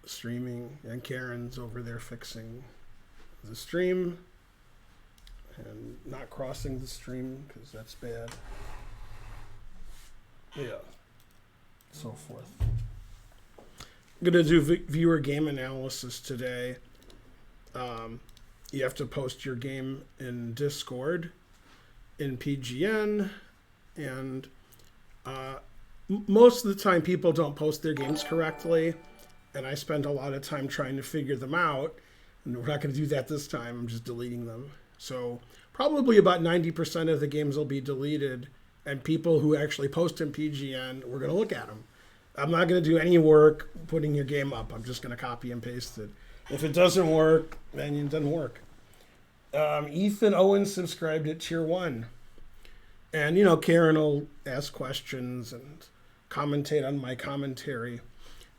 streaming, and Karen's over there fixing the stream and not crossing the stream because that's bad. Yeah. So forth. I'm going to do viewer game analysis today. You have to post your game in Discord, in PGN, and most of the time people don't post their games correctly, and I spend a lot of time trying to figure them out, and we're not going to do that this time. I'm just deleting them. So probably about 90% of the games will be deleted, and people who actually post in PGN, we're going to look at them. I'm not going to do any work putting your game up. I'm just going to copy and paste it. If it doesn't work, then it doesn't work. Ethan Owens subscribed at Tier 1. And, you know, Karen will ask questions and commentate on my commentary.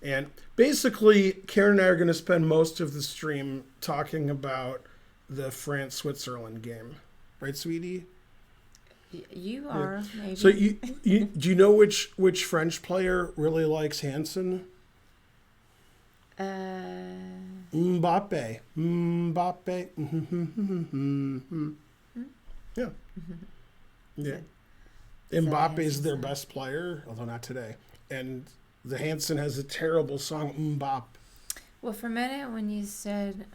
And basically, Karen and I are going to spend most of the stream talking about the France-Switzerland game. Right, sweetie? You are, maybe. So do you know which French player really likes Hansen? Mbappe. Yeah. Yeah. Mbappe is their best player, although not today. And the Hansen has a terrible song, Mbappe. Well, for a minute when you said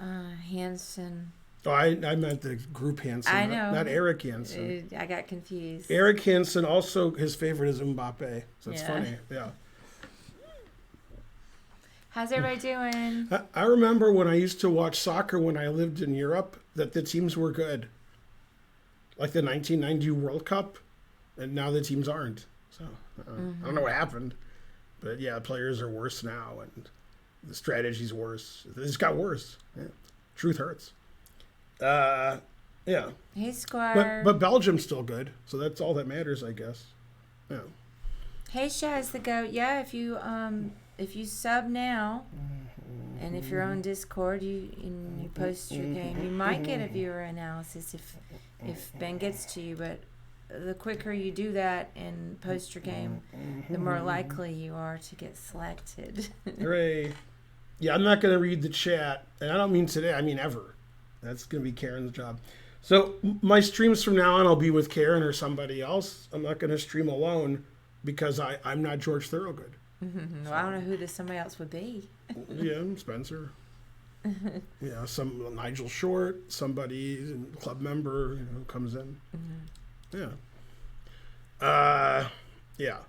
Hansen... Oh, I meant the group Hansen, I know. not Eric Hansen. I got confused. Eric Hansen also, his favorite is Mbappe. So it's funny, yeah. How's everybody doing? I remember when I used to watch soccer when I lived in Europe, that the teams were good. Like the 1990 World Cup, and now the teams aren't. So I don't know what happened. But yeah, players are worse now, and the strategy's worse. It's got worse. Yeah. Truth hurts. Yeah. Hey, Squire. But Belgium's still good, so that's all that matters, I guess. Yeah. Hey, Shaz the Goat. Yeah, if you sub now, and if you're on Discord, you post your game, you might get a viewer analysis if Ben gets to you. But the quicker you do that and post your game, the more likely you are to get selected. Hooray! Yeah, I'm not going to read the chat, and I don't mean today. I mean ever. That's going to be Karen's job. So my streams from now on, I'll be with Karen or somebody else. I'm not going to stream alone because I'm not George Thorogood. Well, I don't know who this somebody else would be. Yeah, Spencer. Yeah, some Nigel Short, somebody, club member, who comes in. Yeah. Yeah.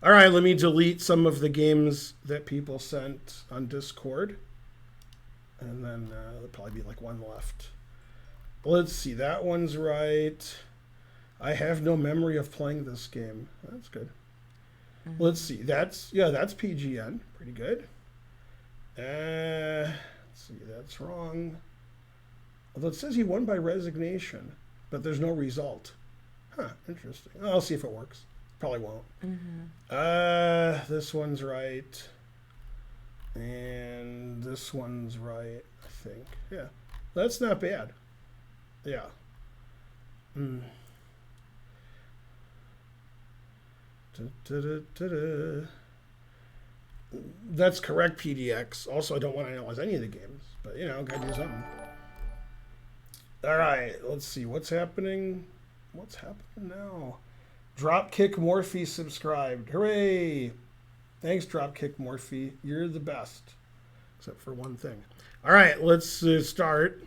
All right, let me delete some of the games that people sent on Discord. And then there'll probably be like one left. Let's see, that one's right. I have no memory of playing this game. That's good. Let's see, that's PGN. Pretty good. Let's see, that's wrong. Although it says he won by resignation, but there's no result. Huh, interesting. I'll see if it works. Probably won't. This one's right. And this one's right, I think. Yeah. That's not bad. Yeah. That's correct, PDX. Also, I don't want to analyze any of the games, but, gotta do something. All right, let's see. What's happening? What's happening now? Dropkick Morphe subscribed. Hooray! Thanks, Dropkick Morphe. You're the best. Except for one thing. All right, let's start.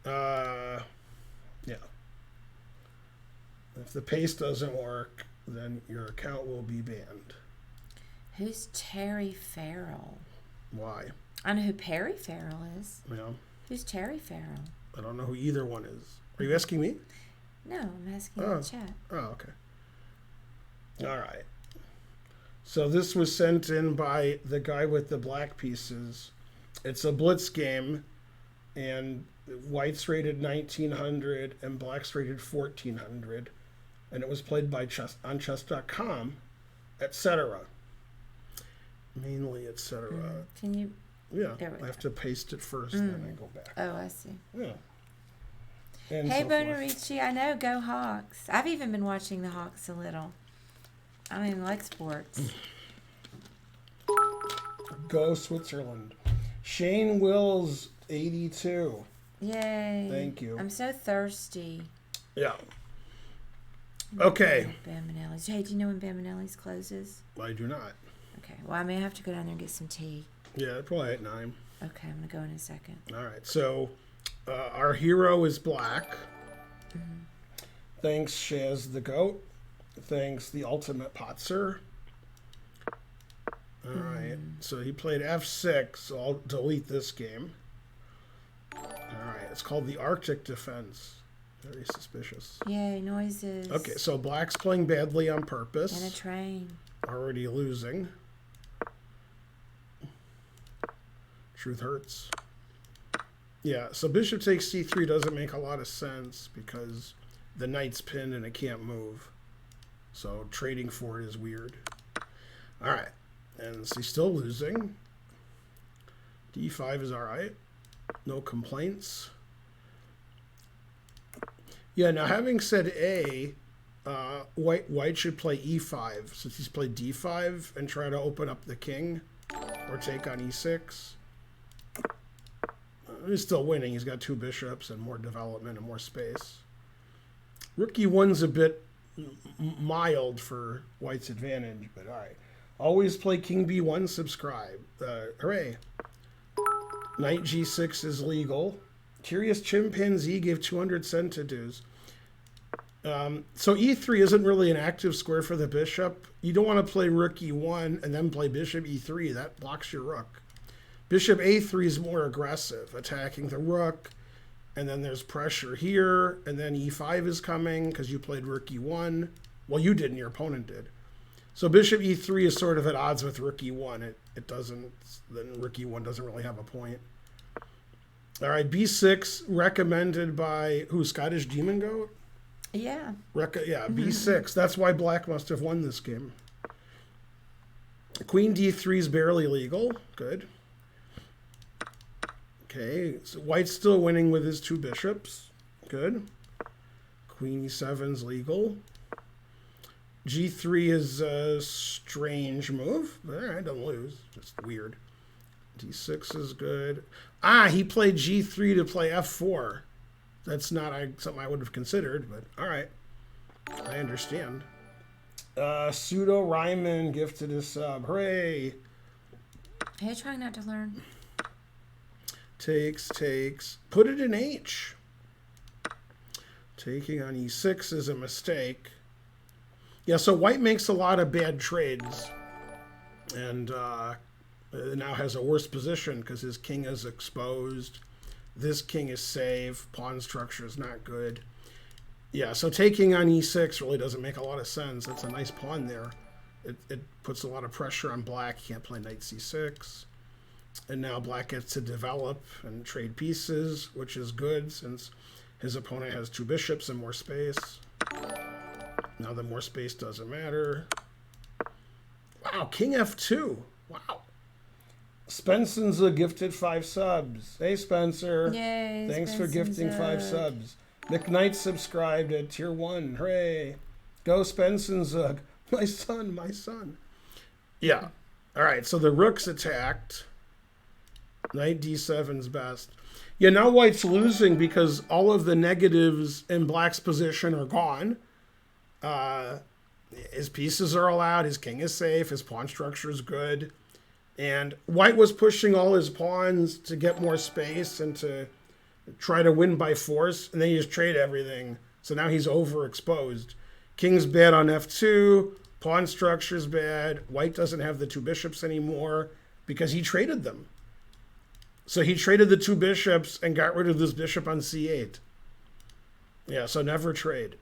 Yeah. If the paste doesn't work, then your account will be banned. Who's Terry Farrell? Why? I know who Perry Farrell is. Yeah. Who's Terry Farrell? I don't know who either one is. Are you asking me? No, I'm asking in the chat. Oh, okay. All right. So this was sent in by the guy with the black pieces. It's a blitz game, and white's rated 1900 and black's rated 1400, and it was played by on chess.com, etc. Mainly, etc. Can you? Yeah, I have to paste it first, then I go back. Oh, I see. Yeah. And hey, so forth. Bonarici, I know, go Hawks. I've even been watching the Hawks a little. I mean, like sports. Go Switzerland. Shane Wills, 82. Yay. Thank you. I'm so thirsty. Yeah. Okay. Bambanelli's. Hey, do you know when Bambanelli's closes? I do not. Okay. Well, I may have to go down there and get some tea. Yeah, probably at 9. Okay, I'm going to go in a second. All right. So our hero is black. Mm-hmm. Thanks, Shaz the Goat. Thanks, the Ultimate Potzer. All right. So he played F6, so I'll delete this game. All right. It's called the Arctic Defense. Very suspicious. Yay, noises. Okay, so black's playing badly on purpose. And a train. Already losing. Truth hurts. Yeah, so bishop takes c3 doesn't make a lot of sense because the knight's pinned and it can't move. So trading for it is weird. All right, and so he's still losing. d5 is all right. No complaints. Yeah, now having said A, white should play e5 since he's played d5 and try to open up the king or take on e6. He's still winning. He's got 2 bishops and more development and more space. Rook e1's a bit mild for white's advantage, but all right. Always play king b1, subscribe. Hooray. Knight g6 is legal. Curious Chimpanzee gave 200 centidues. So e3 isn't really an active square for the bishop. You don't want to play rook e1 and then play bishop e3. That blocks your rook. Bishop a3 is more aggressive, attacking the rook. And then there's pressure here. And then e5 is coming because you played rook e1. Well, you didn't. Your opponent did. So bishop e3 is sort of at odds with rook e1. It doesn't. Then rook e1 doesn't really have a point. All right, b6 recommended by who? Scottish Demon Goat? Yeah. Yeah, b6. That's why black must have won this game. Queen d3 is barely legal. Good. Okay, so white's still winning with his 2 bishops. Good. Queen e7 is legal. g3 is a strange move. All right, don't lose. Just weird. d6 is good. He played g3 to play f4. That's not something I would have considered, but all right. I understand. Pseudo Ryman gifted a sub. Hooray! Hey, trying not to learn. Takes. Put it in H. Taking on e6 is a mistake. Yeah, so white makes a lot of bad trades. And now has a worse position because his king is exposed. This king is safe. Pawn structure is not good. Yeah, so taking on e6 really doesn't make a lot of sense. That's a nice pawn there. It puts a lot of pressure on black. He can't play knight c6. And now black gets to develop and trade pieces, which is good since his opponent has 2 bishops and more space. Now the more space doesn't matter. Wow, king f2. Wow. Spencen's gifted 5 subs. Hey, Spencer. Yay. Thanks for gifting 5 subs. McKnight subscribed at tier 1. Hooray. Go Spencen's. My son. Yeah. All right, so the rook's attacked. Knight d7's best. Yeah, now white's losing because all of the negatives in black's position are gone. His pieces are all out. His king is safe. His pawn structure is good. And white was pushing all his pawns to get more space and to try to win by force. And then he just trade everything. So now he's overexposed. King's bad on f2. Pawn structure's bad. White doesn't have the 2 bishops anymore because he traded them. So he traded the 2 bishops and got rid of this bishop on c8. Yeah, so never trade.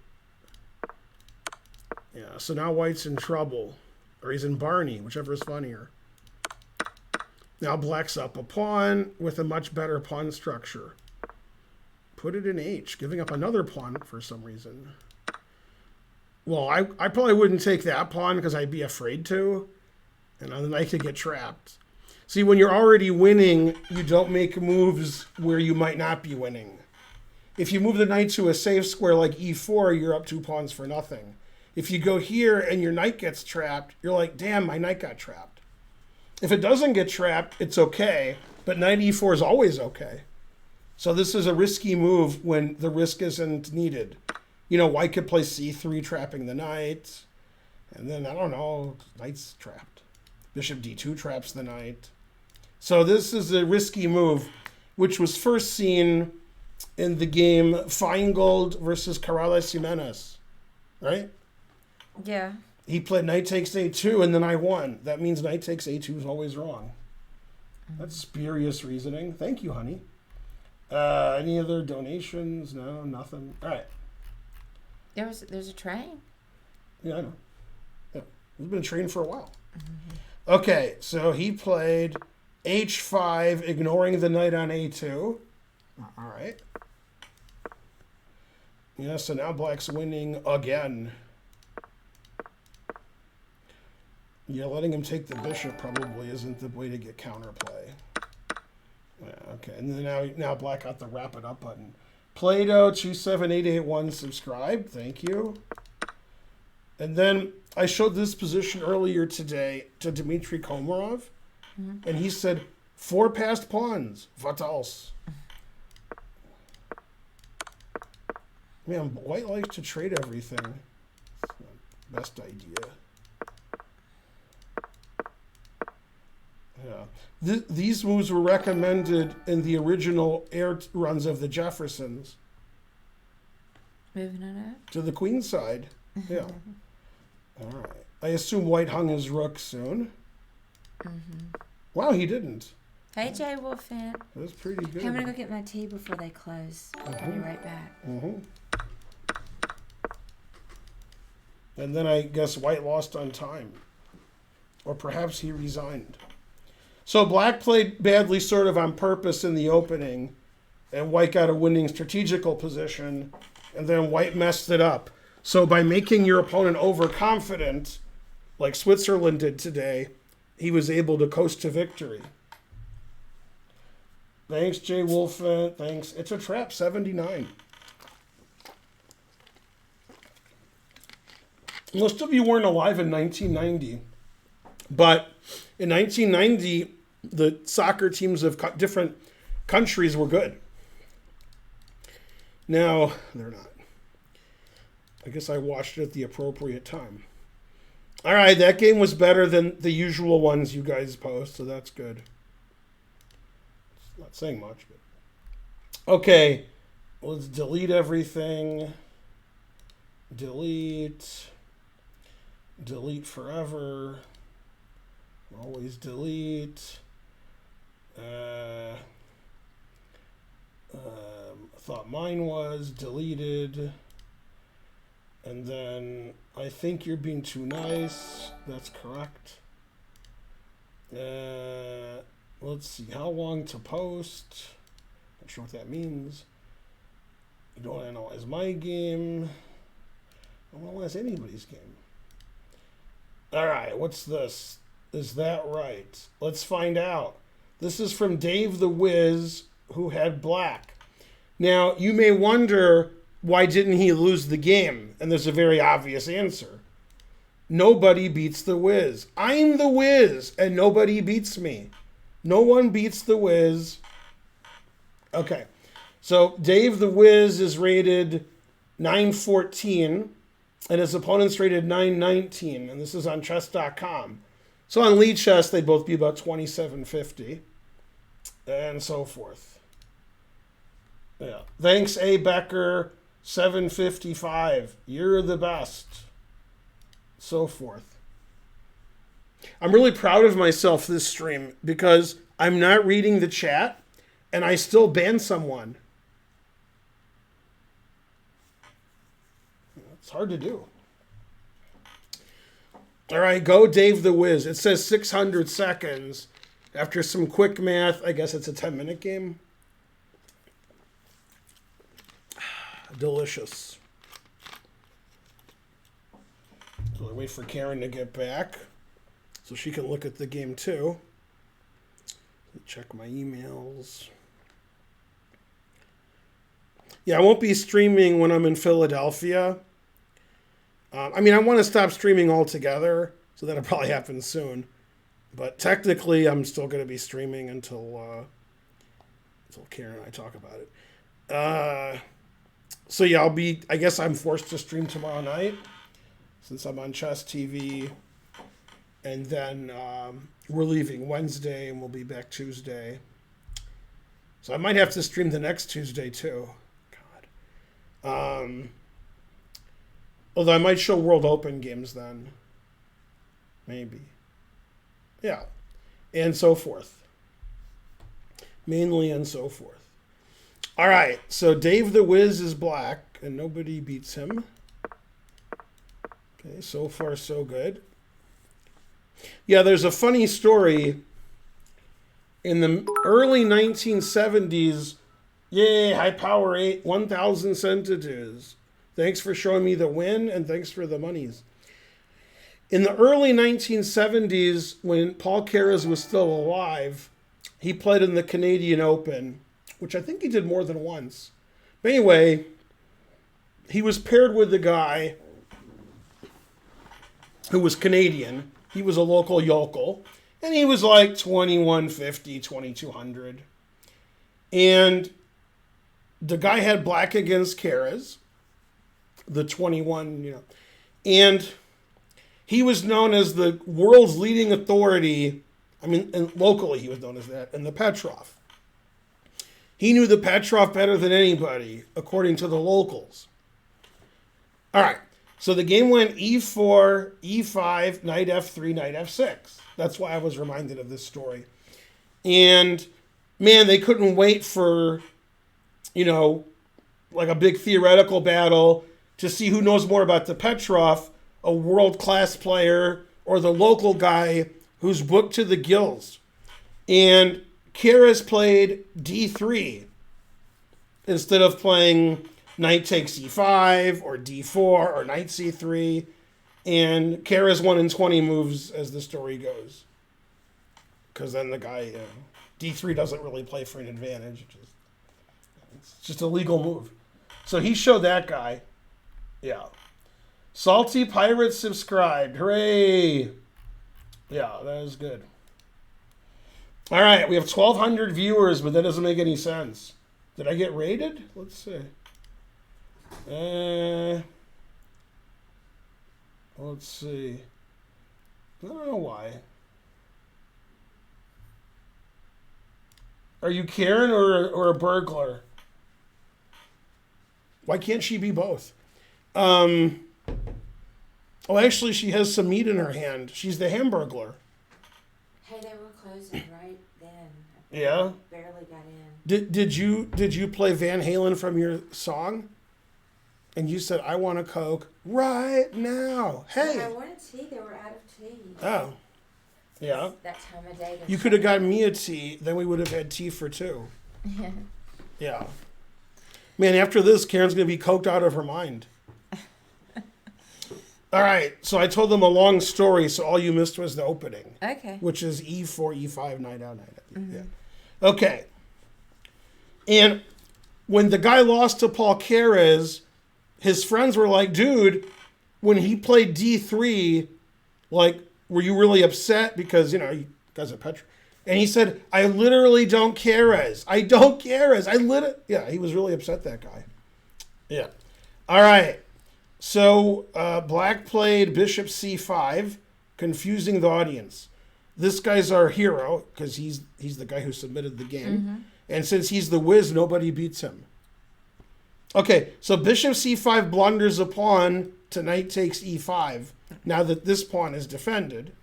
Yeah, so now white's in trouble. Or he's in Barney, whichever is funnier. Now black's up a pawn with a much better pawn structure. Put it in H, giving up another pawn for some reason. Well, I probably wouldn't take that pawn because I'd be afraid to. And then I could get trapped. See, when you're already winning, you don't make moves where you might not be winning. If you move the knight to a safe square like e4, you're up 2 pawns for nothing. If you go here and your knight gets trapped, you're like, damn, my knight got trapped. If it doesn't get trapped, it's okay, but knight e4 is always okay. So this is a risky move when the risk isn't needed. You know, white could play c3, trapping the knight, and then, I don't know, knight's trapped. Bishop d2 traps the knight. So this is a risky move, which was first seen in the game Feingold versus Corrales Jimenez, right? Yeah. He played knight takes a2, and then I won. That means knight takes a2 is always wrong. That's spurious reasoning. Thank you, honey. Any other donations? No, nothing. All right. There's a train. Yeah, I know. Yeah. He's been trained for a while. Okay, so he played h5, ignoring the knight on a2. All right. Yeah, so now black's winning again. Yeah, letting him take the bishop probably isn't the way to get counterplay. Yeah, okay, and then now black got the wrap it up button. Plato 27881 subscribed. Thank you. And then I showed this position earlier today to Dmitry Komarov, and he said 4 passed pawns. What else? Man, white likes to trade everything. It's not the best idea. Yeah. These moves were recommended in the original air runs of the Jeffersons. Moving on up. To the queen side. Yeah. All right. I assume white hung his rook soon. Wow, he didn't. Hey, Jay Wolfant. That was pretty good. Hey, I'm going to go get my tea before they close. I'll be right back. And then I guess white lost on time. Or perhaps he resigned. So black played badly sort of on purpose in the opening, and white got a winning strategical position, and then white messed it up. So by making your opponent overconfident, like Switzerland did today, he was able to coast to victory. Thanks, Jay Wolfant. Thanks. It's a trap, 79. Most of you weren't alive in 1990, but in 1990, the soccer teams of different countries were good. Now, they're not. I guess I watched it at the appropriate time. All right, that game was better than the usual ones you guys post, so that's good. It's not saying much, but... Okay, let's delete everything. Delete. Delete forever. Always delete. Thought mine was deleted. And then I think you're being too nice. That's correct. Let's see. How long to post? Not sure what that means. You don't analyze my game. I don't analyze anybody's game. All right. What's this? Is that right? Let's find out. This is from Dave the Wiz, who had black. Now, you may wonder, why didn't he lose the game? And there's a very obvious answer. Nobody beats the Wiz. I'm the Wiz, and nobody beats me. No one beats the Wiz. Okay. So Dave the Wiz is rated 914, and his opponent's rated 919, and this is on chess.com. So on lead chess, they'd both be about 2750, and so forth. Yeah. Thanks, A. Becker, 755. You're the best. So forth. I'm really proud of myself this stream because I'm not reading the chat, and I still ban someone. It's hard to do. All right, go Dave the Wiz. It says 600 seconds. After some quick math, I guess it's a 10-minute game. Delicious. So I wait for Karen to get back so she can look at the game too. Check my emails. Yeah, I won't be streaming when I'm in Philadelphia. I want to stop streaming altogether, so that'll probably happen soon. But technically, I'm still going to be streaming until Karen and I talk about it. So yeah, I guess I'm forced to stream tomorrow night since I'm on Chess TV. And then we're leaving Wednesday and we'll be back Tuesday. So I might have to stream the next Tuesday too. God. Although I might show World Open games then. Maybe. Yeah. And so forth. Mainly and so forth. All right. So Dave the Wiz is black and nobody beats him. Okay. So far, so good. Yeah, there's a funny story. In the early 1970s, yay, high power 8, 1,000 centimeters. Thanks for showing me the win and thanks for the monies. In the early 1970s, when Paul Keres was still alive, he played in the Canadian Open, which I think he did more than once. But anyway, he was paired with the guy who was Canadian. He was a local yokel. And he was like 2150, 2200. And the guy had black against Keres, the 21, And he was known as the world's leading authority. I mean, and locally he was known as that, in the Petrov. He knew the Petrov better than anybody, according to the locals. All right. So the game went e4, e5, knight f3, knight f6. That's why I was reminded of this story. And, man, they couldn't wait for, like a big theoretical battle to see who knows more about the Petrov, a world-class player, or the local guy who's booked to the gills. And Keres played d3 instead of playing knight takes e5 or d4 or knight c3. And Keres won in 20 moves as the story goes. Because then the guy, d3 doesn't really play for an advantage. It's just a legal move. So he showed that guy. Yeah. Salty Pirate subscribed. Hooray. Yeah, that was good. All right, we have 1,200 viewers, but that doesn't make any sense. Did I get rated? Let's see. Let's see. I don't know why. Are you Karen or a burglar? Why can't she be both? Oh, actually, she has some meat in her hand. She's the Hamburglar. Hey, they were closing right then. Yeah. Barely got in. Did you play Van Halen from your song? And you said, I want a Coke right now. Hey. I wanted tea. They were out of tea. Oh. Yeah. That time of day. You could have gotten me a tea. Then we would have had tea for two. Yeah. Man, after this, Karen's going to be coked out of her mind. All right. So I told them a long story, so all you missed was the opening. Okay. Which is e4, e5, knight out, knight out. Mm-hmm. Yeah. Okay. And when the guy lost to Paul Keres, his friends were like, dude, when he played d3, like, were you really upset? Because, you guys are Petra. And he said, I literally don't care as. I don't care as. Yeah, he was really upset, that guy. Yeah. All right. So black played bishop c5, confusing the audience. This guy's our hero because he's the guy who submitted the game. Mm-hmm. And since he's the whiz, nobody beats him. Okay, so bishop c5 blunders a pawn to knight takes e5. Now that this pawn is defended.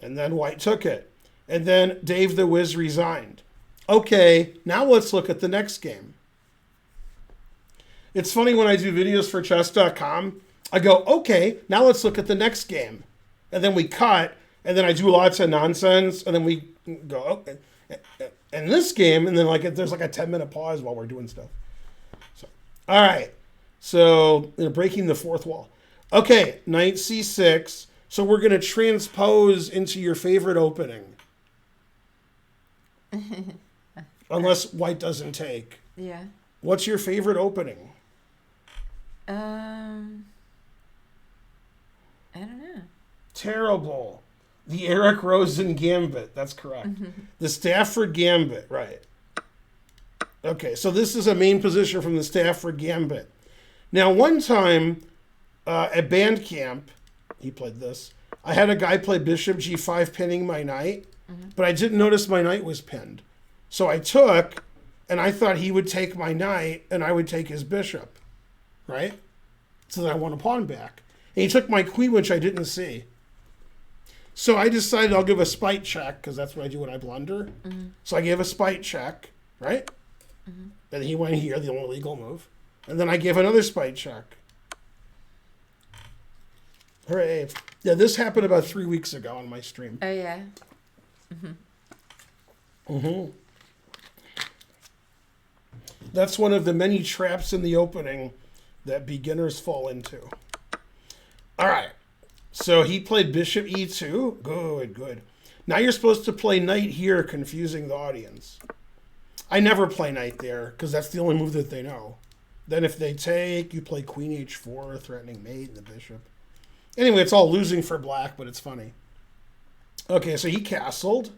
And then white took it. And then Dave the Wiz resigned. Okay, now let's look at the next game. It's funny when I do videos for chess.com, I go, okay, now let's look at the next game. And then we cut, and then I do lots of nonsense, and then we go, okay. And this game, and then there's like a 10-minute pause while we're doing stuff. So, all right. So, breaking the fourth wall. Okay, knight c6. So we're going to transpose into your favorite opening. Unless white doesn't take. Yeah. What's your favorite opening? I don't know. Terrible. The Eric Rosen Gambit. That's correct. The Stafford Gambit, right. Okay, so this is a main position from the Stafford Gambit. Now, one time at band camp, he played this. I had a guy play Bishop G5 pinning my knight, but I didn't notice my knight was pinned. So I took, and I thought he would take my knight, and I would take his bishop, right? So that I won a pawn back. And he took my queen, which I didn't see. So I decided I'll give a spite check, because that's what I do when I blunder. So I gave a spite check, right? And he went here, the only legal move. And then I gave another spite check. Hooray. Yeah, this happened about 3 weeks ago on my stream. Oh, yeah. That's one of the many traps in the opening that beginners fall into. All right. So he played Bishop E2. Good, good. Now you're supposed to play knight here, confusing the audience. I never play knight there, because that's the only move that they know. Then if they take, you play Queen H4, threatening mate and the bishop. Anyway, it's all losing for black, but it's funny. Okay, so he castled.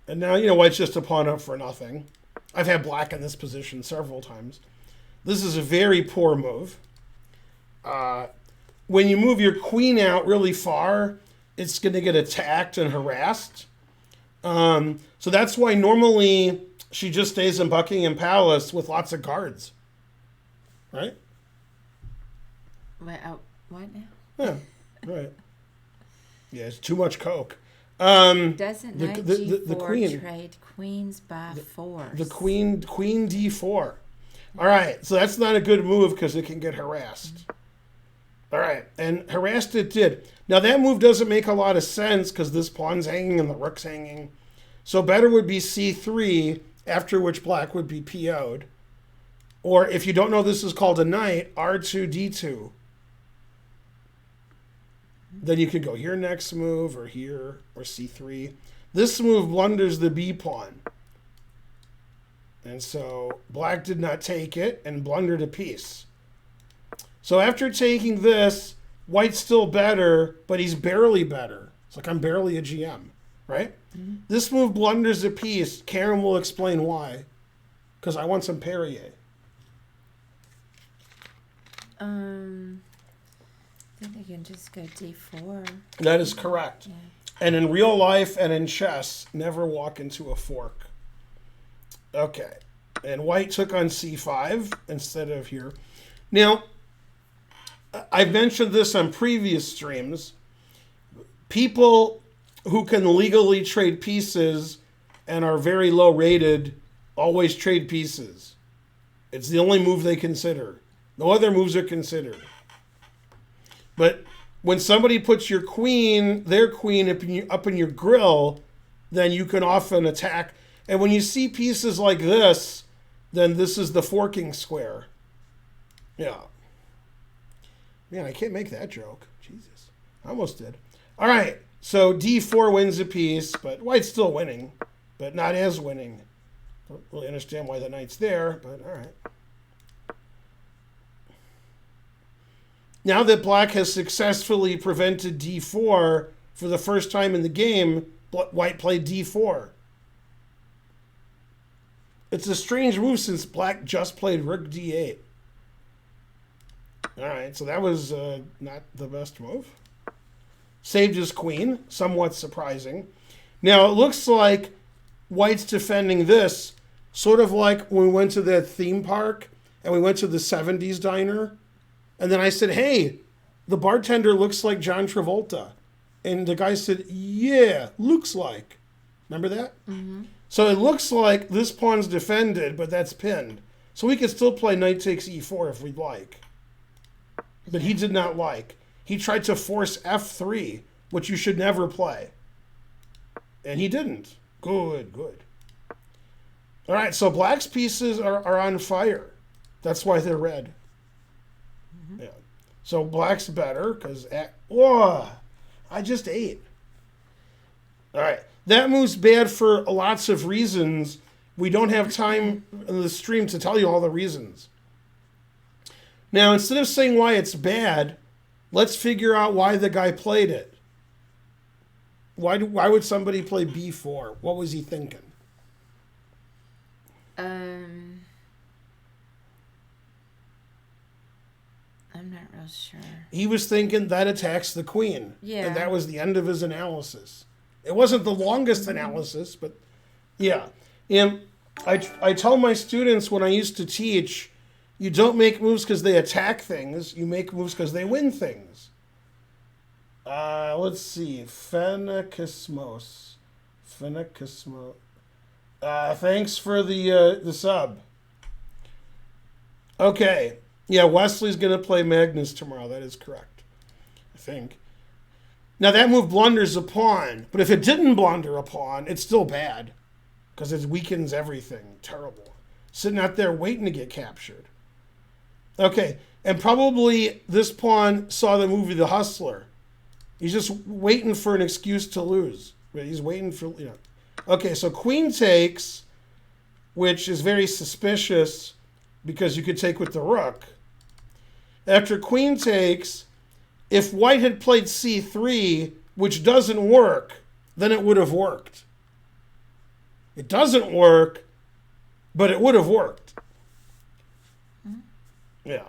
And now, white's just a pawn up for nothing. I've had black in this position several times. This is a very poor move. When you move your queen out really far, it's going to get attacked and harassed. So that's why normally she just stays in Buckingham Palace with lots of guards. Right? What now? Yeah, right. Yeah, it's too much coke. Doesn't knight G4 the queen trade queens by force? The queen D4. All right, so that's not a good move because it can get harassed. All right, and harassed it did. Now that move doesn't make a lot of sense because this pawn's hanging and the rook's hanging. So better would be C3, after which black would be PO'd. Or if you don't know this is called a knight, R2, D2. Then you could go here next move, or here, or C3. This move blunders the B pawn. And so black did not take it and blundered a piece. So after taking this, white's still better, but he's barely better. It's like I'm barely a GM, right? This move blunders a piece. Karen will explain why. Because I want some Perrier. I think you can just go D4. That is correct. Yeah. And in real life and in chess, never walk into a fork. Okay. And white took on C5 instead of here. Now, I've mentioned this on previous streams. People who can legally trade pieces and are very low rated always trade pieces. It's the only move they consider. No other moves are considered. But when somebody puts their queen up in your grill, then you can often attack. And when you see pieces like this, then this is the forking square. Yeah. Man, I can't make that joke. Jesus. I almost did. All right. So D4 wins a piece, but white's still winning, but not as winning. Don't really understand why the knight's there, but all right. Now that black has successfully prevented D4 for the first time in the game, white played D4. It's a strange move since black just played rook D8. All right, so that was not the best move. Saved his queen, somewhat surprising. Now it looks like white's defending this, sort of like when we went to that theme park and we went to the 70s diner. And then I said, hey, the bartender looks like John Travolta. And the guy said, yeah, looks like. Remember that? Mm-hmm. So it looks like this pawn's defended, but that's pinned. So we could still play knight takes e4 if we'd like. But he did not like. He tried to force f3, which you should never play. And he didn't. Good, good. All right, so black's pieces are on fire. That's why they're red. Yeah. So black's better because I just ate. All right. That move's bad for lots of reasons. We don't have time in the stream to tell you all the reasons. Now, instead of saying why it's bad, let's figure out why the guy played it. Why would somebody play b4? What was he thinking? I'm not real sure. He was thinking that attacks the queen. Yeah. And that was the end of his analysis. It wasn't the longest analysis, but yeah. And I tell my students when I used to teach, you don't make moves because they attack things. You make moves because they win things. Let's see. Phenakismos. Thanks for the sub. Okay. Yeah, Wesley's going to play Magnus tomorrow. That is correct, I think. Now, that move blunders a pawn. But if it didn't blunder a pawn, it's still bad. Because it weakens everything. Terrible. Sitting out there waiting to get captured. Okay. And probably this pawn saw the movie The Hustler. He's just waiting for an excuse to lose. He's waiting for, Okay, so queen takes, which is very suspicious because you could take with the rook. After queen takes, if white had played c3, which doesn't work, then it would have worked. It doesn't work, but it would have worked. Yeah.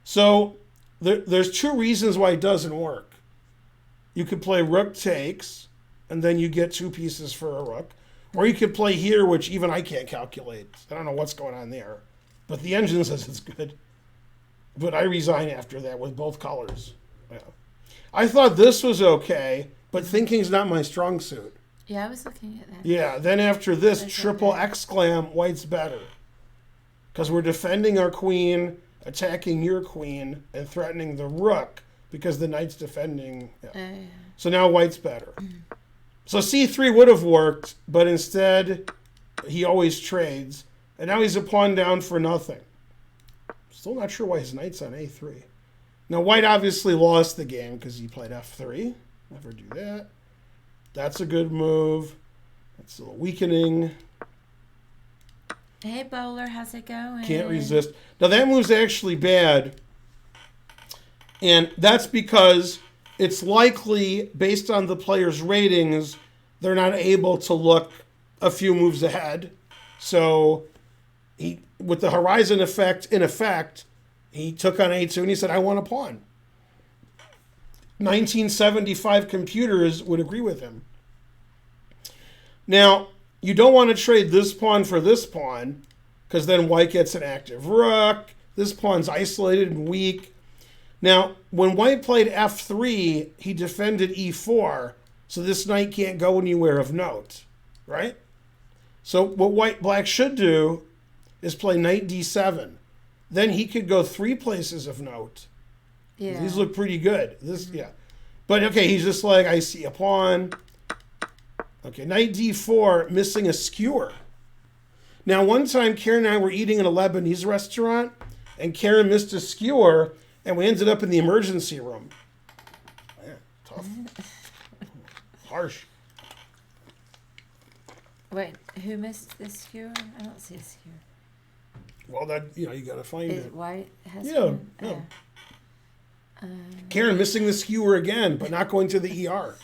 So there's two reasons why it doesn't work. You could play rook takes, and then you get two pieces for a rook. Or you could play here, which even I can't calculate. I don't know what's going on there. But the engine says it's good. But I resign after that with both colors. Yeah. I thought this was okay, but thinking's not my strong suit. Yeah, I was looking at that. Yeah, then after this, That's triple okay. exclam, white's better. Because we're defending our queen, attacking your queen, and threatening the rook because the knight's defending. Yeah. So now white's better. So c3 would have worked, but instead he always trades. And now he's a pawn down for nothing. Still not sure why his knight's on a3. Now white obviously lost the game because he played f3. Never do that. That's a good move. That's a little weakening. Hey, Bowler, how's it going? Can't resist. Now that move's actually bad. And that's because it's likely, based on the player's ratings, they're not able to look a few moves ahead. So he, with the horizon effect in effect, he took on a2 and he said, I want a pawn. 1975 computers would agree with him. Now, you don't want to trade this pawn for this pawn, because then white gets an active rook. This pawn's isolated and weak. Now, when white played f3, he defended e4, so this knight can't go anywhere of note, right? So what black should do is play knight d7. Then he could go 3 places of note. Yeah. These look pretty good. Yeah. But okay, he's just like, I see a pawn. Okay, knight d4, missing a skewer. Now, one time, Karen and I were eating in a Lebanese restaurant, and Karen missed a skewer, and we ended up in the emergency room. Man, tough. Harsh. Wait, who missed the skewer? I don't see a skewer. Well, that, you got to find Is it. white has Yeah, one? yeah. Karen missing the skewer again, but not going to the ER.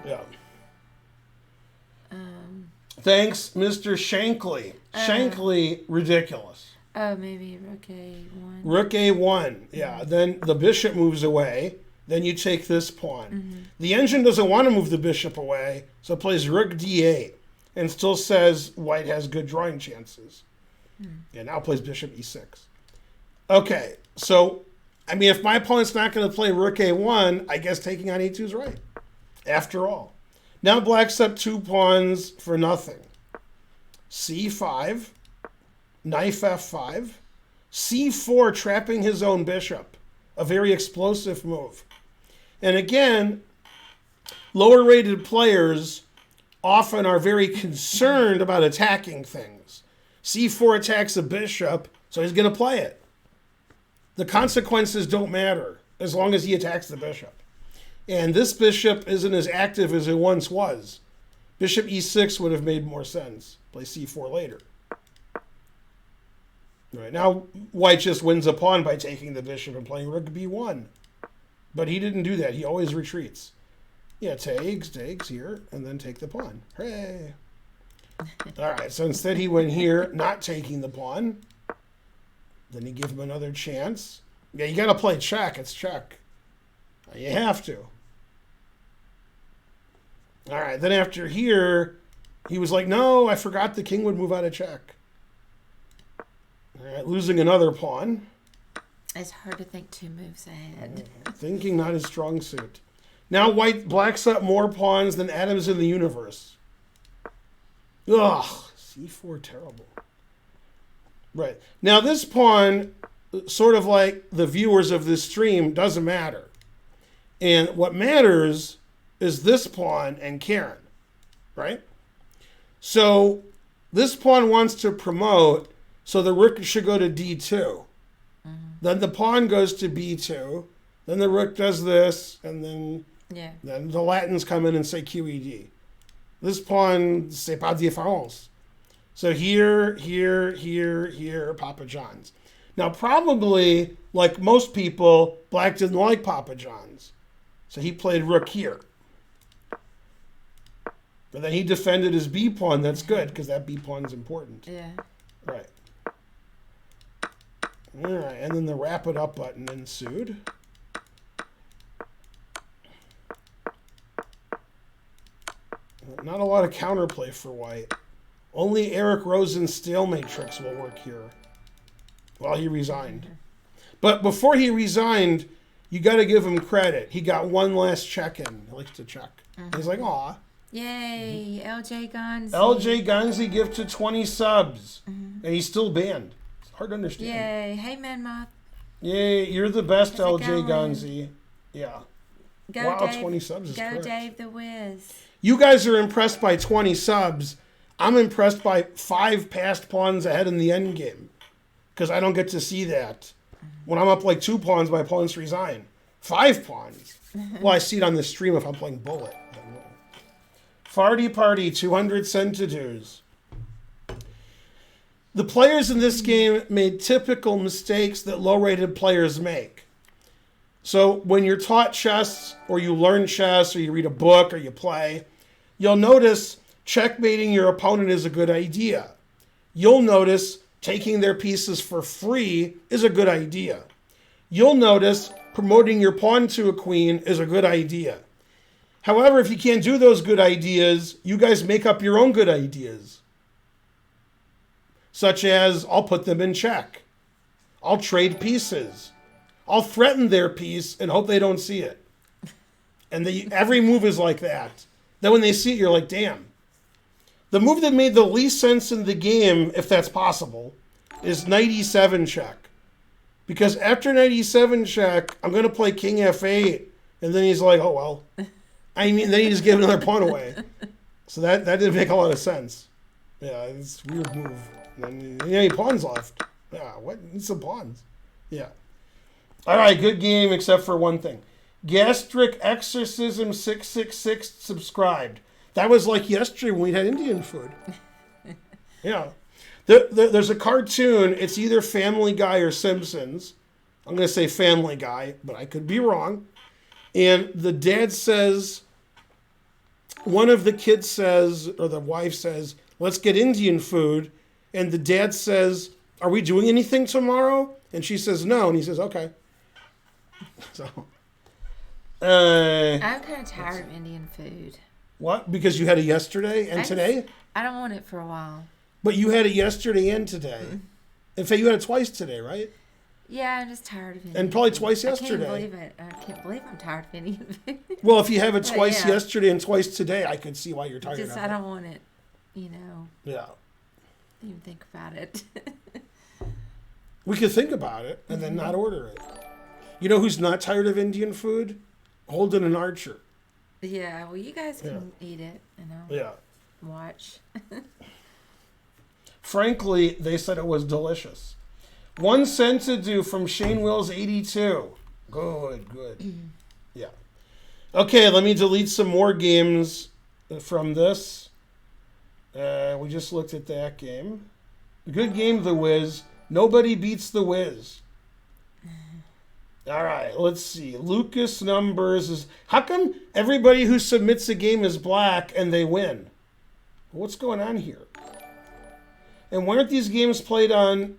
Yeah. Thanks, Mr. Shankly. Shankly, ridiculous. Oh, maybe rook a1. Rook a1. Yeah. Then the bishop moves away. Then you take this pawn. The engine doesn't want to move the bishop away, so it plays rook d8 and still says white has good drawing chances. Yeah, now plays bishop e6. Okay, so, I mean, if my opponent's not going to play rook a1, I guess taking on a2 is right, after all. Now black's up 2 pawns for nothing. c5, knife f5, c4 trapping his own bishop, a very explosive move. And again, lower rated players often are very concerned about attacking things. c4 attacks a bishop, so he's going to play it. The consequences don't matter as long as he attacks the bishop. And this bishop isn't as active as it once was. Bishop e6 would have made more sense. Play c4 later. Right, now white just wins a pawn by taking the bishop and playing rook b1. But he didn't do that. He always retreats. Yeah, takes here, and then take the pawn. Hooray! All right, so instead he went here, not taking the pawn. Then he gave him another chance. Yeah, you got to play check. It's check. You have to. All right, then after here, he was like, no, I forgot the king would move out of check. All right, losing another pawn. It's hard to think 2 moves ahead. Thinking not his strong suit. Now black's up more pawns than atoms in the universe. Ugh, c4, terrible. Right. Now this pawn, sort of like the viewers of this stream, doesn't matter. And what matters is this pawn and Karen, right? So this pawn wants to promote, so the rook should go to d2. Then the pawn goes to b2. Then the rook does this, and then the Latins come in and say QED. This pawn, c'est pas différence. So here, Papa John's. Now probably, like most people, black didn't like Papa John's. So he played rook here. But then he defended his b pawn. That's good, because that b pawn is important. Yeah. Right. All right, and then the wrap it up button ensued. Not a lot of counterplay for white. Only Eric Rosen's stalemate tricks will work here. Well, he resigned. But before he resigned, you got to give him credit. He got one last check-in. He likes to check. He's like, aw. Yay, LJ Guns. LJ Gonzi gifted 20 subs. And he's still banned. It's hard to understand. Yay. Hey, Manmoth. Yay, you're the best, How's it LJ going? Gonzi. Yeah. Go Wow, Dave, 20 subs is Go correct. Dave the Wiz. You guys are impressed by 20 subs. I'm impressed by 5 passed pawns ahead in the end game. Because I don't get to see that. When I'm up like 2 pawns, my opponents resign. 5 pawns. Well, I see it on the stream if I'm playing bullet. Farty Party, 200 centidues. The players in this game made typical mistakes that low-rated players make. So when you're taught chess, or you learn chess, or you read a book, or you play, you'll notice checkmating your opponent is a good idea. You'll notice taking their pieces for free is a good idea. You'll notice promoting your pawn to a queen is a good idea. However, if you can't do those good ideas, you guys make up your own good ideas. Such as, I'll put them in check. I'll trade pieces. I'll threaten their piece and hope they don't see it. And every move is like that. Then when they see it, you're like, damn. The move that made the least sense in the game, if that's possible, is knight e7 check. Because after knight e7 check, I'm going to play king f8. And then he's like, oh, well. I mean, then he just gave another pawn away. So that didn't make a lot of sense. Yeah, it's a weird move. And then, he pawns left. Yeah, what? Need some pawns. Yeah. All right, good game except for one thing. Gastric Exorcism 666 subscribed. That was like yesterday when we had Indian food. Yeah. There's a cartoon. It's either Family Guy or Simpsons. I'm going to say Family Guy, but I could be wrong. And the dad says, one of the kids says, or the wife says, let's get Indian food. And the dad says, are we doing anything tomorrow? And she says, no. And he says, okay. So, I'm kind of tired of Indian food. What? Because you had it yesterday and today? I don't want it for a while. But you had it yesterday and today. In fact, you had it twice today, right? Yeah, I'm just tired of Indian And probably food. twice I yesterday. can't believe it. I can't believe I'm tired of Indian food. Well, if you have it twice yeah. yesterday and twice today, I could see why you're tired of it. I don't want it, Yeah. even think about it. We could think about it and then not order it. You know who's not tired of Indian food? Holden and Archer. Yeah, well, you guys can eat it, Yeah. watch. Frankly, they said it was delicious. 1 cent to do from Shane Wills 82. Good. Yeah. Okay, let me delete some more games from this. We just looked at that game. Good game, The Wiz. Nobody beats The Wiz. All right, let's see. Lucas Numbers is. How come everybody who submits a game is black and they win? What's going on here? And why aren't these games played on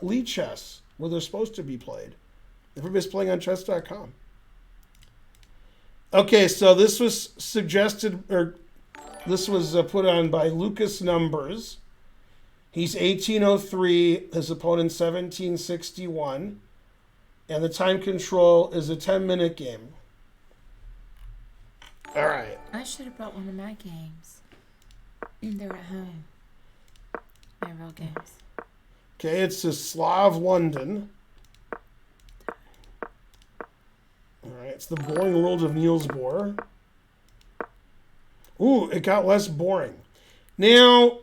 Lee Chess, where they're supposed to be played? Everybody's playing on chess.com. Okay, so this was suggested, or this was put on by Lucas Numbers. He's 1803, his opponent 1761, and the time control is a 10-minute game. All right. I should have brought one of my games. They're at home. My real games. Okay, it's a Slav London. All right, it's the boring world of Niels Bohr. Ooh, it got less boring. Now,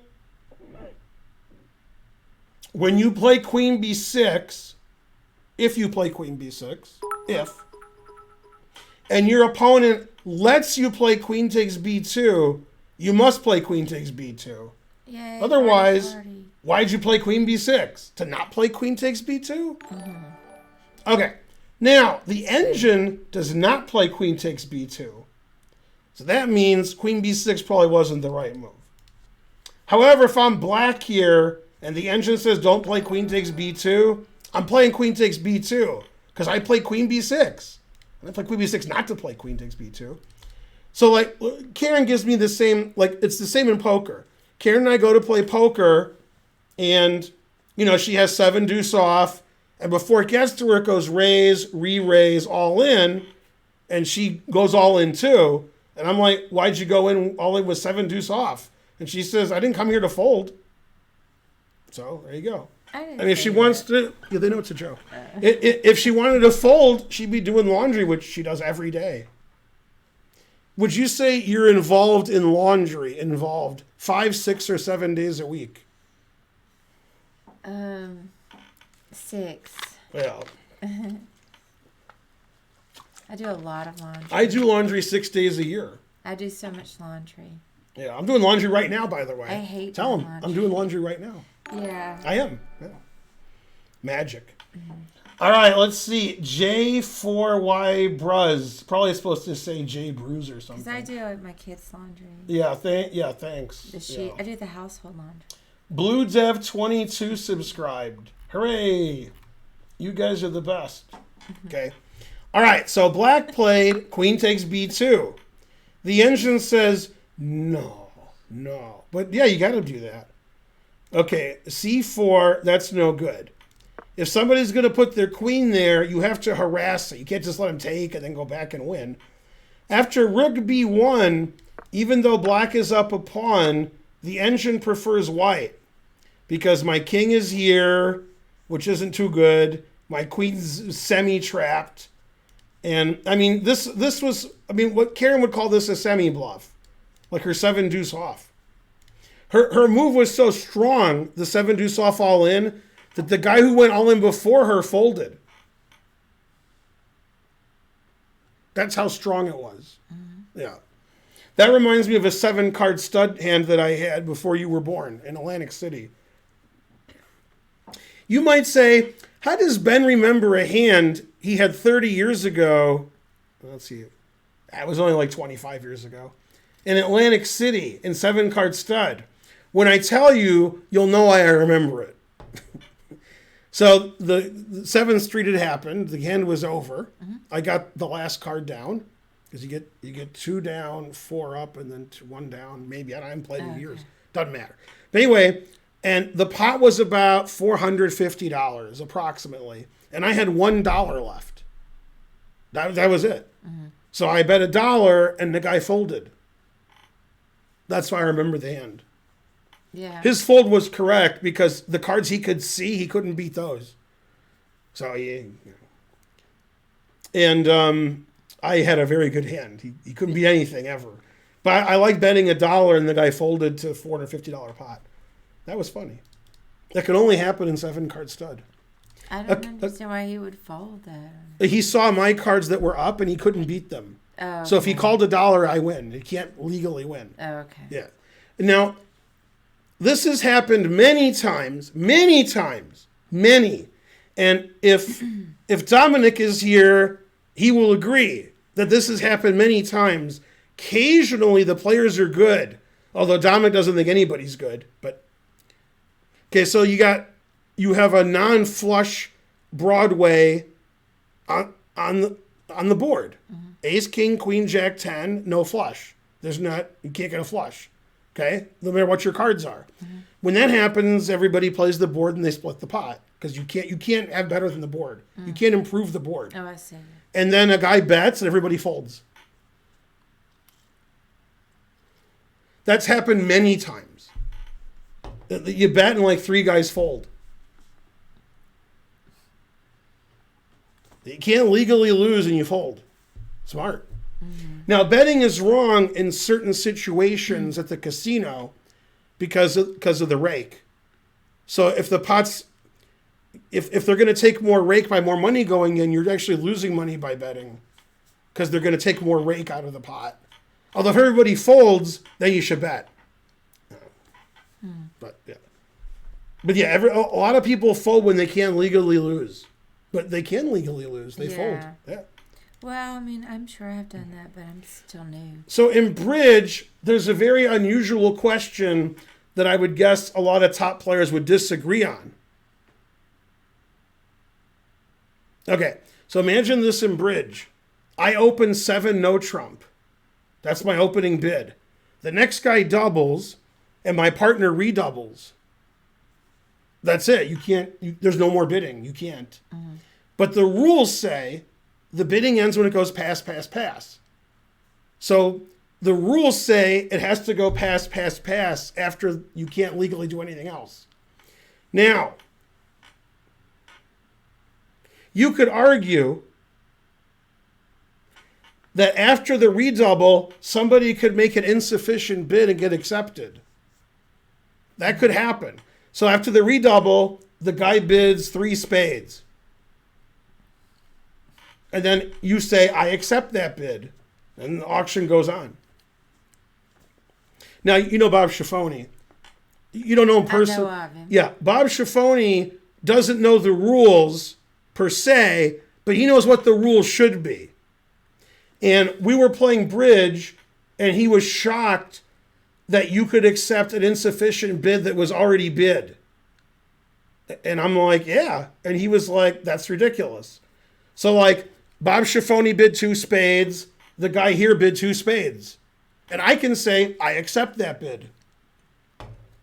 when you play Queen B6, if you play Queen B6, and your opponent lets you play Queen takes B2, you must play Queen takes B2. Yay, Otherwise, party. why'd you play Queen B6? To not play Queen takes B2? Okay. Now, the engine does not play Queen takes B2. So that means Queen B6 probably wasn't the right move. However, if I'm black here and the engine says don't play Queen takes B2, I'm playing Queen takes B2 because I play Queen B6. And I play Queen B6 not to play Queen takes B2. So, like, Karen gives me the same, like, it's the same in poker. Karen and I go to play poker, and, you know, she has 7 deuce off, and before it gets to her, it goes raise, re-raise, all in, and she goes all in too. And I'm like, why'd you go in all in with 7 deuce off? And she says, I didn't come here to fold. So, there you go. And if she wants to, yeah, they know it's a joke. If she wanted to fold, she'd be doing laundry, which she does every day. Would you say you're involved in laundry, 5, 6, or 7 days a week? 6. Well, I do a lot of laundry. I do laundry 6 days a year. I do so much laundry. Yeah, I'm doing laundry right now, by the way. I hate Tell doing them laundry. I'm doing laundry right now. Yeah. I am. Yeah. Magic. All right, let's see. J4Y Bruz. Probably supposed to say J Bruise or something. Because I do my kids' laundry. Yeah, thanks. The sheet. Yeah. I do the household laundry. Blue Dev 22 subscribed. Hooray. You guys are the best. Okay. All right, so black played Queen takes B2. The engine says, no. But yeah, you got to do that. Okay, C4, that's no good. If somebody's going to put their queen there, you have to harass it. You can't just let them take and then go back and win. After rook B1, even though black is up a pawn, the engine prefers white. Because my king is here, which isn't too good. My queen's semi-trapped. And, I mean, this was, I mean, what Karen would call this a semi-bluff. Like her 7 deuce off. Her move was so strong, the 7 deuce off all in, that the guy who went all in before her folded. That's how strong it was. Mm-hmm. Yeah. That reminds me of a 7-card stud hand that I had before you were born in Atlantic City. You might say, how does Ben remember a hand he had 30 years ago? Let's see. That was only like 25 years ago. In Atlantic City, in 7-card stud. When I tell you, you'll know why I remember it. So the 7th Street had happened. The hand was over. Mm-hmm. I got the last card down because you get 2 down, 4 up, and then 1 down. Maybe I haven't played in years. Doesn't matter. But anyway, and the pot was about $450 approximately, and I had $1 left. That was it. Mm-hmm. So I bet $1, and the guy folded. That's why I remember the hand. Yeah. His fold was correct because the cards he could see, he couldn't beat those. So, yeah. And I had a very good hand. He couldn't beat anything ever. But I like betting $1 and the guy folded to $450 pot. That was funny. That could only happen in 7-card stud. I don't understand why he would fold that. He saw my cards that were up and he couldn't beat them. Oh, okay. So if he called $1, I win. He can't legally win. Oh, okay. Yeah. Now, this has happened many times. And if Dominic is here, he will agree that this has happened many times. Occasionally, the players are good, although Dominic doesn't think anybody's good. But okay, so you have a non-flush Broadway on the board. Ace, king, queen, jack, 10, no flush. You can't get a flush. Okay, no matter what your cards are. When that happens, everybody plays the board and they split the pot because you can't have better than the board. You can't improve the board. Oh, I see. And then a guy bets and everybody folds. That's happened many times. You bet and like 3 guys fold. You can't legally lose and you fold. Smart. Now, betting is wrong in certain situations at the casino because of the rake. So if the pots, if they're going to take more rake by more money going in, you're actually losing money by betting because they're going to take more rake out of the pot. Although if everybody folds, then you should bet. But yeah, a lot of people fold when they can't legally lose, but they can legally lose. They fold. Yeah. Well, I mean, I'm sure I've done that, but I'm still new. So in bridge, there's a very unusual question that I would guess a lot of top players would disagree on. Okay, so imagine this in bridge. I open 7 no trump. That's my opening bid. The next guy doubles, and my partner redoubles. That's it. There's no more bidding. You can't. But the rules say the bidding ends when it goes pass, pass, pass. So the rules say it has to go pass, pass, pass after you can't legally do anything else. Now, you could argue that after the redouble, somebody could make an insufficient bid and get accepted. That could happen. So after the redouble, the guy bids 3 spades. And then you say, I accept that bid. And the auction goes on. Now, you know Bob Schiaffoni. You don't know him personally. I know of him. Yeah, Bob Schiaffoni doesn't know the rules per se, but he knows what the rules should be. And we were playing bridge, and he was shocked that you could accept an insufficient bid that was already bid. And I'm like, yeah. And he was like, that's ridiculous. So like, Bob Schiaffoni bid 2 spades. The guy here bid 2 spades. And I can say, I accept that bid.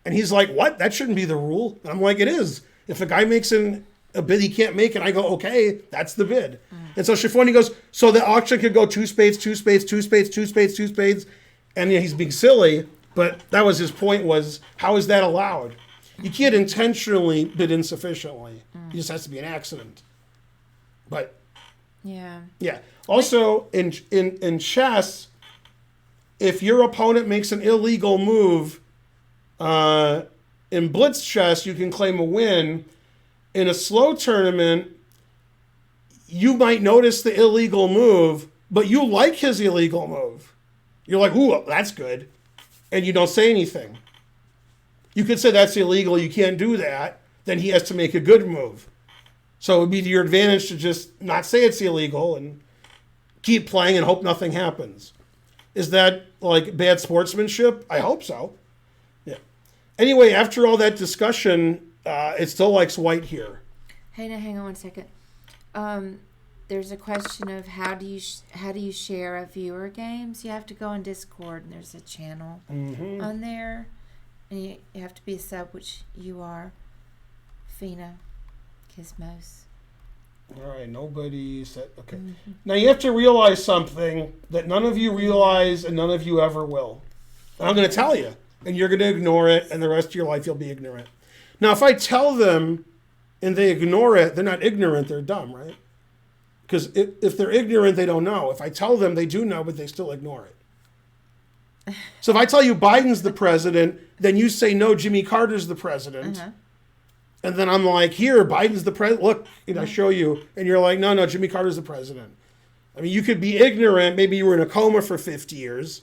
And he's like, what? That shouldn't be the rule. And I'm like, it is. If a guy makes a bid he can't make, and I go, okay, that's the bid. And so Schiaffoni goes, so the auction could go 2 spades, 2 spades, 2 spades, 2 spades, 2 spades. And yeah, he's being silly, but that was his point was, how is that allowed? You can't intentionally bid insufficiently. It just has to be an accident. But Yeah. yeah. Also, in chess, if your opponent makes an illegal move, in blitz chess, you can claim a win. In a slow tournament, you might notice the illegal move, but you like his illegal move. You're like, ooh, that's good. And you don't say anything. You could say that's illegal, you can't do that. Then he has to make a good move. So it would be to your advantage to just not say it's illegal and keep playing and hope nothing happens. Is that like bad sportsmanship? I hope so. Yeah. Anyway, after all that discussion, it still likes white here. Hey, now hang on 1 second. There's a question of how do you share a viewer games? You have to go on Discord, and there's a channel on there, and you have to be a sub, which you are. Fina, Gizmos. All right, nobody said, okay. Now you have to realize something that none of you realize and none of you ever will. And I'm going to tell you, and you're going to ignore it, and the rest of your life you'll be ignorant. Now, if I tell them and they ignore it, they're not ignorant, they're dumb, right? Because if they're ignorant, they don't know. If I tell them, they do know, but they still ignore it. So if I tell you Biden's the president, then you say, no, Jimmy Carter's the president. And then I'm like, here, Biden's the president. Look, I show you. And you're like, no, Jimmy Carter's the president. I mean, you could be ignorant. Maybe you were in a coma for 50 years.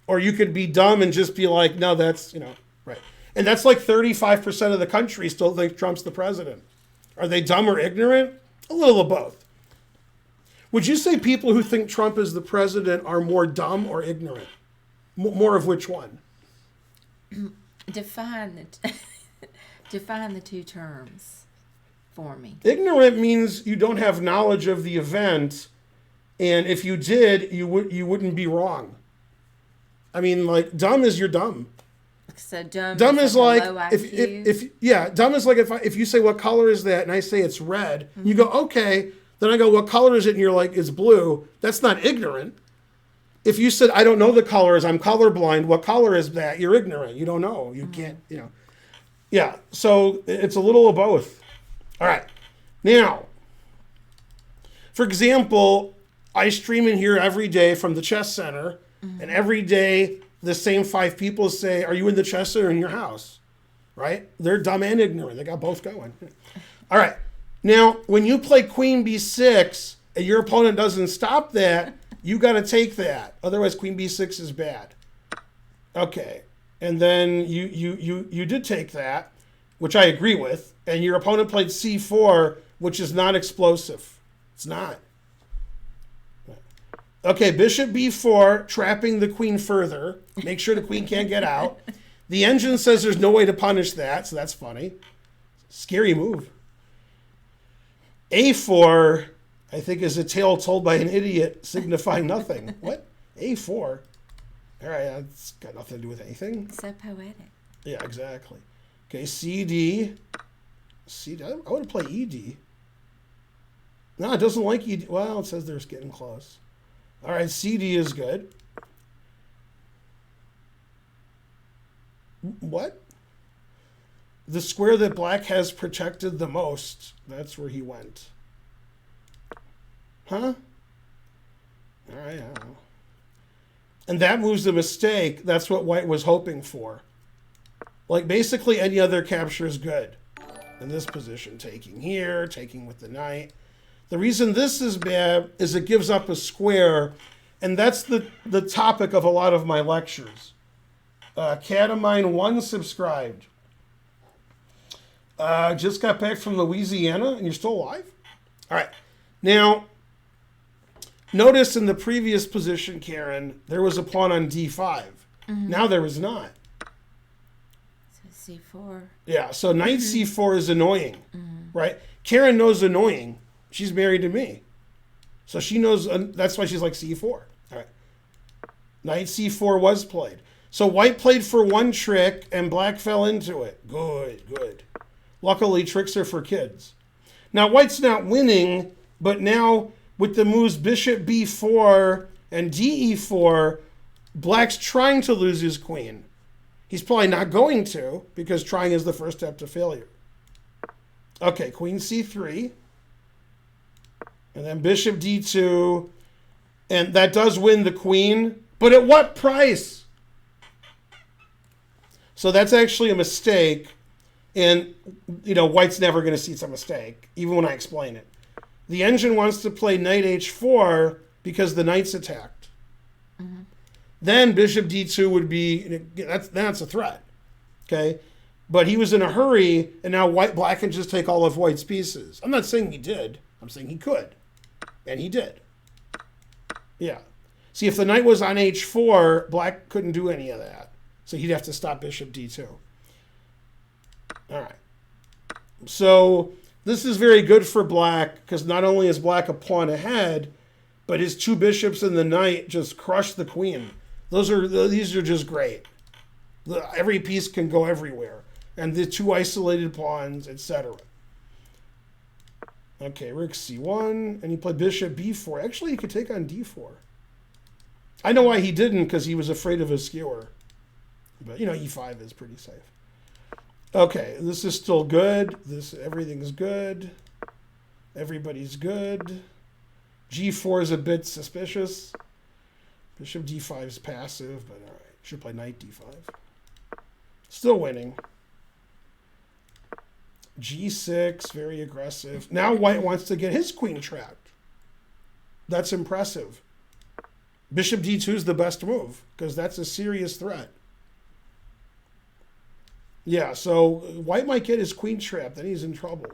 Or you could be dumb and just be like, no, that's, right. And that's like 35% of the country still think Trump's the president. Are they dumb or ignorant? A little of both. Would you say people who think Trump is the president are more dumb or ignorant? More of which one? Define the two terms for me. Ignorant means you don't have knowledge of the event, and if you did, you wouldn't be wrong. I mean, like, dumb is you're dumb. So dumb. Dumb is like low if yeah, dumb is like if you say what color is that and I say it's red, you go okay. Then I go what color is it and you're like it's blue. That's not ignorant. If you said I don't know the colors, I'm colorblind. What color is that? You're ignorant. You don't know. You can't. Yeah. So it's a little of both. All right. Now, for example, I stream in here every day from the chess center, and every day the same 5 people say, are you in the chess center or in your house? Right? They're dumb and ignorant. They got both going. All right. Now, when you play queen b6 and your opponent doesn't stop that, you got to take that. Otherwise, queen b6 is bad. Okay. And then you did take that, which I agree with, and your opponent played c4, which is not explosive. It's not. Okay, bishop b4, trapping the queen further. Make sure the queen can't get out. The engine says there's no way to punish that, so that's funny. Scary move. a4, I think, is a tale told by an idiot signifying nothing. What? a4? All right, that's got nothing to do with anything. So poetic. Yeah, exactly. Okay, cd. I want to play ed. No, it doesn't like ed. Well, it says they're getting close. All right, CD is good. What? The square that black has protected the most. That's where he went. Huh? All right, I don't know. And that move's a mistake. That's what white was hoping for. Like, basically any other capture is good. In this position, taking here, taking with the knight. The reason this is bad is it gives up a square, and that's the topic of a lot of my lectures. Catamine1 subscribed. Just got back from Louisiana, and you're still alive? All right. Now, notice in the previous position, Karen, there was a pawn on d5. Now there is not. So c4. Yeah, so knight c4 is annoying, right? Karen knows annoying. She's married to me. So she knows, that's why she's like c4. All right. Knight c4 was played. So white played for one trick and black fell into it. Good, good. Luckily, tricks are for kids. Now, white's not winning, but now with the moves bishop b4 and de4, black's trying to lose his queen. He's probably not going to, because trying is the first step to failure. Okay, queen c3. And then bishop d2. And that does win the queen. But at what price? So that's actually a mistake. And, white's never going to see it's a mistake, even when I explain it. The engine wants to play knight h4 because the knight's attacked. Then bishop d2 would be, that's a threat. Okay? But he was in a hurry, and now black can just take all of white's pieces. I'm not saying he did. I'm saying he could. And he did. Yeah. See, if the knight was on h4, black couldn't do any of that. So he'd have to stop bishop d2. All right. So this is very good for black, because not only is black a pawn ahead, but his 2 bishops and the knight just crush the queen. These are just great. Every piece can go everywhere. And the 2 isolated pawns, etc. Okay, rook c1, and he played bishop b4. Actually, he could take on d4. I know why he didn't, because he was afraid of a skewer. But, e5 is pretty safe. Okay, this is still good. Everything's good. Everybody's good. g4 is a bit suspicious. Bishop d5 is passive, but all right. Should play knight d5. Still winning. g6, very aggressive. Now white wants to get his queen trapped. That's impressive. Bishop d2 is the best move, because that's a serious threat. Yeah, so white might get his queen trapped, then he's in trouble.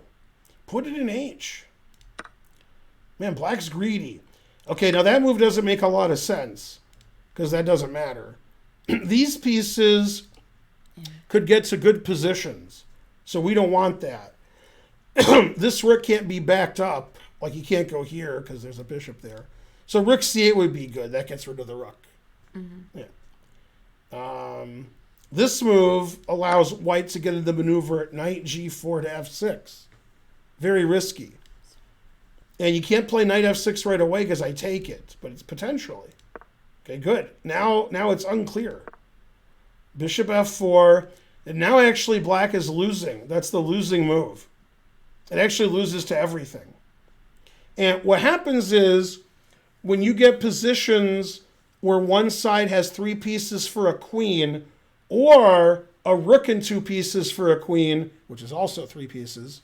Put it in H. Man, black's greedy. Okay, now that move doesn't make a lot of sense because that doesn't matter. These pieces could get to good positions, so we don't want that. This rook can't be backed up. Like, he can't go here because there's a bishop there. So rook c8 would be good. That gets rid of the rook. Yeah. This move allows white to get into the maneuver knight g4 to f6. Very risky. And you can't play knight f6 right away because I take it, but it's potentially. Okay, good. Now it's unclear. Bishop f4. And now actually black is losing. That's the losing move. It actually loses to everything. And what happens is when you get positions where one side has 3 pieces for a queen or a rook and 2 pieces for a queen, which is also 3 pieces,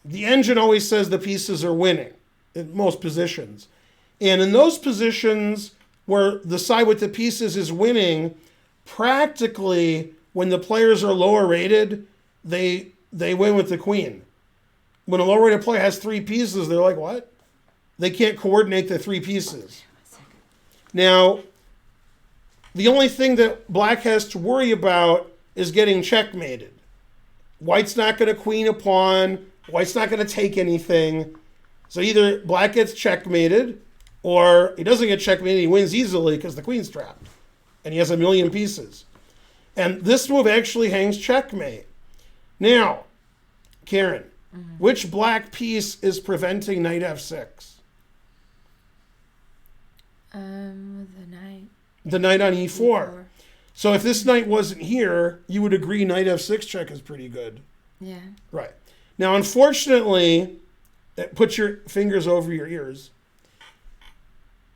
the engine always says the pieces are winning in most positions. And in those positions where the side with the pieces is winning, practically when the players are lower rated, they win with the queen. When a lower rated player has 3 pieces, they're like, what? They can't coordinate the 3 pieces. Now, the only thing that black has to worry about is getting checkmated. White's not going to queen a pawn. White's not going to take anything. So either black gets checkmated or he doesn't get checkmated. He wins easily because the queen's trapped. And he has a million pieces. And this move actually hangs checkmate. Now, Karen, which black piece is preventing knight f6? The knight. The knight on e4. So if this knight wasn't here, you would agree knight f6 check is pretty good. Yeah. Right. Now, unfortunately, put your fingers over your ears.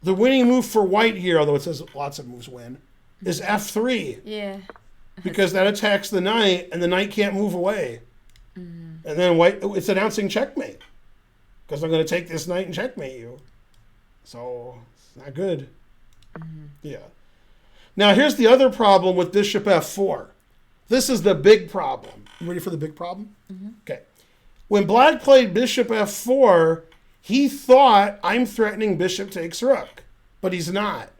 The winning move for white here, although it says lots of moves win, is f3. Yeah. Because that attacks the knight, and the knight can't move away. And then white, it's announcing checkmate. Because I'm going to take this knight and checkmate you. So, it's not good. Yeah. Now, here's the other problem with bishop f4. This is the big problem. You ready for the big problem? Okay. When black played bishop f4, he thought I'm threatening bishop takes rook. But he's not.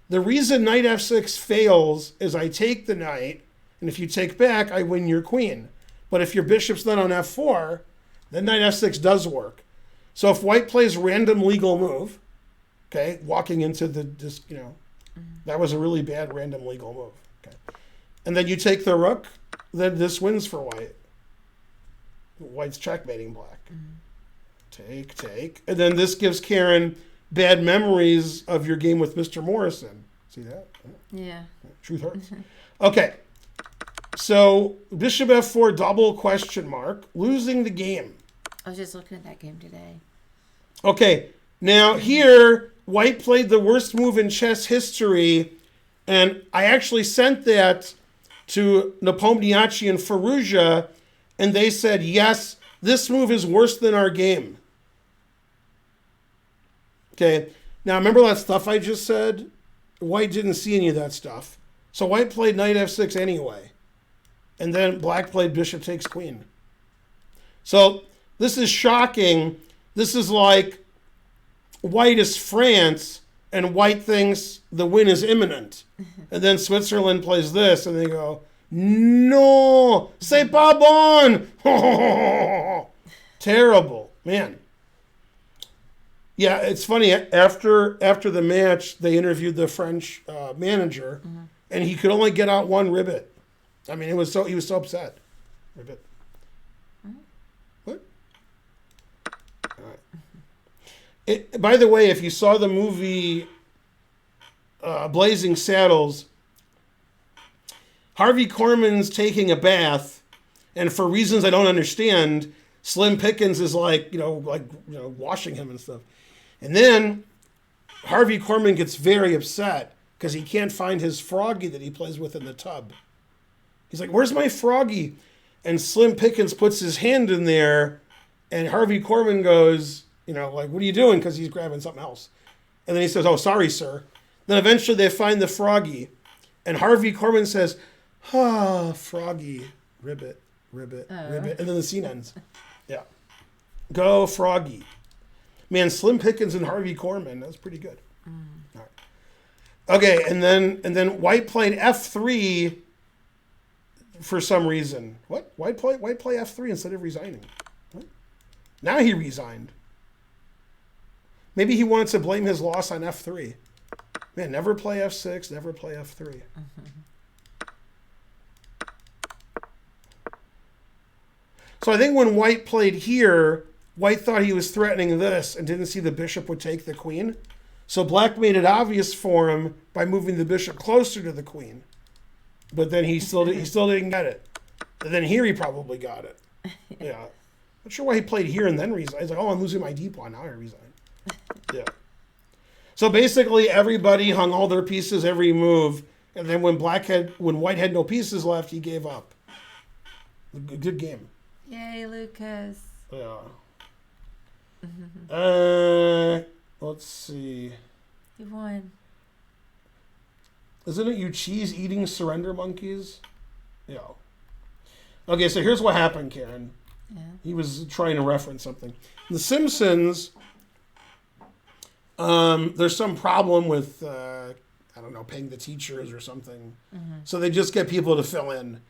The reason knight f6 fails is I take the knight, and if you take back, I win your queen. But if your bishop's not on f4, then knight f6 does work. So if white plays random legal move, okay, walking into this, that was a really bad random legal move. Okay. And then you take the rook, then this wins for white. White's checkmating black. Take. And then this gives Karen bad memories of your game with Mr. Morrison. See that? Yeah. Truth hurts. Okay. So bishop f4 double question mark. Losing the game. I was just looking at that game today. Okay. Now here, white played the worst move in chess history. And I actually sent that to Nepomniachtchi and Firouzja. And they said, yes, this move is worse than our game. Okay. Now, remember that stuff I just said? White didn't see any of that stuff. So white played knight f6 anyway. And then black played bishop takes queen. So this is shocking. This is like white is France and white thinks the win is imminent. And then Switzerland plays this and they go, no, c'est pas bon. Terrible, man. Yeah, it's funny. After the match, they interviewed the French manager, and he could only get out one ribbit. I mean, he was so upset. Ribbit. What? All right. By the way, if you saw the movie Blazing Saddles, Harvey Korman's taking a bath, and for reasons I don't understand, Slim Pickens is washing him and stuff. And then Harvey Korman gets very upset because he can't find his froggy that he plays with in the tub. He's like, where's my froggy? And Slim Pickens puts his hand in there, and Harvey Korman goes, what are you doing? Because he's grabbing something else. And then he says, oh, sorry, sir. Then eventually they find the froggy, and Harvey Korman says, froggy, ribbit, ribbit. And then the scene ends. Yeah. Go Froggy. Man, Slim Pickens and Harvey Korman. That's pretty good. All right. Okay, and then White played F3 for some reason. What? White play F3 instead of resigning. What? Now he resigned. Maybe he wanted to blame his loss on F3. Man, never play F6, never play F3. So I think when White played here, White thought he was threatening this and didn't see the bishop would take the queen. So Black made it obvious for him by moving the bishop closer to the queen. But then he still didn't get it. And then here he probably got it. Yeah. Not sure why he played here and then resigned. He's like, oh, I'm losing my d pawn. Now I resign. Yeah. So basically everybody hung all their pieces every move. And then when White had no pieces left, he gave up. Good game. Yay, Lucas. Yeah. Let's see. You won. Isn't it you cheese eating surrender monkeys? Yeah. Okay, so here's what happened, Karen. Yeah. He was trying to reference something. The Simpsons, there's some problem with, I don't know, paying the teachers or something. So they just get people to fill in.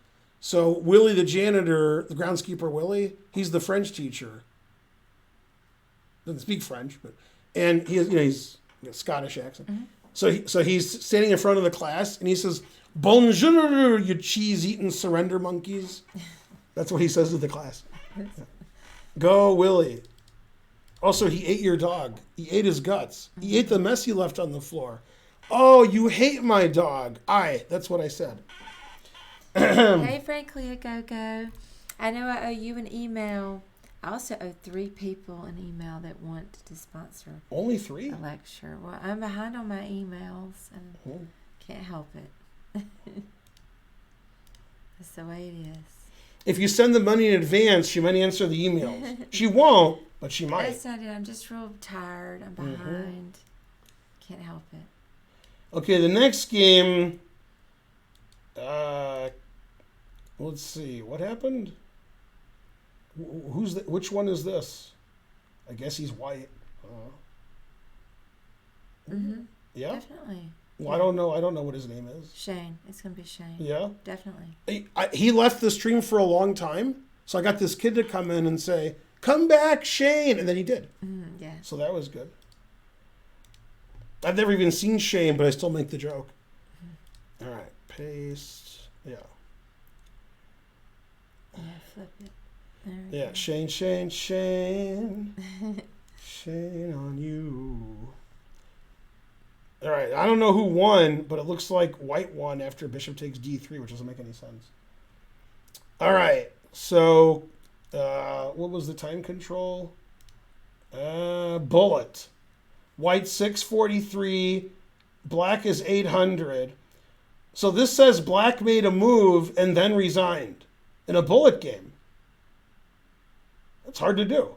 So Willie the janitor, the groundskeeper Willie, he's the French teacher. Doesn't speak French, but and he's got a Scottish accent. So he's standing in front of the class and he says, "Bonjour, you cheese-eating surrender monkeys." That's what he says to the class. Yeah. Go Willie. Also, he ate your dog. He ate his guts. He ate the mess you left on the floor. Oh, you hate my dog. That's what I said. Hey, Frankly, a go-go. I know I owe you an email. I also owe 3 people an email that want to sponsor Only 3? a lecture. Well, I'm behind on my emails and can't help it. That's the way it is. If you send the money in advance, she might answer the emails. She won't, but she might. That's not it. I'm just real tired. I'm behind. Can't help it. Okay, the next game. Let's see. What happened? Which one is this? I guess he's White. Yeah? Definitely. Well, I don't know. I don't know what his name is. Shane. It's going to be Shane. Yeah? Definitely. He left the stream for a long time, so I got this kid to come in and say, "Come back, Shane," and then he did. Yeah. So that was good. I've never even seen Shane, but I still make the joke. All right, paste. Yeah. Yeah, flip it. There we Yeah, go. Shane, Shane on you. All right, I don't know who won, but it looks like White won after Bishop takes d3, which doesn't make any sense. All right, so what was the time control? Bullet. White 643, Black is 800. So this says Black made a move and then resigned in a bullet game. That's hard to do.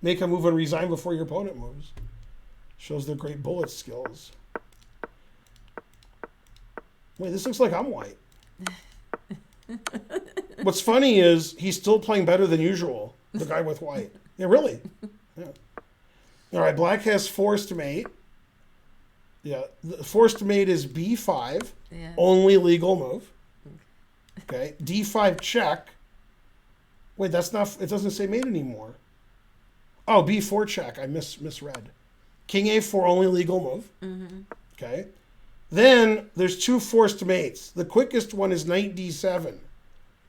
Make a move and resign before your opponent moves. Shows their great bullet skills. Wait, this looks like I'm White. What's funny is he's still playing better than usual, the guy with White. Yeah, really. Yeah. All right, Black has forced mate. Yeah, the forced mate is b5, only legal move. Okay, d5 check. Wait, that's not. It doesn't say mate anymore. Oh, b4 check. I misread. King a4, only legal move. Okay. Then there's 2 forced mates. The quickest one is knight d7,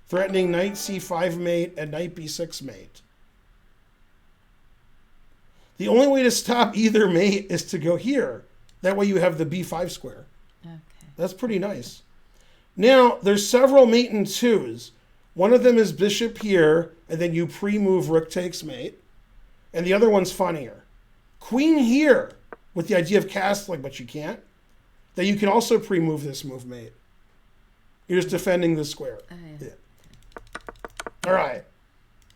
threatening knight c5 mate and knight b6 mate. The only way to stop either mate is to go here. That way you have the b5 square. Okay. That's pretty nice. Now, there's several mate and 2s. One of them is bishop here, and then you pre-move rook takes mate. And the other one's funnier. Queen here, with the idea of castling, but you can't. Then you can also pre-move this move mate. You're just defending the square. Oh, yeah. All right.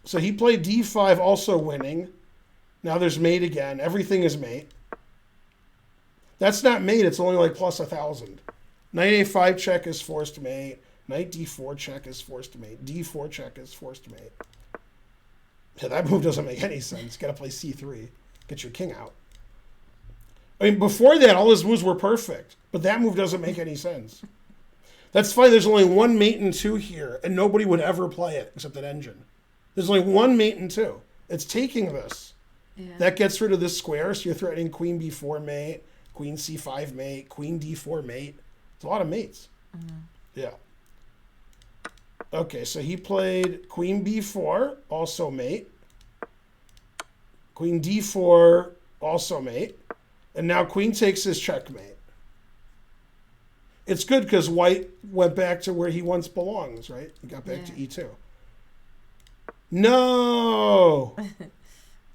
So he played d5, also winning. Now there's mate again. Everything is mate. That's not mate. It's only like plus 1,000. Knight a5 check is forced mate. Knight d4 check is forced mate. d4 check is forced mate. Yeah, that move doesn't make any sense. Got to play c3. Get your king out. I mean, before that, all his moves were perfect. But that move doesn't make any sense. That's fine. There's only one mate and 2 here, and nobody would ever play it except that engine. There's only one mate and 2. It's taking this. Yeah. That gets rid of this square, so you're threatening queen b4 mate, queen c5 mate, queen d4 mate. It's a lot of mates. Mm-hmm. Yeah. Okay, so he played queen b4, also mate. Queen d4, also mate. And now queen takes his checkmate. It's good because white went back to where he once belongs, right? He got back to e2. No!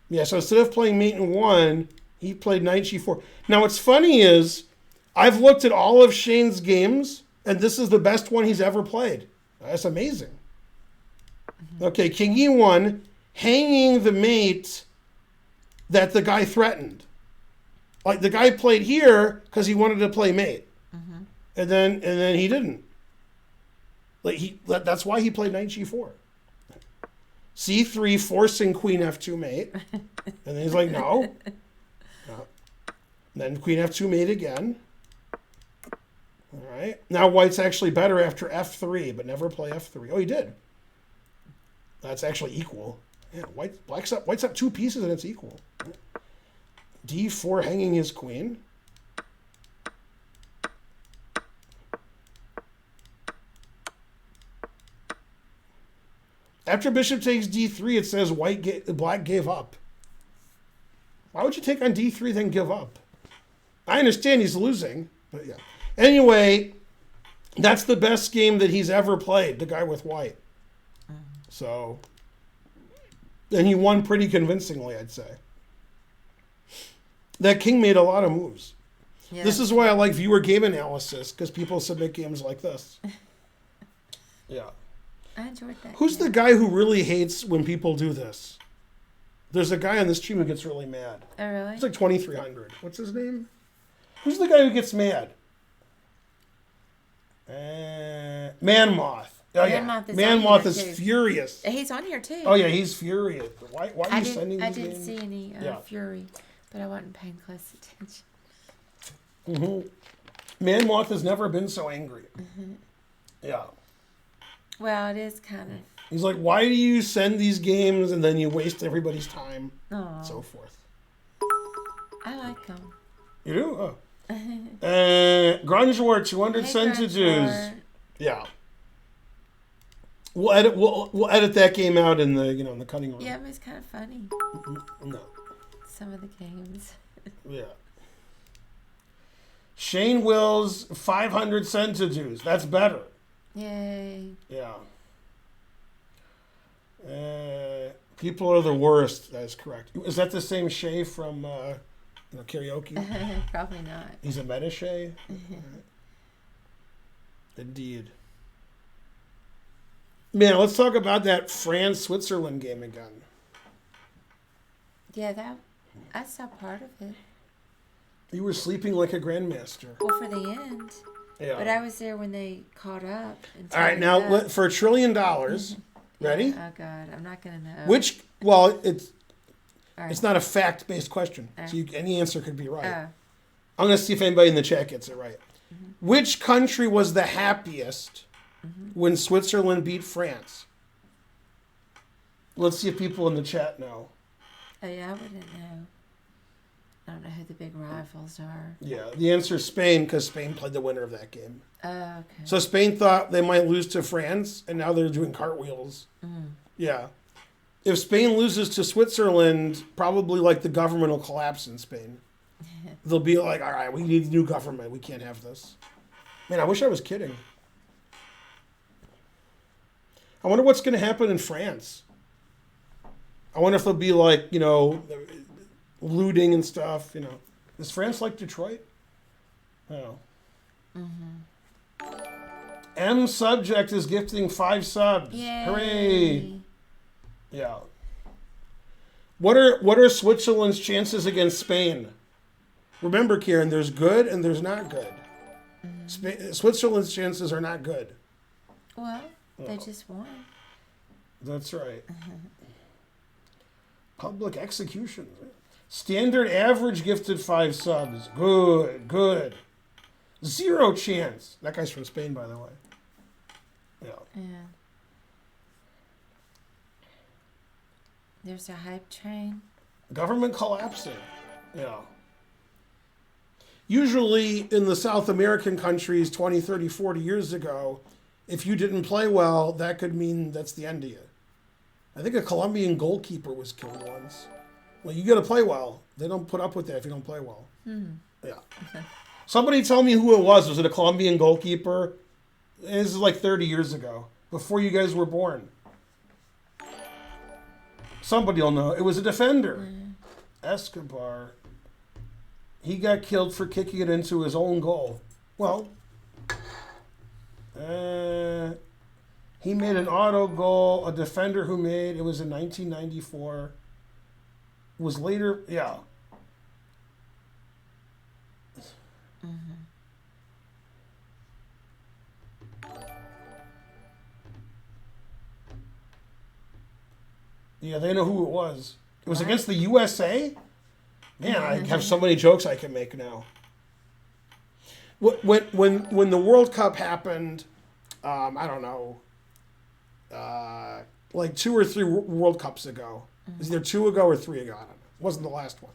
Yeah, so instead of playing mate in 1, he played knight g4. Now, what's funny is I've looked at all of Shane's games, and this is the best one he's ever played. That's amazing. Okay, king e1, hanging the mate that the guy threatened. Like, the guy played here because he wanted to play mate. And then he didn't. That's why he played knight g4. c3 forcing queen f2 mate. And then he's like, no. No. Then queen f2 mate again. All right. Now white's actually better after f3, but never play f3. Oh, he did. That's actually equal. Yeah, white's up 2 pieces and it's equal. d4 hanging his queen. After bishop takes d3, it says black gave up. Why would you take on d3 then give up? I understand he's losing, but yeah. Anyway, that's the best game that he's ever played, the guy with white. So, and he won pretty convincingly, I'd say. That king made a lot of moves. Yeah. This is why I like viewer game analysis, because people submit games like this. Yeah. I enjoyed that. Who's the guy who really hates when people do this? There's a guy on this stream who gets really mad. Oh, really? It's like 2,300. What's his name? Who's the guy who gets mad? Man Moth. Oh, Man yeah. Moth is Man on Moth here, is too. furious. He's on here, too. Oh, yeah, he's furious. Why are you sending I these didn't games? see any Yeah. fury, but I wasn't paying close attention. Man Moth has never been so angry. Yeah. Well, it is kind of... He's like, why do you send these games and then you waste everybody's time? Oh, And so forth. I like them. You do? Oh. Grunge War, 200 centidues. Yeah. We'll edit that game out in the in the cutting room. Yeah, it was kind of funny. No. Some of the games. Yeah. Shane Wills, 500 centidues. That's better. Yay. Yeah. People are the worst. That is correct. Is that the same Shay from karaoke? Probably not. He's a meta Shay? Indeed. Man, let's talk about that France-Switzerland game again. Yeah, I saw part of it. You were sleeping like a grandmaster. Well, for the end. Yeah. But I was there when they caught up. And All right, tied now it up. for $1 trillion, ready? Oh, God. I'm not going to know. It's All right. it's not a fact-based question, Oh. so any answer could be right. Oh. I'm going to see if anybody in the chat gets it right. Which country was the happiest when Switzerland beat France? Let's see if people in the chat know. Oh, yeah, I wouldn't know. I don't know who the big rivals are. Yeah, the answer is Spain, because Spain played the winner of that game. Oh, okay. So Spain thought they might lose to France, and now they're doing cartwheels. Yeah. If Spain loses to Switzerland, probably like the government will collapse in Spain. They'll be like, all right, we need a new government. We can't have this. Man, I wish I was kidding. I wonder what's going to happen in France. I wonder if there'll be like, looting and stuff, Is France like Detroit? Oh. M Subject is gifting 5 subs. Yay. Hooray. Yeah. What are Switzerland's chances against Spain? Remember, Kieran, there's good and there's not good. Switzerland's chances are not good. Well, they just won. That's right. Public executions. Standard average gifted 5 subs. Good, good. 0 chance. That guy's from Spain, by the way. Yeah. Yeah. There's a hype train. Government collapsing. Yeah. Usually in the South American countries 20, 30, 40 years ago, if you didn't play well, that could mean that's the end of you. I think a Colombian goalkeeper was killed once. Well, you got to play well. They don't put up with that if you don't play well. Yeah. Somebody tell me who it was. Was it a Colombian goalkeeper? This is like 30 years ago, before you guys were born. Somebody will know. It was a defender. Escobar. He got killed for kicking it into his own goal. Well, he made an auto goal. A defender who made, it was in 1994. Was later, yeah. Yeah, they know who it was. It was against the USA? Man, I have so many jokes I can make now. When the World Cup happened, I don't know, like 2 or 3 World Cups ago. It was either 2 ago or 3 ago. I don't know. It wasn't the last one.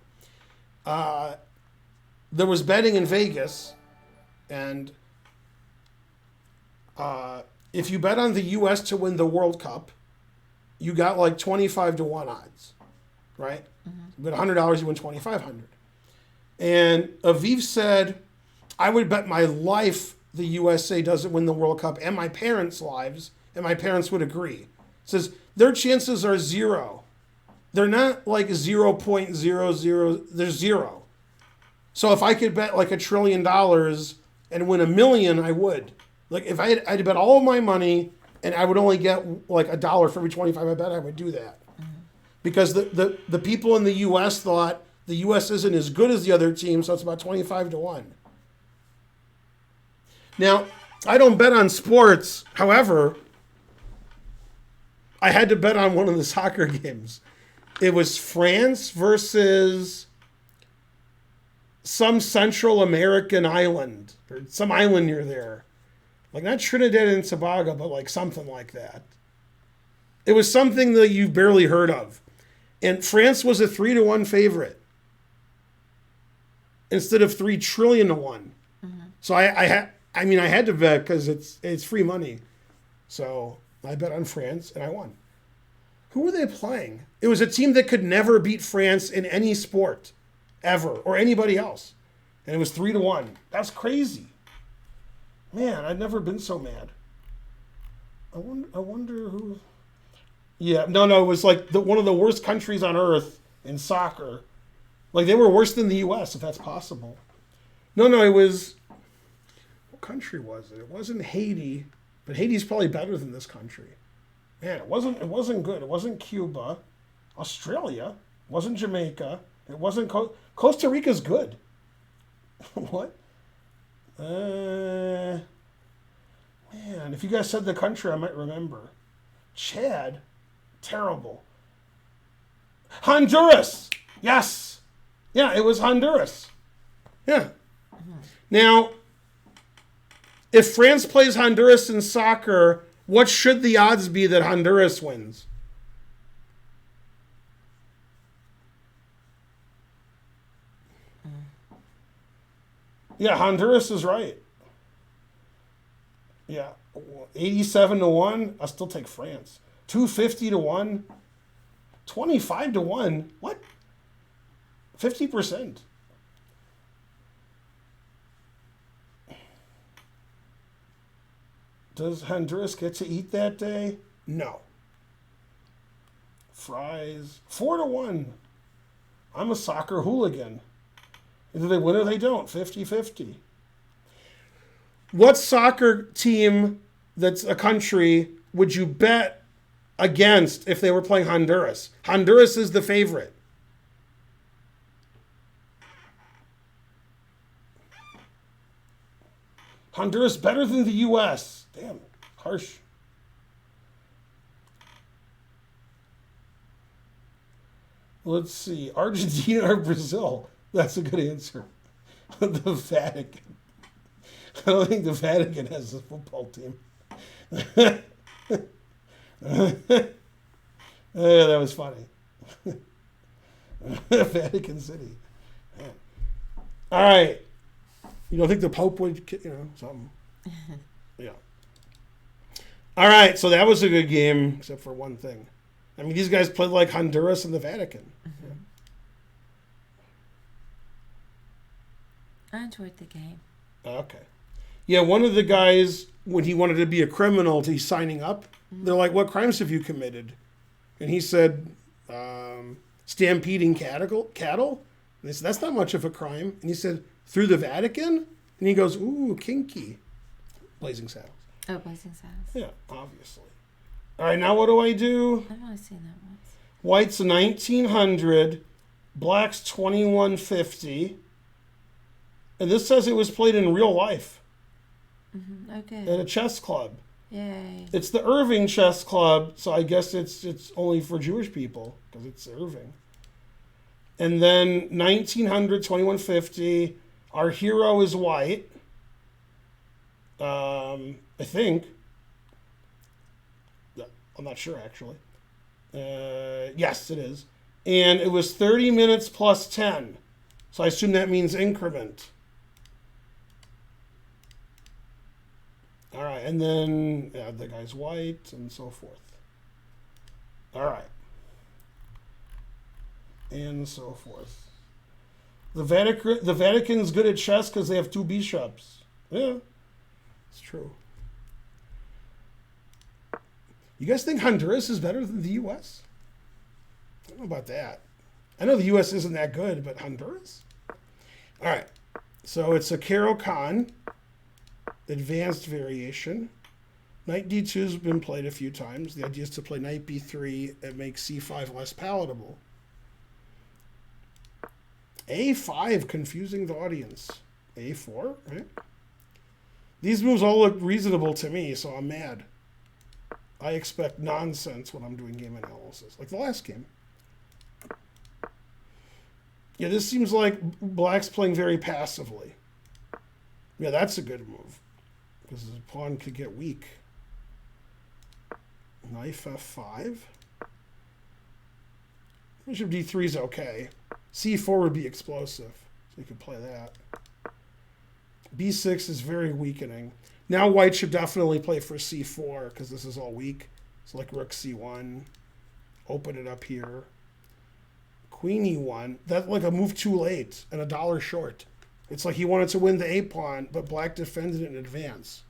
There was betting in Vegas, and if you bet on the U.S. to win the World Cup, you got like 25 to 1 odds, right? You bet $100, you win 2,500. And Aviv said, I would bet my life the USA doesn't win the World Cup and my parents' lives, and my parents would agree. Says their chances are 0. They're not like 0.00, they're 0. So if I could bet like $1 trillion and win $1 million, I would. Like if I had to bet all of my money and I would only get like $1 for every 25 I bet, I would do that. Because the people in the U.S. thought the U.S. isn't as good as the other team, so it's about 25 to 1. Now, I don't bet on sports. However, I had to bet on one of the soccer games. It was France versus some Central American island, or some island near there. Like not Trinidad and Tobago, but like something like that. It was something that you barely heard of. And France was a 3 to 1 favorite instead of 3 trillion to 1. So I had to bet because it's free money. So I bet on France and I won. Who were they playing? It was a team that could never beat France in any sport ever or anybody else. And it was 3 to 1. That's crazy. Man, I'd never been so mad. I wonder who. Yeah, no, it was like one of the worst countries on earth in soccer. Like they were worse than the U.S., if that's possible. No, it was. What country was it? It wasn't Haiti, but Haiti's probably better than this country. Man, it wasn't good. It wasn't Cuba, Australia. It wasn't Jamaica. It wasn't Costa Rica's good. What? Man, if you guys said the country, I might remember. Chad, terrible. Honduras, yes, yeah, it was Honduras. Yeah. Now, if France plays Honduras in soccer, what should the odds be that Honduras wins? Yeah, Honduras is right. Yeah, 87 to 1. I'll still take France. 250 to 1. 25 to 1. What? 50%. Does Honduras get to eat that day? No. Fries. 4 to 1. I'm a soccer hooligan. Either they win or they don't. 50-50. What soccer team that's a country would you bet against if they were playing Honduras? Honduras is the favorite. Honduras better than the U.S. Damn, harsh. Let's see. Argentina or Brazil? That's a good answer. The Vatican. I don't think the Vatican has a football team. Yeah, that was funny. Vatican City. Yeah. All right. You don't think the Pope would, something? Yeah. All right, so that was a good game, except for one thing. I mean, these guys played like Honduras and the Vatican. Mm-hmm. I enjoyed the game. Okay. Yeah, one of the guys, when he wanted to be a criminal, he's signing up. They're like, what crimes have you committed? And he said, stampeding cattle. And they said, that's not much of a crime. And he said, through the Vatican? And he goes, ooh, kinky. Blazing Saddles. Oh, Blazing Saddles. Yeah, obviously. All right, now what do I do? I've only seen that once. White's 1900, black's 2150. And this says it was played in real life Mm-hmm. Okay. at a chess club. Yay. It's the Irving Chess Club, so I guess it's only for Jewish people because it's Irving. And then 1900, 2150, our hero is white. I think. I'm not sure, actually. Yes, it is. And it was 30 minutes plus 10. So I assume that means increment. All right, and then the guy's white and so forth. All right. And so forth. The Vatican's good at chess because they have 2 bishops. Yeah, it's true. You guys think Honduras is better than the U.S.? I don't know about that. I know the U.S. isn't that good, but Honduras? All right. So it's a Caro-Kann. Advanced variation. Knight d2 has been played a few times. The idea is to play knight b3 and make c5 less palatable. a5, confusing the audience. a4, right? These moves all look reasonable to me, so I'm mad. I expect nonsense when I'm doing game analysis, like the last game. Yeah, this seems like black's playing very passively. Yeah, that's a good move. Because the pawn could get weak. Knight f5. Bishop d3 is okay. c4 would be explosive. So you could play that. b6 is very weakening. Now white should definitely play for c4 because this is all weak. So like rook c1. Open it up here. Queen e1. That's like a move too late and a dollar short. It's like he wanted to win the A pawn, but black defended it in advance.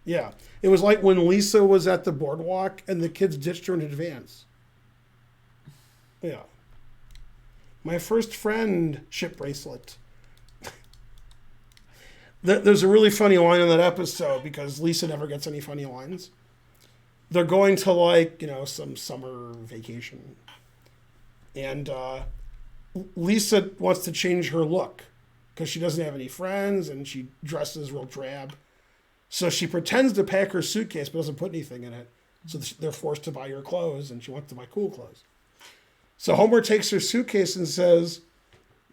Yeah. It was like when Lisa was at the boardwalk and the kids ditched her in advance. Yeah. My first friend, ship bracelet. There's a really funny line in that episode because Lisa never gets any funny lines. They're going to some summer vacation. And Lisa wants to change her look because she doesn't have any friends and she dresses real drab. So she pretends to pack her suitcase but doesn't put anything in it. So they're forced to buy her clothes and she wants to buy cool clothes. So Homer takes her suitcase and says,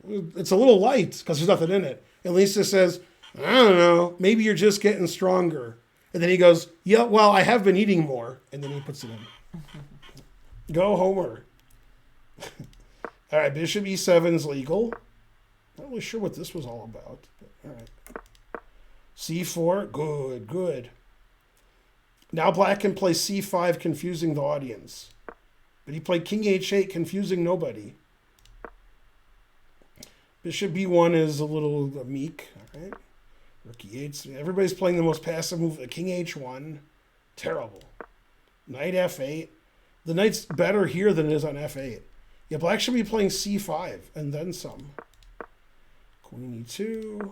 it's a little light because there's nothing in it. And Lisa says, I don't know, maybe you're just getting stronger. And then he goes, yeah, well, I have been eating more. And then he puts it in. Go Homer. All right, bishop e7 is legal. Not really sure what this was all about. But all right. c4, good, good. Now black can play c5, confusing the audience. But he played king h8, confusing nobody. Bishop b1 is a little meek. All right. Rook e8. Everybody's playing the most passive move. King h1. Terrible. Knight f8. The knight's better here than it is on f8. Yeah, black should be playing c5 and then some. Queen e2.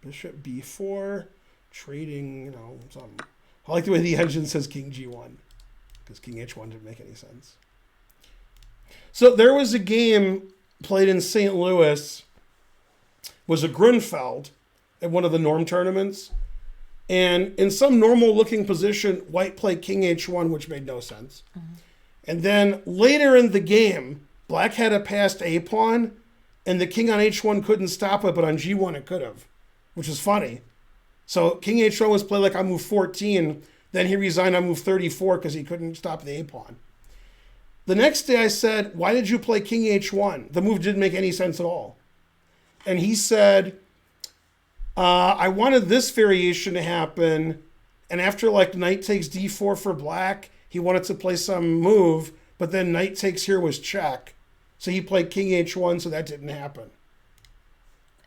Bishop b4. Trading, some. I like the way the engine says king g1. Because king h1 didn't make any sense. So there was a game played in St. Louis. Was a Grunfeld at one of the Norm tournaments. And in some normal looking position, white played king h1, which made no sense. Mm-hmm. And then later in the game, Black had a passed A pawn, and the king on H1 couldn't stop it, but on G1 it could have, which is funny. So king H1 was played like on move 14. Then he resigned on move 34 because he couldn't stop the A pawn. The next day I said, why did you play king H1? The move didn't make any sense at all. And he said, I wanted this variation to happen. And after like knight takes D4 for black, he wanted to play some move, but then knight takes here was check. So he played king H1, so that didn't happen.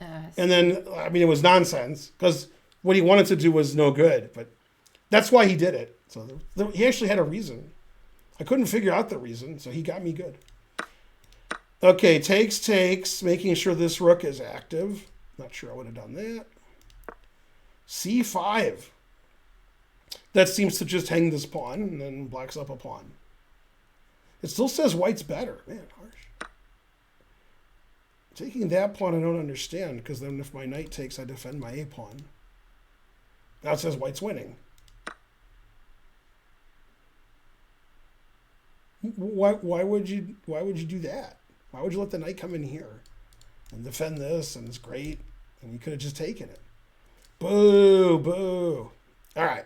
And then, I mean, it was nonsense because what he wanted to do was no good, but that's why he did it. So he actually had a reason. I couldn't figure out the reason, so he got me good. Okay, takes, making sure this rook is active. Not sure I would have done that. C5. That seems to just hang this pawn, and then black's up a pawn. It still says white's better. Man, harsh. Taking that pawn I don't understand, because then if my knight takes, I defend my A pawn. Now it says white's winning. Why would you do that? Why would you let the knight come in here and defend this, and it's great, and you could have just taken it? Boo, boo. All right.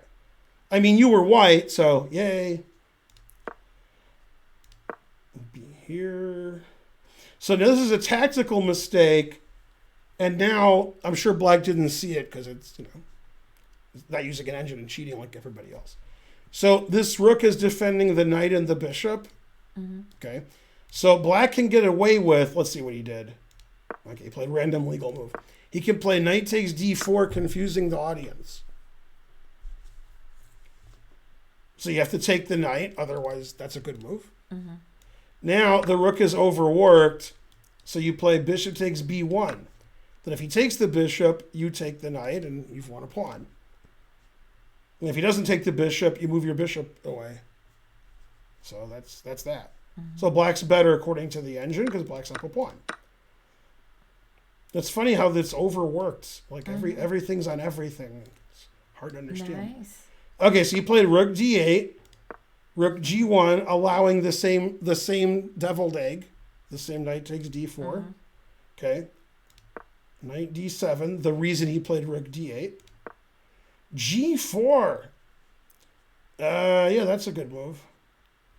I mean, you were white, so yay. Be here. So now this is a tactical mistake, and now I'm sure black didn't see it because it's, it's not using an engine and cheating like everybody else. So this rook is defending the knight and the bishop. Mm-hmm. Okay. So black can get away with, let's see what he did. Okay, he played random legal move. He can play knight takes d4, confusing the audience. So you have to take the knight, otherwise that's a good move. Mm-hmm. Now the rook is overworked, so you play bishop takes b1. Then if he takes the bishop, you take the knight, and you've won a pawn. And if he doesn't take the bishop, you move your bishop away. So that's that. Mm-hmm. So black's better according to the engine because black's up a pawn. It's funny how this overworked. Like everything's on everything. It's hard to understand. Nice. Okay, so you played rook d8, rook g1, allowing the same deviled egg, the same knight takes d4. Mm-hmm. Okay, knight d7. The reason he played rook d8. G4. Yeah, that's a good move.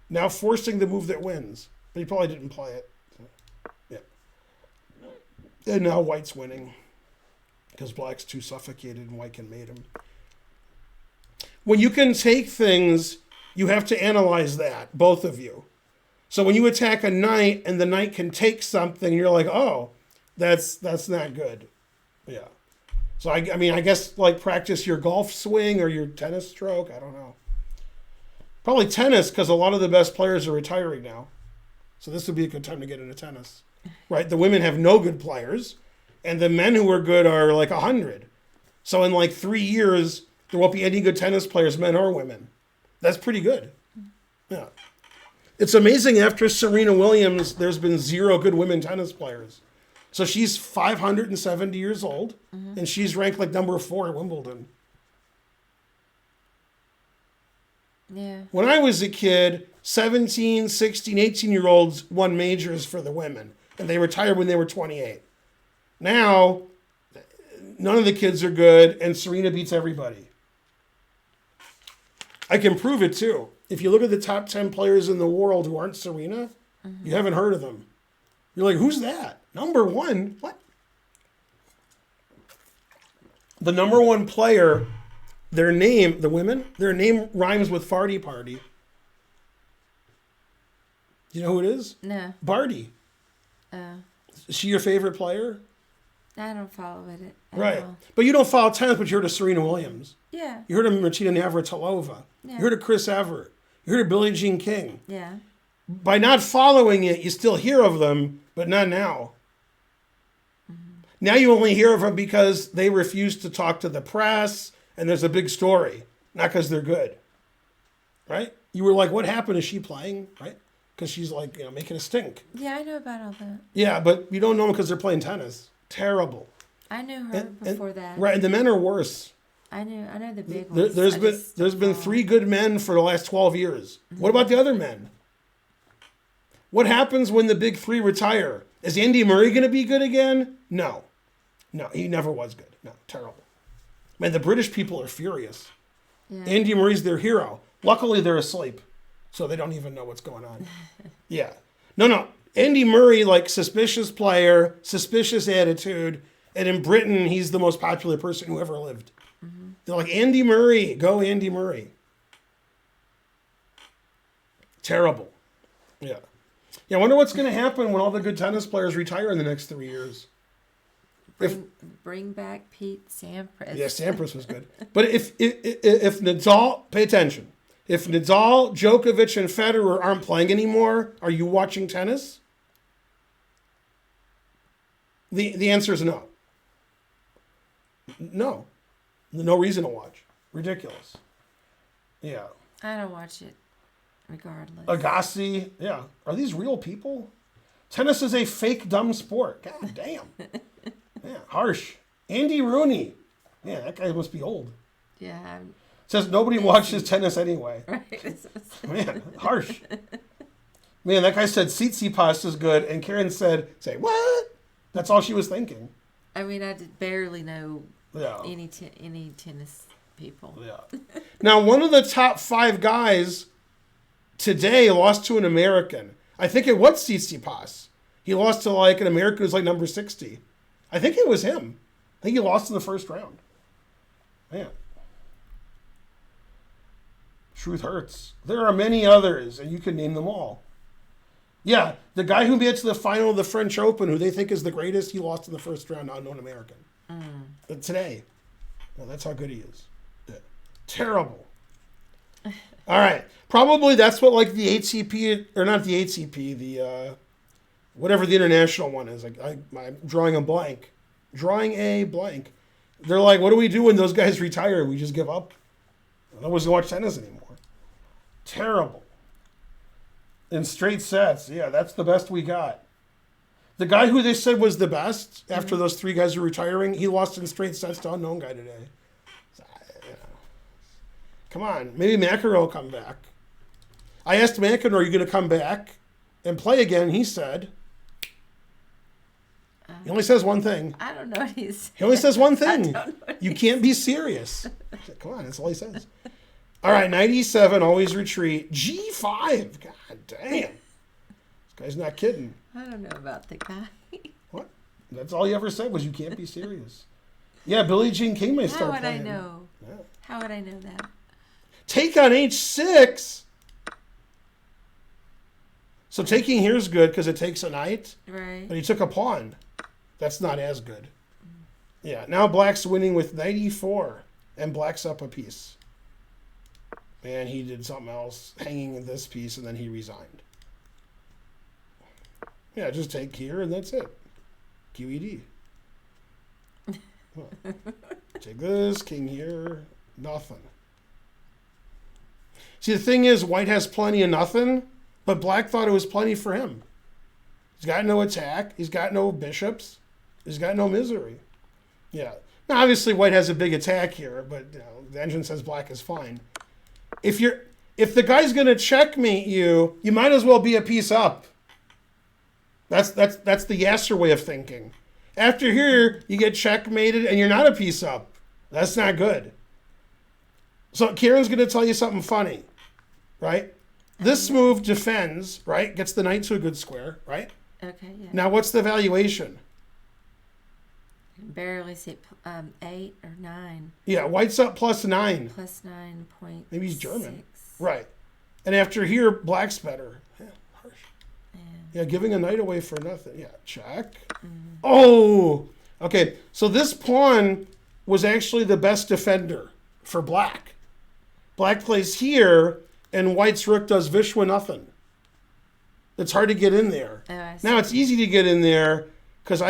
Now forcing the move that wins. But he probably didn't play it. So, yeah. And now white's winning. Because black's too suffocated and white can mate him. When you can take things, you have to analyze that, both of you. So when you attack a knight and the knight can take something, you're like, oh, that's not good. Yeah. So, I mean, I guess, like, practice your golf swing or your tennis stroke. I don't know. Probably tennis, because a lot of the best players are retiring now. So this would be a good time to get into tennis. Right? The women have no good players, and the men who are good are, like, 100. So in, like, 3 years, there won't be any good tennis players, men or women. That's pretty good. Yeah. It's amazing after Serena Williams, there's been 0 good women tennis players. So she's 570 years old, and she's ranked like number 4 at Wimbledon. Yeah. When I was a kid, 17, 16, 18-year-olds won majors for the women, and they retired when they were 28. Now, none of the kids are good, and Serena beats everybody. I can prove it, too. If you look at the top 10 players in the world who aren't Serena, you haven't heard of them. You're like, who's that? Number 1? What? The number 1 player, their name, the women, their name rhymes with Farty Party. Do you know who it is? No. Barty. Is she your favorite player? I don't follow it. Right. But you don't follow tennis, but you heard of Serena Williams. Yeah. You heard of Martina Navratilova. Yeah. You heard of Chris Evert. You heard of Billie Jean King. Yeah. By not following it, you still hear of them, but not now. Now you only hear of them because they refuse to talk to the press and there's a big story, not because they're good, right? You were like, what happened? Is she playing, right? Because she's like, making a stink. Yeah, I know about all that. Yeah, but you don't know them because they're playing tennis. Terrible. I knew her before that. Right, and the men are worse. I know the big ones. There's been 3 good men for the last 12 years. Mm-hmm. What about the other men? What happens when the big three retire? Is Andy Murray going to be good again? No. No, he never was good. No, terrible. Man, the British people are furious. Yeah. Andy Murray's their hero. Luckily, they're asleep, so they don't even know what's going on. Yeah. No. Andy Murray, like, suspicious player, suspicious attitude, and in Britain, he's the most popular person who ever lived. Mm-hmm. They're like, Andy Murray, go Andy Murray. Terrible. Yeah. Yeah, I wonder what's going to happen when all the good tennis players retire in the next 3 years. Bring back Pete Sampras. Yeah, Sampras was good. But if Nadal, pay attention. If Nadal, Djokovic, and Federer aren't playing anymore, are you watching tennis? The answer is no. No. No reason to watch. Ridiculous. Yeah. I don't watch it regardless. Agassi, yeah. Are these real people? Tennis is a fake dumb sport. God damn. Yeah, harsh. Andy Rooney. Yeah, that guy must be old. Yeah. Says nobody watches tennis anyway. Right. Man, harsh. Man, that guy said Tsitsipas is good, and Karen said, say, what? That's all she was thinking. I mean, I barely know Yeah. any tennis people. Yeah. Now, one of the top 5 guys today lost to an American. I think it was Tsitsipas. He lost to like an American who's like number 60. I think it was him. I think he lost in the first round. Man. Truth hurts. There are many others, and you can name them all. Yeah, the guy who made it to the final of the French Open, who they think is the greatest, he lost in the first round, unknown American. Today. Well, that's how good he is. Yeah. Terrible. All right. Probably that's what like the ATP, or not the ATP, the whatever the international one is. I'm drawing a blank. Drawing a blank. They're like, what do we do when those guys retire? We just give up? Nobody's going to watch tennis anymore. Terrible. In straight sets. Yeah, that's the best we got. The guy who they said was the best after those 3 guys were retiring, he lost in straight sets to unknown guy today. So, come on. Maybe McEnroe will come back. I asked McEnroe, are you going to come back and play again? He said... He only says one thing. I don't know what he's... He only says one thing. I don't know what You can't be serious. Come on, that's all he says. All right, 97, always retreat. G5. God damn. This guy's not kidding. I don't know about the guy. What? That's all he ever said was you can't be serious. Yeah, Billie Jean King may start How would playing. I know? Yeah. How would I know that? Take on H6. So taking here is good because it takes a knight. Right. But he took a pawn. That's not as good. Yeah, now Black's winning with knight e4, and Black's up a piece. And he did something else, hanging this piece, and then he resigned. Yeah, just take here, and that's it. QED. Well, take this, king here, nothing. See, the thing is, White has plenty of nothing, but Black thought it was plenty for him. He's got no attack. He's got no bishops. He's got no misery. Yeah. Now, obviously, White has a big attack here, but the engine says Black is fine. If the guy's going to checkmate you, you might as well be a piece up. That's the Yasser way of thinking. After here, you get checkmated and you're not a piece up. That's not good. So Kieran's going to tell you something funny, right? This move defends, right? Gets the knight to a good square, right? Okay, yeah. Now, what's the valuation? Barely see 8 or 9. Yeah, White's up +9. Plus 9.6. Maybe he's German. Right. And after here, Black's better. Yeah, harsh. Yeah, giving a knight away for nothing. Yeah, check. Oh! Okay, so this pawn was actually the best defender for Black. Black plays here, and White's rook does Vishwa nothing. It's hard to get in there. Oh, I see. Now it's easy to get in there because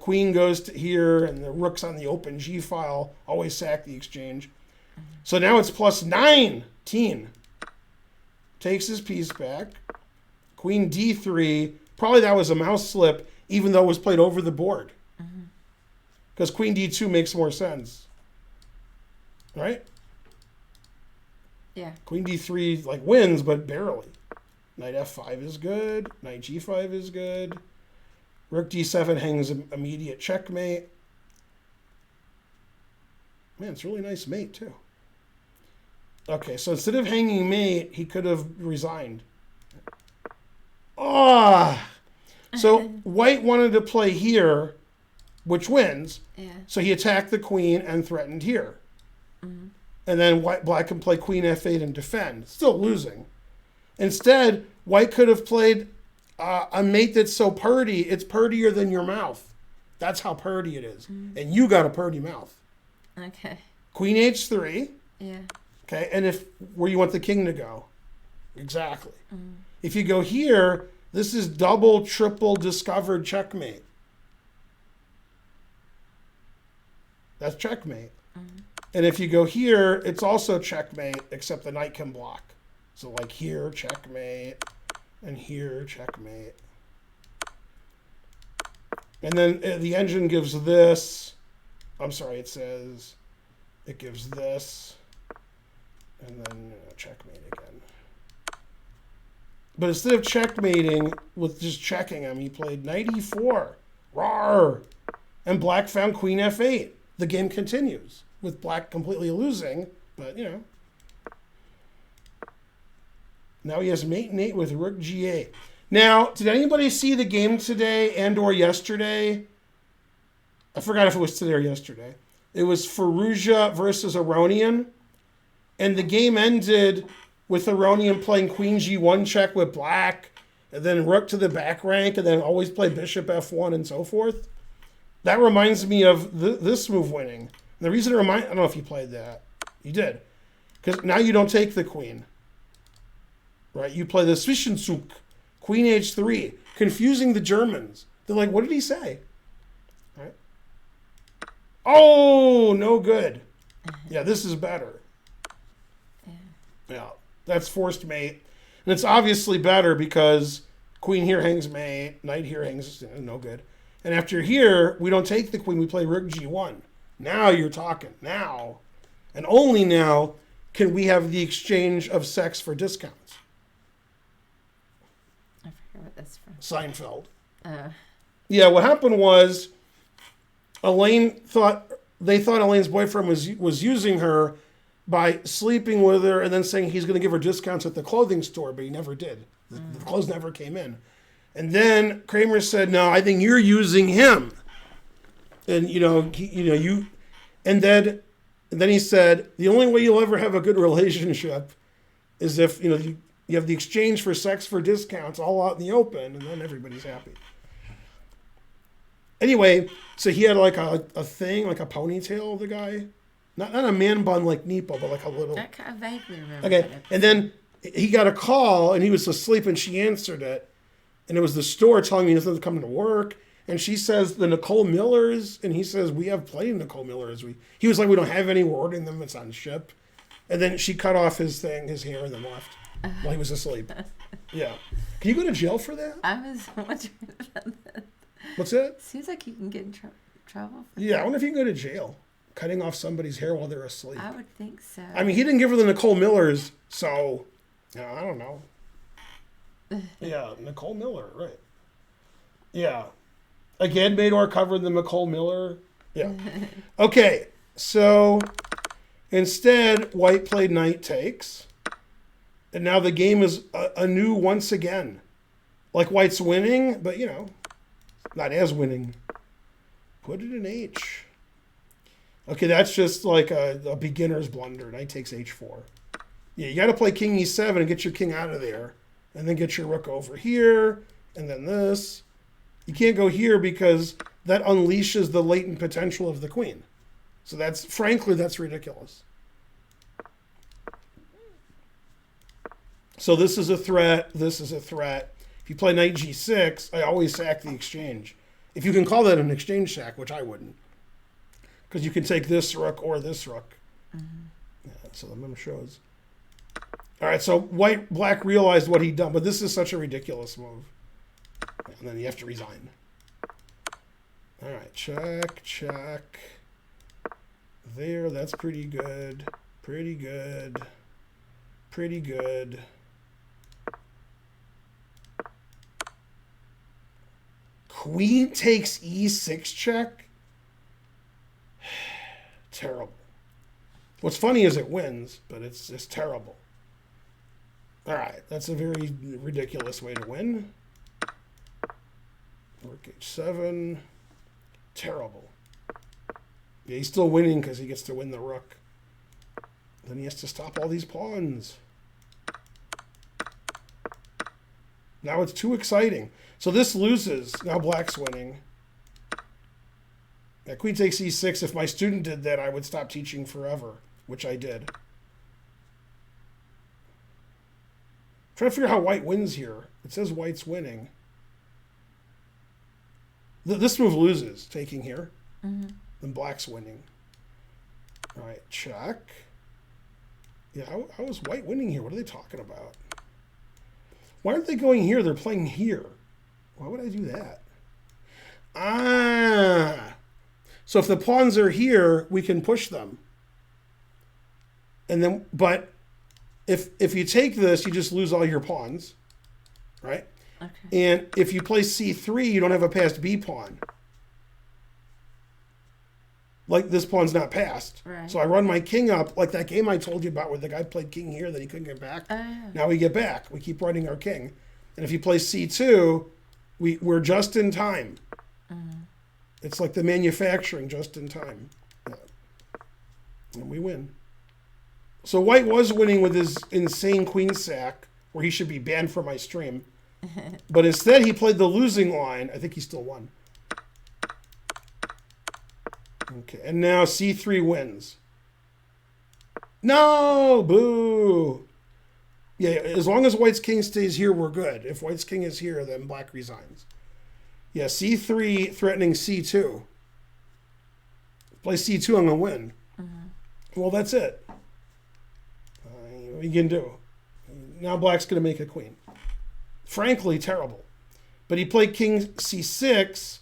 queen goes to here and the rook's on the open G file. Always sack the exchange. So now it's +19. Takes his piece back. Queen D3. Probably that was a mouse slip, even though it was played over the board. Because Queen D2 makes more sense. Right? Yeah. Queen D3 wins, but barely. Knight f5 is good. Knight g5 is good. Rook d7 hangs immediate checkmate. Man, it's a really nice mate, too. Okay, so instead of hanging mate, he could have resigned. Ah! So white wanted to play here, which wins. Yeah. So he attacked the queen and threatened here. And then black can play queen f8 and defend, still losing. Instead, white could have played a mate that's so purdy, it's purdier than your mouth. That's how purdy it is. And you got a purdy mouth. Okay. Queen h3. Yeah. Okay, and if where you want the king to go. Exactly. If you go here, this is double, triple discovered checkmate. That's checkmate. And if you go here, it's also checkmate, except the knight can block. So like here, checkmate, and here, checkmate. And then the engine gives this. I'm sorry, it gives this. And then checkmate again. But instead of checkmating with just checking him, he played knight e4. Rawr! And black found queen f8. The game continues with black completely losing, but you know. Now he has mate and 8 with rook g8. Now, did anybody see the game today and or yesterday? I forgot if it was today or yesterday. It was Firouzja versus Aronian. And the game ended with Aronian playing queen g1 check with black, and then rook to the back rank, and then always play bishop f1 and so forth. That reminds me of this move winning. And the reason I don't know if you played that. You did. Because now you don't take the queen. Right? You play the Zwischenzug, queen h3, confusing the Germans. They're like, what did he say? Right? Oh, no good. Yeah, this is better. Yeah, that's forced mate. And it's obviously better because queen here hangs mate, knight here hangs, no good. And after here, we don't take the queen, we play rook g1. Now you're talking. Now, and only now, can we have the exchange of sex for discounts. I forget what that's from. Seinfeld. Yeah, what happened was they thought Elaine's boyfriend was using her by sleeping with her and then saying he's going to give her discounts at the clothing store, but he never did. The clothes never came in. And then Kramer said, "No, I think you're using him." And and then he said, "The only way you'll ever have a good relationship is if you have the exchange for sex for discounts all out in the open, and then everybody's happy." Anyway, so he had like a thing, like a ponytail, the guy. Not a man bun like Nepo, but like a little. I kind of vaguely remember. Okay, and then he got a call, and he was asleep, and she answered it. And it was the store telling me he doesn't come to work. And she says, the Nicole Millers, and he says, we have plenty of Nicole Millers. He was like, we don't have any, we're ordering them, it's on ship. And then she cut off his hair, and then left while he was asleep. Yeah. Can you go to jail for that? I was wondering about that. What's that? Seems like you can get in trouble for Yeah, I wonder if you can go to jail. Cutting off somebody's hair while they're asleep. I would think so. I mean, he didn't give her the Nicole Millers, so, I don't know. Yeah, Nicole Miller, right. Yeah. Again, Mador covered the Nicole Miller. Yeah. Okay, so instead, white played knight takes. And now the game is anew once again. Like white's winning, but, not as winning. Put it in H. Okay, that's just like a beginner's blunder. Knight takes H4. Yeah, you got to play king E7 and get your king out of there. And then get your rook over here. And then this. You can't go here because that unleashes the latent potential of the queen. So frankly, that's ridiculous. So this is a threat. This is a threat. If you play knight G6, I always sack the exchange. If you can call that an exchange sack, which I wouldn't. Because you can take this rook or this rook. Yeah, so the mem shows. All right, so black realized what he'd done, but this is such a ridiculous move. And then you have to resign. All right, check. There, that's pretty good. Pretty good. Queen takes e6 check? Terrible. What's funny is it wins, but it's just terrible. All right, that's a very ridiculous way to win. Rook h7. Terrible. Yeah, he's still winning because he gets to win the rook. Then he has to stop all these pawns. Now it's too exciting. So this loses. Now black's winning. Yeah, queen takes e6. If my student did that, I would stop teaching forever, which I did. Trying to figure out how white wins here. It says white's winning. This move loses, taking here. Mm-hmm. Then black's winning. All right, check. Yeah, how is white winning here? What are they talking about? Why aren't they going here? They're playing here. Why would I do that? Ah. So if the pawns are here, we can push them. And then, but if you take this, you just lose all your pawns, right? Okay. And if you play c3, you don't have a passed b pawn. Like this pawn's not passed. Right. So I run my king up, like that game I told you about where the guy played king here that he couldn't get back. Oh. Now we get back. We keep running our king. And if you play c2, we're just in time. Mm-hmm. It's like the manufacturing just in time. Yeah. And we win. So white was winning with his insane queen sack, where he should be banned from my stream. But instead he played the losing line. I think he still won. Okay, and now c3 wins. No! Boo! Yeah, as long as white's king stays here, we're good. If white's king is here, then black resigns. Yeah, c3 threatening c2. Play c2, I'm going to win. Mm-hmm. Well, that's it. What you can do? Now black's going to make a queen. Frankly, terrible. But he played king c6,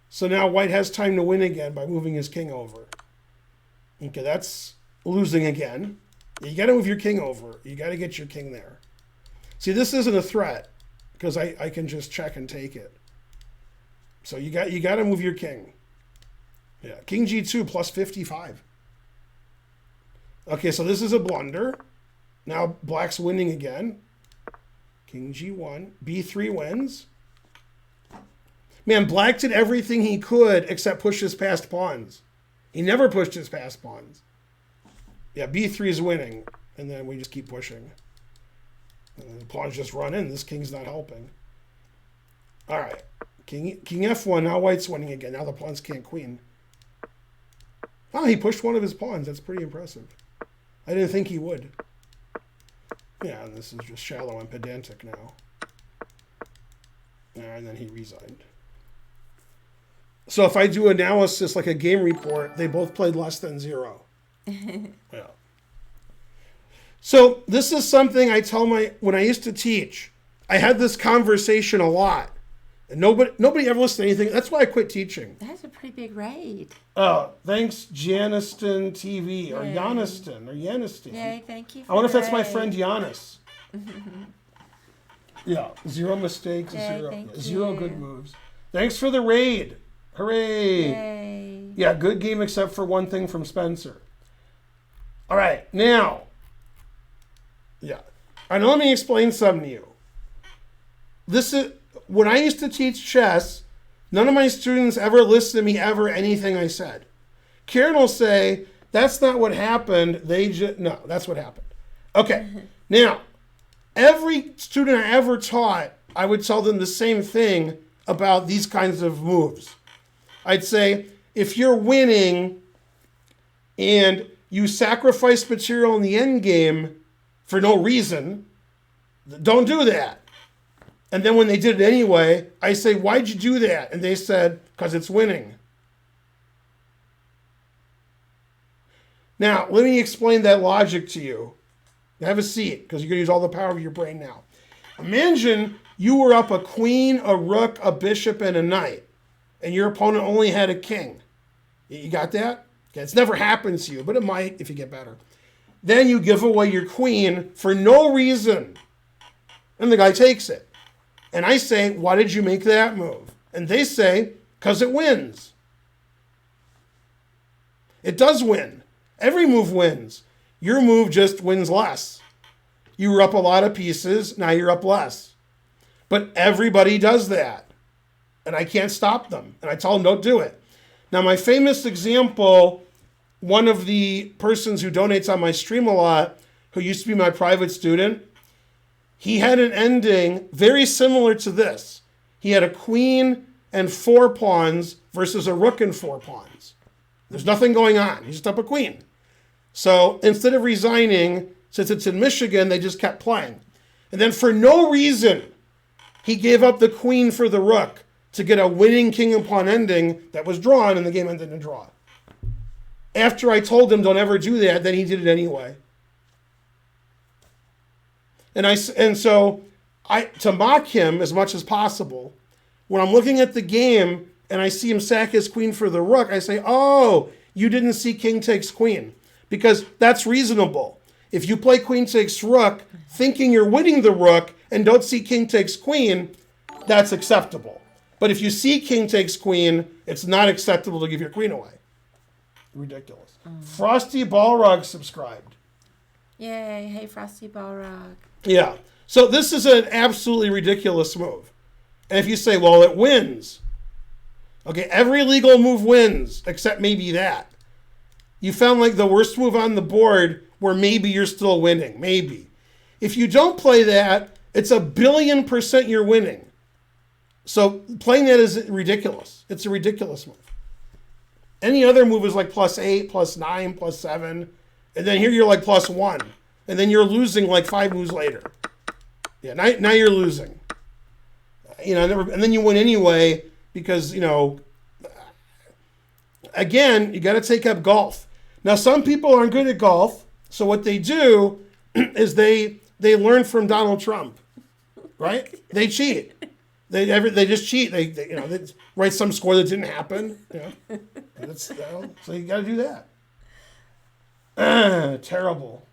so now white has time to win again by moving his king over. Okay, that's losing again. You got to move your king over. You got to get your king there. See, this isn't a threat because I can just check and take it. So you got to move your king. Yeah, king g2 plus 55. Okay, so this is a blunder. Now black's winning again. King g1. b3 wins. Man, black did everything he could except push his passed pawns. He never pushed his passed pawns. Yeah, b3 is winning. And then we just keep pushing. And then the pawns just run in. This king's not helping. All right. King f1. Now white's winning again. Now the pawns can't queen. Oh, he pushed one of his pawns. That's pretty impressive. I didn't think he would. Yeah, and this is just shallow and pedantic now. And then he resigned. So if I do analysis like a game report, they both played less than 0. Yeah. So this is something I tell when I used to teach, I had this conversation a lot. And nobody ever listened to anything. That's why I quit teaching. That's a pretty big raid. Oh, thanks, Janiston TV, or Yay. Janiston, or Yaniston. Yay, thank you for I wonder if the that's my raid. friend Giannis. Yeah, 0 mistakes, Yay, thank zero you. good moves. Thanks for the raid. Hooray. Yay. Yeah, good game except for one thing from Spencer. All right, now. Yeah. All right, now let me explain something to you. This is, when I used to teach chess, none of my students ever listened to me ever anything I said. Karen will say, that's not what happened. No, that's what happened. Okay, now, every student I ever taught, I would tell them the same thing about these kinds of moves. I'd say, if you're winning and you sacrifice material in the end game for no reason, don't do that. And then when they did it anyway, I say, why'd you do that? And they said, because it's winning. Now, let me explain that logic to you. Have a seat, because you're going to use all the power of your brain now. Imagine you were up a queen, a rook, a bishop, and a knight, and your opponent only had a king. You got that? Okay, it's never happened to you, but it might if you get better. Then you give away your queen for no reason, and the guy takes it. And I say, why did you make that move? And they say, because it wins. It does win. Every move wins. Your move just wins less. You were up a lot of pieces, now you're up less. But everybody does that. And I can't stop them. And I tell them, don't do it. Now, my famous example, one of the persons who donates on my stream a lot, who used to be my private student, he had an ending very similar to this. He had a queen and 4 pawns versus a rook and 4 pawns. There's nothing going on. He's just up a queen. So instead of resigning, since it's in Michigan, they just kept playing. And then for no reason, he gave up the queen for the rook to get a winning king and pawn ending that was drawn, and the game ended in a draw. After I told him don't ever do that, then he did it anyway. And so to mock him as much as possible, when I'm looking at the game and I see him sack his queen for the rook, I say, oh, you didn't see king takes queen. Because that's reasonable. If you play queen takes rook, thinking you're winning the rook, and don't see king takes queen, that's acceptable. But if you see king takes queen, it's not acceptable to give your queen away. Ridiculous. Frosty Balrog subscribed. Yay. Hey, Frosty Balrog. Yeah. So this is an absolutely ridiculous move. And if you say, well, it wins. Okay, every legal move wins, except maybe that. You found like the worst move on the board where maybe you're still winning. Maybe. If you don't play that, it's 1,000,000,000% you're winning. So playing that is ridiculous. It's a ridiculous move. Any other move is like +8, +9, +7. And then here you're like +1. And then you're losing like 5 moves later. Yeah, now you're losing. And then you win anyway because, again, you got to take up golf. Now, some people aren't good at golf. So what they do is they learn from Donald Trump, right? They cheat. They just cheat. They write some score that didn't happen. So you got to do that. Terrible.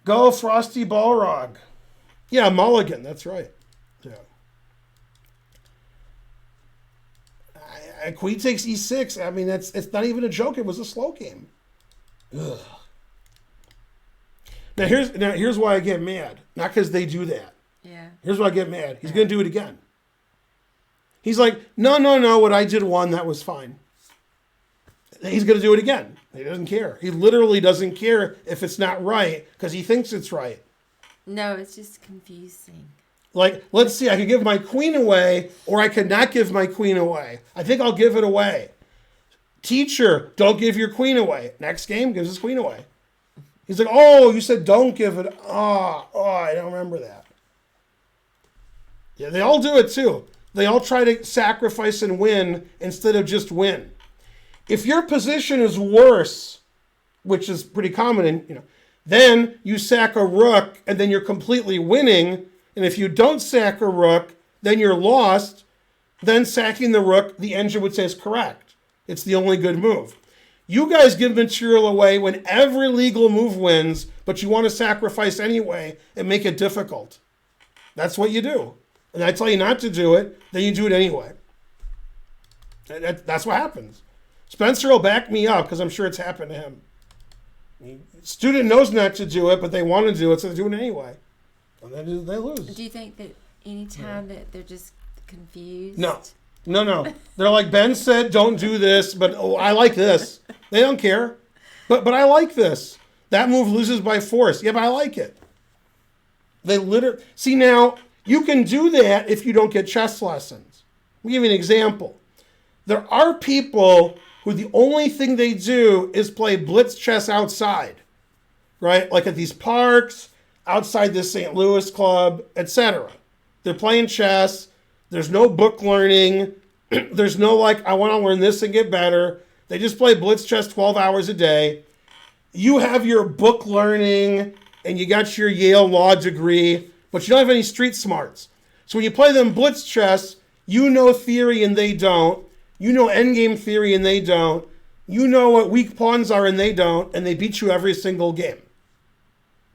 Go Frosty Balrog. Yeah, Mulligan. That's right. Yeah. Queen takes e6. I mean, it's not even a joke. It was a slow game. Ugh. Now here's why I get mad. Not because they do that. Yeah. Here's why I get mad. He's going to do it again. He's like, no, what I did won. That was fine. He's going to do it again. He doesn't care. He literally doesn't care if it's not right because he thinks it's right. No, it's just confusing. Like, let's see, I could give my queen away or I could not give my queen away. I think I'll give it away. Teacher, don't give your queen away. Next game, gives his queen away. He's like, oh, you said don't give it. Oh, I don't remember that. Yeah, they all do it too. They all try to sacrifice and win instead of just win. If your position is worse, which is pretty common, then you sack a rook and then you're completely winning. And if you don't sack a rook, then you're lost. Then sacking the rook, the engine would say is correct. It's the only good move. You guys give material away when every legal move wins, but you want to sacrifice anyway and make it difficult. That's what you do. And I tell you not to do it, then you do it anyway. That's what happens. Spencer will back me up because I'm sure it's happened to him. Student knows not to do it, but they want to do it, so they do it anyway. And then they lose. Do you think that any time that they're just confused? No. They're like, Ben said, don't do this, but I like this. They don't care. But I like this. That move loses by force. Yeah, but I like it. They literally... See, now, you can do that if you don't get chess lessons. I'll give you an example. There are people who the only thing they do is play blitz chess outside, right? Like at these parks, outside the St. Louis club, etc. They're playing chess. There's no book learning. There's no like, I want to learn this and get better. They just play blitz chess 12 hours a day. You have your book learning and you got your Yale law degree, but you don't have any street smarts. So when you play them blitz chess, you know theory and they don't. You know endgame theory and they don't. You know what weak pawns are and they don't. And they beat you every single game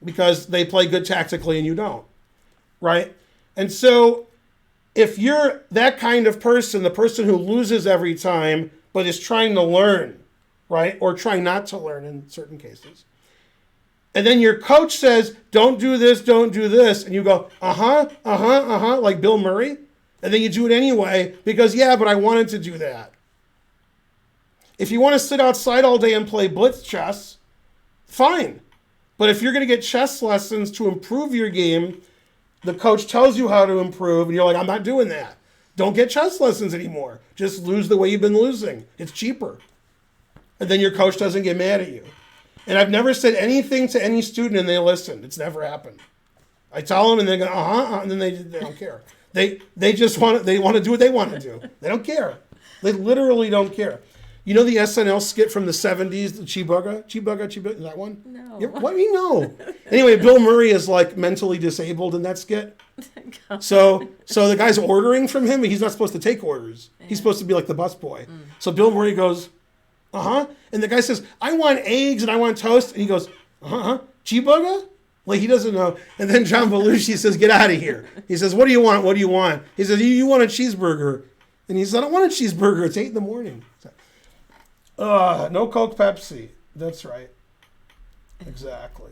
because they play good tactically and you don't. Right? And so if you're that kind of person, the person who loses every time but is trying to learn, right? Or trying not to learn in certain cases. And then your coach says, don't do this, don't do this. And you go, like Bill Murray. And then you do it anyway because, yeah, but I wanted to do that. If you want to sit outside all day and play blitz chess, fine. But if you're going to get chess lessons to improve your game, the coach tells you how to improve, and you're like, I'm not doing that. Don't get chess lessons anymore. Just lose the way you've been losing. It's cheaper. And then your coach doesn't get mad at you. And I've never said anything to any student and they listened. It's never happened. I tell them and they go, and then they don't care. They just want to do what they want to do. They don't care. They literally don't care. You know the SNL skit from the 70s, the Chibugga, is that one? No. Yeah, what do you know? Anyway, Bill Murray is like mentally disabled in that skit. So the guy's ordering from him, and he's not supposed to take orders. He's supposed to be like the busboy. So Bill Murray goes, and the guy says, I want eggs and I want toast. And he goes, Chibugga? Like he doesn't know. And then John Belushi says, get out of here. He says, what do you want? What do you want? He says, you want a cheeseburger. And he says, I don't want a cheeseburger. It's 8 a.m. No Coke, Pepsi. That's right. Exactly.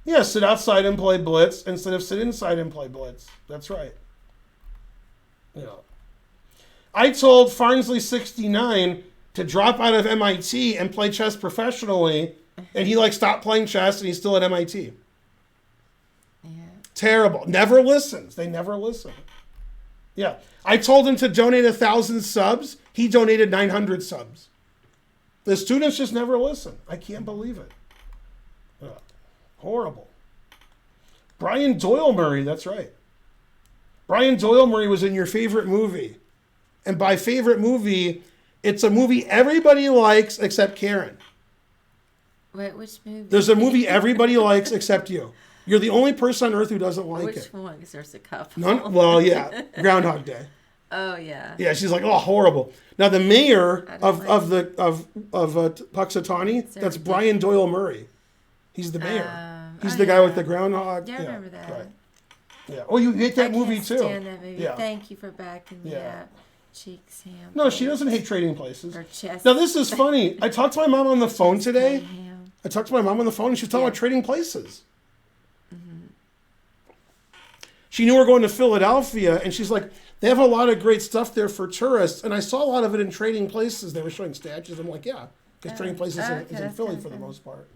Yeah, sit outside and play blitz instead of sit inside and play blitz. That's right. Yeah. I told Farnsley 69 to drop out of MIT and play chess professionally, and he stopped playing chess and he's still at MIT. Yeah. Terrible. Never listens. They never listen. Yeah. I told him to donate 1,000 subs. He donated 900 subs. The students just never listen. I can't believe it. Horrible. Brian Doyle Murray, that's right. Brian Doyle Murray was in your favorite movie. And by favorite movie, it's a movie everybody likes except Karen. Wait, which movie? There's a movie everybody likes except you. You're the only person on earth who doesn't like it. Which one? Because there's a couple. None? Well, yeah. Groundhog Day. Oh, yeah. Yeah, she's like, oh, horrible. Now the mayor of Puxatawny, that's Brian Doyle Murray. He's the mayor. He's the guy with the groundhog. Yeah, I remember that. Right. Yeah. Oh, you hate that movie too. I can't stand that movie. Yeah. Thank you for backing me up. Cheeks, ham. No, she doesn't hate Trading Places. Or chest. Now this is funny. I talked to my mom on the phone today. Ham. I talked to my mom on the phone and she was talking about Trading Places. Mm-hmm. She knew we were going to Philadelphia and she's like, they have a lot of great stuff there for tourists. And I saw a lot of it in Trading Places. They were showing statues. I'm like, yeah, because Trading Places is in Philly for the most part.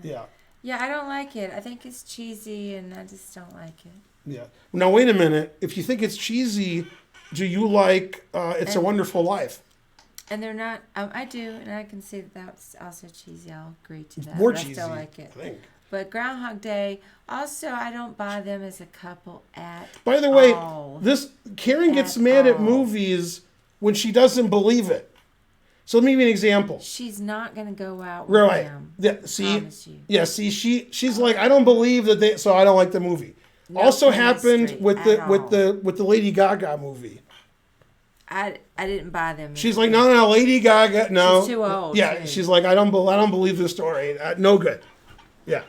Yeah. Yeah, I don't like it. I think it's cheesy and I just don't like it. Yeah. Now, wait a minute. If you think it's cheesy, do you like It's a Wonderful Life? And they're not, I do, and I can see that that's also cheesy. I'll agree to that. More but cheesy, I still like it. I think. But Groundhog Day, also, I don't buy them as a couple at By the way, all. Karen gets mad at movies when she doesn't believe it. So let me give you an example. She's not going to go out with them. Yeah, see, she's like, I don't believe that so I don't like the movie. No also happened with all. the Lady Gaga movie. I didn't buy them. She's like, no, Lady Gaga, no. She's too old. Yeah, too. she's like, I don't believe the story. No good. Yeah.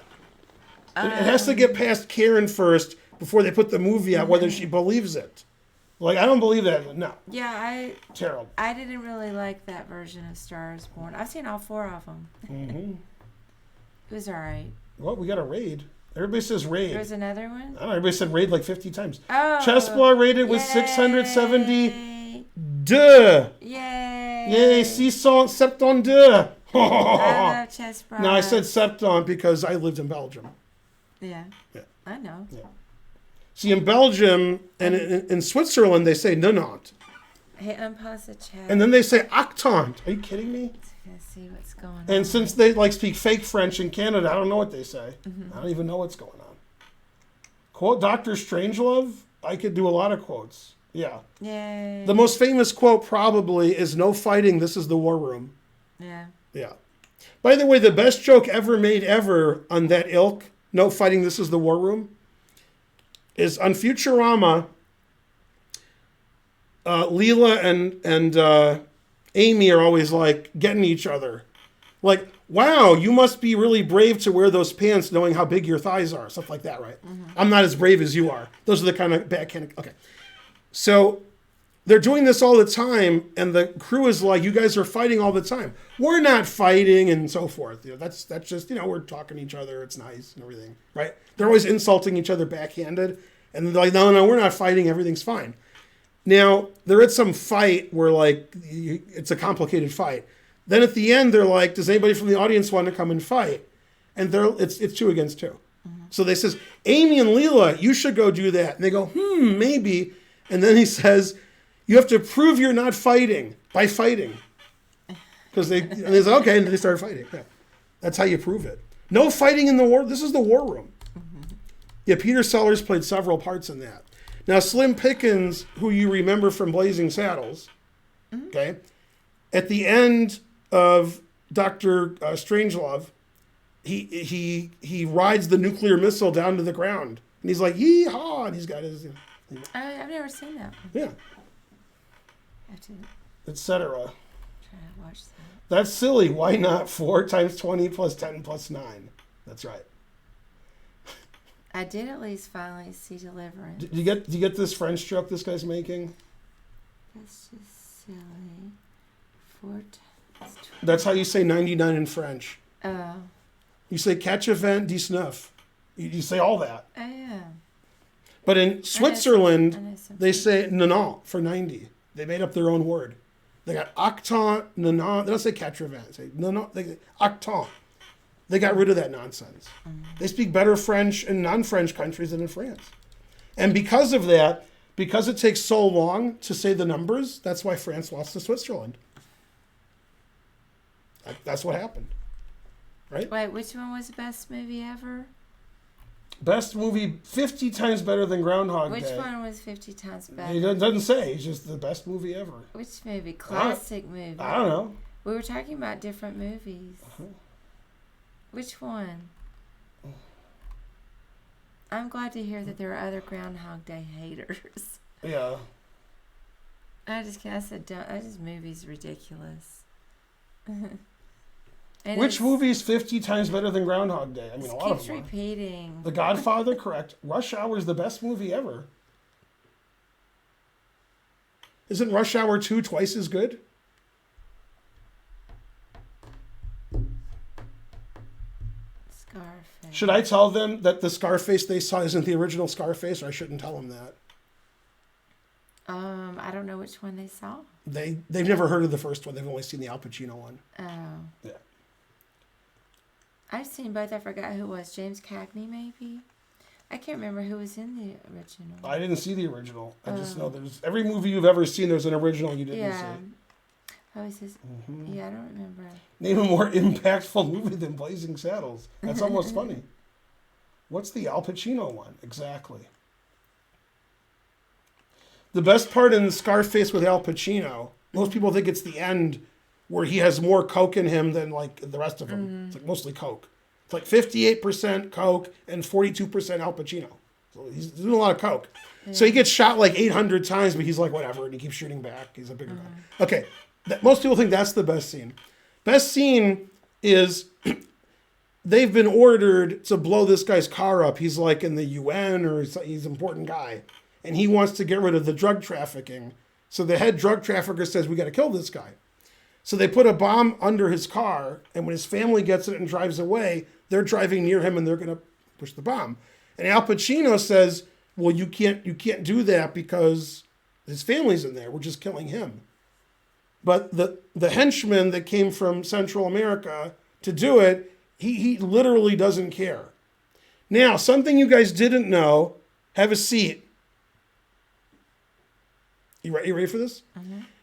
It has to get past Karen first before they put the movie out, whether she believes it. Like, I don't believe that. No. Yeah, Terrible. I didn't really like that version of Star is Born. I've seen all 4 of them. Mm-hmm. It was all right. Well, we got a raid. Everybody says raid. There's another one? I don't know, everybody said raid like 50 times. Oh. Chessball rated with 670. Duh. Yay. Yay, 672. I love Chessball. No, I said septon because I lived in Belgium. Yeah. I know. Yeah. See, in Belgium and in Switzerland, they say nonant. Hey, unpause the chat. And then they say octant. Are you kidding me? Let's see what's going on. And since they speak fake French in Canada, I don't know what they say. Mm-hmm. I don't even know what's going on. Quote Dr. Strangelove. I could do a lot of quotes. Yeah. Yay. The most famous quote probably is "No fighting. This is the war room." Yeah. Yeah. By the way, the best joke ever made on that ilk, "No fighting. This is the war room," is on Futurama. Leela and Amy are always like getting each other. Like, wow, you must be really brave to wear those pants knowing how big your thighs are. Stuff like that, right? I'm not as brave as you are. Those are the kind of backhanded. Okay. So they're doing this all the time, and the crew is like, you guys are fighting all the time. We're not fighting, and so forth. That's just, we're talking to each other. It's nice and everything, right? They're always insulting each other backhanded. And they're like, no, we're not fighting. Everything's fine. Now, they're at some fight where, like, it's a complicated fight. Then at the end, they're like, does anybody from the audience want to come and fight? And it's 2 against 2. Mm-hmm. So they says, Amy and Leela, you should go do that. And they go, maybe. And then he says, you have to prove you're not fighting by fighting. And they say, okay, and they start fighting. Yeah. That's how you prove it. No fighting in the war. This is the war room. Mm-hmm. Yeah, Peter Sellers played several parts in that. Now, Slim Pickens, who you remember from Blazing Saddles, okay, at the end of Dr. Strangelove, he rides the nuclear missile down to the ground. And he's like, yee-haw, and he's got his... I've never seen that one. Yeah. I have to etc. try to watch that. That's silly. Why not 4 times 20 plus 10 plus 9? That's right. I did at least finally see Deliverance. Do you get this French joke this guy's making? That's just silly. 4 times 20. That's how you say 99 in French. Oh. You say 80-19. You say all that. Oh, yeah. But in Switzerland, I know they say 90 for 90. They made up their own word. They got octant, 90. They don't say 80. They say they say octant. They got rid of that nonsense. They speak better French in non-French countries than in France. And because of that, because it takes so long to say the numbers, that's why France lost to Switzerland. That's what happened. Right? Wait, which one was the best movie ever? Best movie, 50 times better than Groundhog Day. Which one was 50 times better? It doesn't say. It's just the best movie ever. Which movie? Classic movie. I don't know. We were talking about different movies. Which one? I'm glad to hear that there are other Groundhog Day haters. Yeah. I just can't. I said, this movie's ridiculous. Which movie is 50 times better than Groundhog Day? I mean, a lot of them. Keeps repeating. The Godfather, correct. Rush Hour is the best movie ever. Isn't Rush Hour 2 twice as good? Scarface. Should I tell them that the Scarface they saw isn't the original Scarface, or I shouldn't tell them that? I don't know which one they saw. They've never heard of the first one. They've only seen the Al Pacino one. Oh. Yeah. I've seen both. I forgot who it was. James Cagney, maybe? I can't remember who was in the original. I didn't see the original. I just know there's every movie you've ever seen, there's an original you didn't see. Oh, he says, yeah, I don't remember. Name a more impactful movie than Blazing Saddles. That's almost funny. What's the Al Pacino one? Exactly. The best part in Scarface with Al Pacino, most people think it's the end where he has more coke in him than like the rest of them. It's like mostly coke. It's like 58% coke and 42% Al Pacino. So he's doing a lot of coke. Yeah. So he gets shot like 800 times, but he's like, whatever, and he keeps shooting back. He's a bigger guy. Okay, most people think that's the best scene. Best scene is they've been ordered to blow this guy's car up. He's like in the UN or he's an important guy. And he wants to get rid of the drug trafficking. So the head drug trafficker says, we got to kill this guy. So they put a bomb under his car, and when his family gets it and drives away, they're driving near him and they're going to push the bomb. And Al Pacino says, well, you can't do that because his family's in there. We're just killing him. But the henchman that came from Central America to do it, he literally doesn't care. Now, something you guys didn't know, have a seat. You ready for this?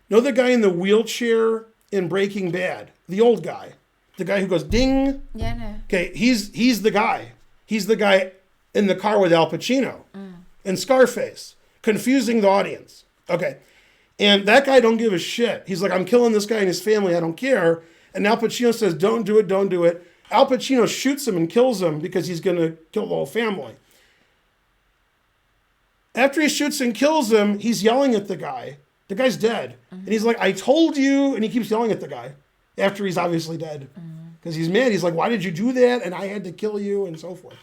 Know the guy in the wheelchair in Breaking Bad? The old guy. The guy who goes ding. Yeah, no. Okay, he's the guy. He's the guy in the car with Al Pacino and Scarface, confusing the audience. Okay. And that guy don't give a shit. He's like, I'm killing this guy and his family. I don't care. And Al Pacino says, don't do it, don't do it. Al Pacino shoots him and kills him because he's going to kill the whole family. After he shoots and kills him, he's yelling at the guy. The guy's dead. And he's like, I told you. And he keeps yelling at the guy after he's obviously dead. Because because he's mad. He's like, why did you do that? And I had to kill you and so forth.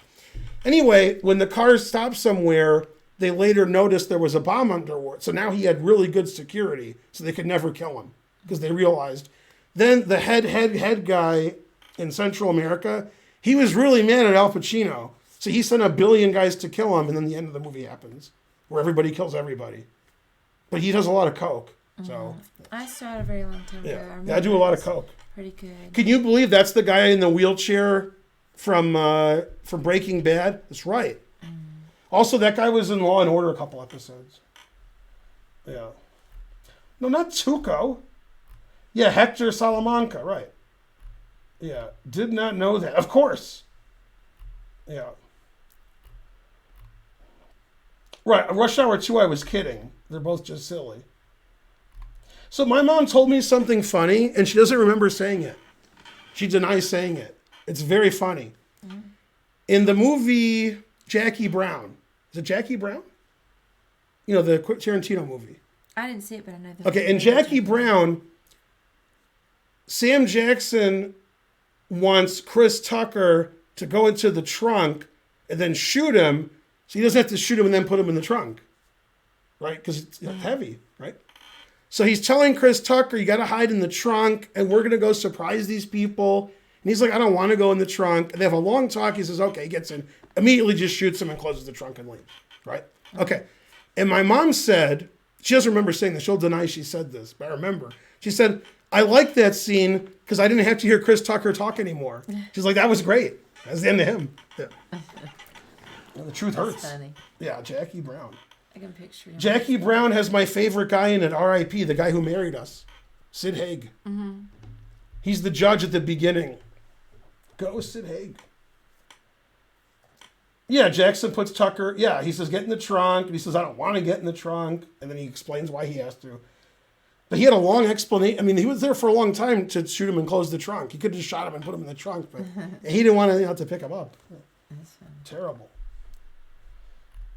Anyway, when the car stopped somewhere, they later noticed there was a bomb underwater. So now he had really good security, so they could never kill him because they realized. Then the head guy in Central America, he was really mad at Al Pacino. So he sent 1 billion guys to kill him, and then the end of the movie happens, where everybody kills everybody. But he does a lot of coke. So I saw it a very long time ago. I do a lot of coke. Pretty good. Can you believe that's the guy in the wheelchair from Breaking Bad? That's right. Also, that guy was in Law and Order a couple episodes. Yeah. No, not Tuco. Yeah, Hector Salamanca, right. Yeah, did not know that. Of course. Yeah. Right, Rush Hour 2, I was kidding. They're both just silly. So my mom told me something funny, and she doesn't remember saying it. She denies saying it. It's very funny. In the movie Jackie Brown, is it Jackie Brown? You know, the Tarantino movie. I didn't see it, but I know that. Okay, in Jackie Brown, Sam Jackson wants Chris Tucker to go into the trunk and then shoot him, so he doesn't have to shoot him and then put him in the trunk, right? Because it's heavy, right? So he's telling Chris Tucker, you got to hide in the trunk, and we're going to go surprise these people. And he's like, I don't want to go in the trunk. And they have a long talk. He says, okay, he gets in, immediately just shoots him and closes the trunk and leaves, right? Okay. And my mom said, she doesn't remember saying this. She'll deny she said this, but I remember. She said, I like that scene because I didn't have to hear Chris Tucker talk anymore. She's like, that was great. That's the end of him. Yeah. The truth hurts. That's funny. Yeah, Jackie Brown. I can picture him. Jackie Brown has my favorite guy in it, R.I.P., the guy who married us, Sid Haig. He's the judge at the beginning. Go Sid Haig. Yeah, Jackson puts Tucker, he says, get in the trunk. And he says, I don't want to get in the trunk. And then he explains why he has to. But he had a long explanation. I mean, he was there for a long time to shoot him and close the trunk. He could have just shot him and put him in the trunk, but he didn't want to pick him up. Terrible.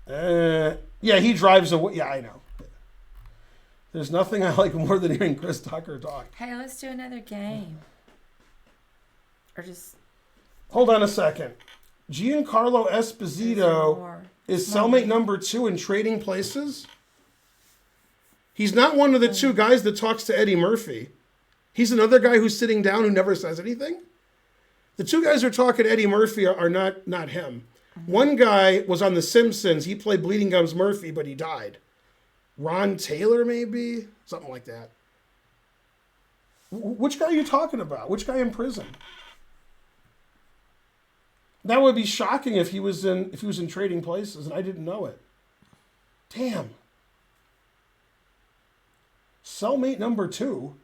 He drives away. Yeah, I know. There's nothing I like more than hearing Chris Tucker talk. Hey, let's do another game. Or just... Hold on a second. Giancarlo Esposito is cellmate number 2 in Trading Places. He's not one of the two guys that talks to Eddie Murphy. He's another guy who's sitting down who never says anything. The two guys who are talking to Eddie Murphy are not him. One guy was on The Simpsons. He played Bleeding Gums Murphy, but he died. Ron Taylor, maybe? Something like that. Which guy are you talking about? Which guy in prison? That would be shocking if he was in Trading Places and I didn't know it. Damn. Cellmate number 2.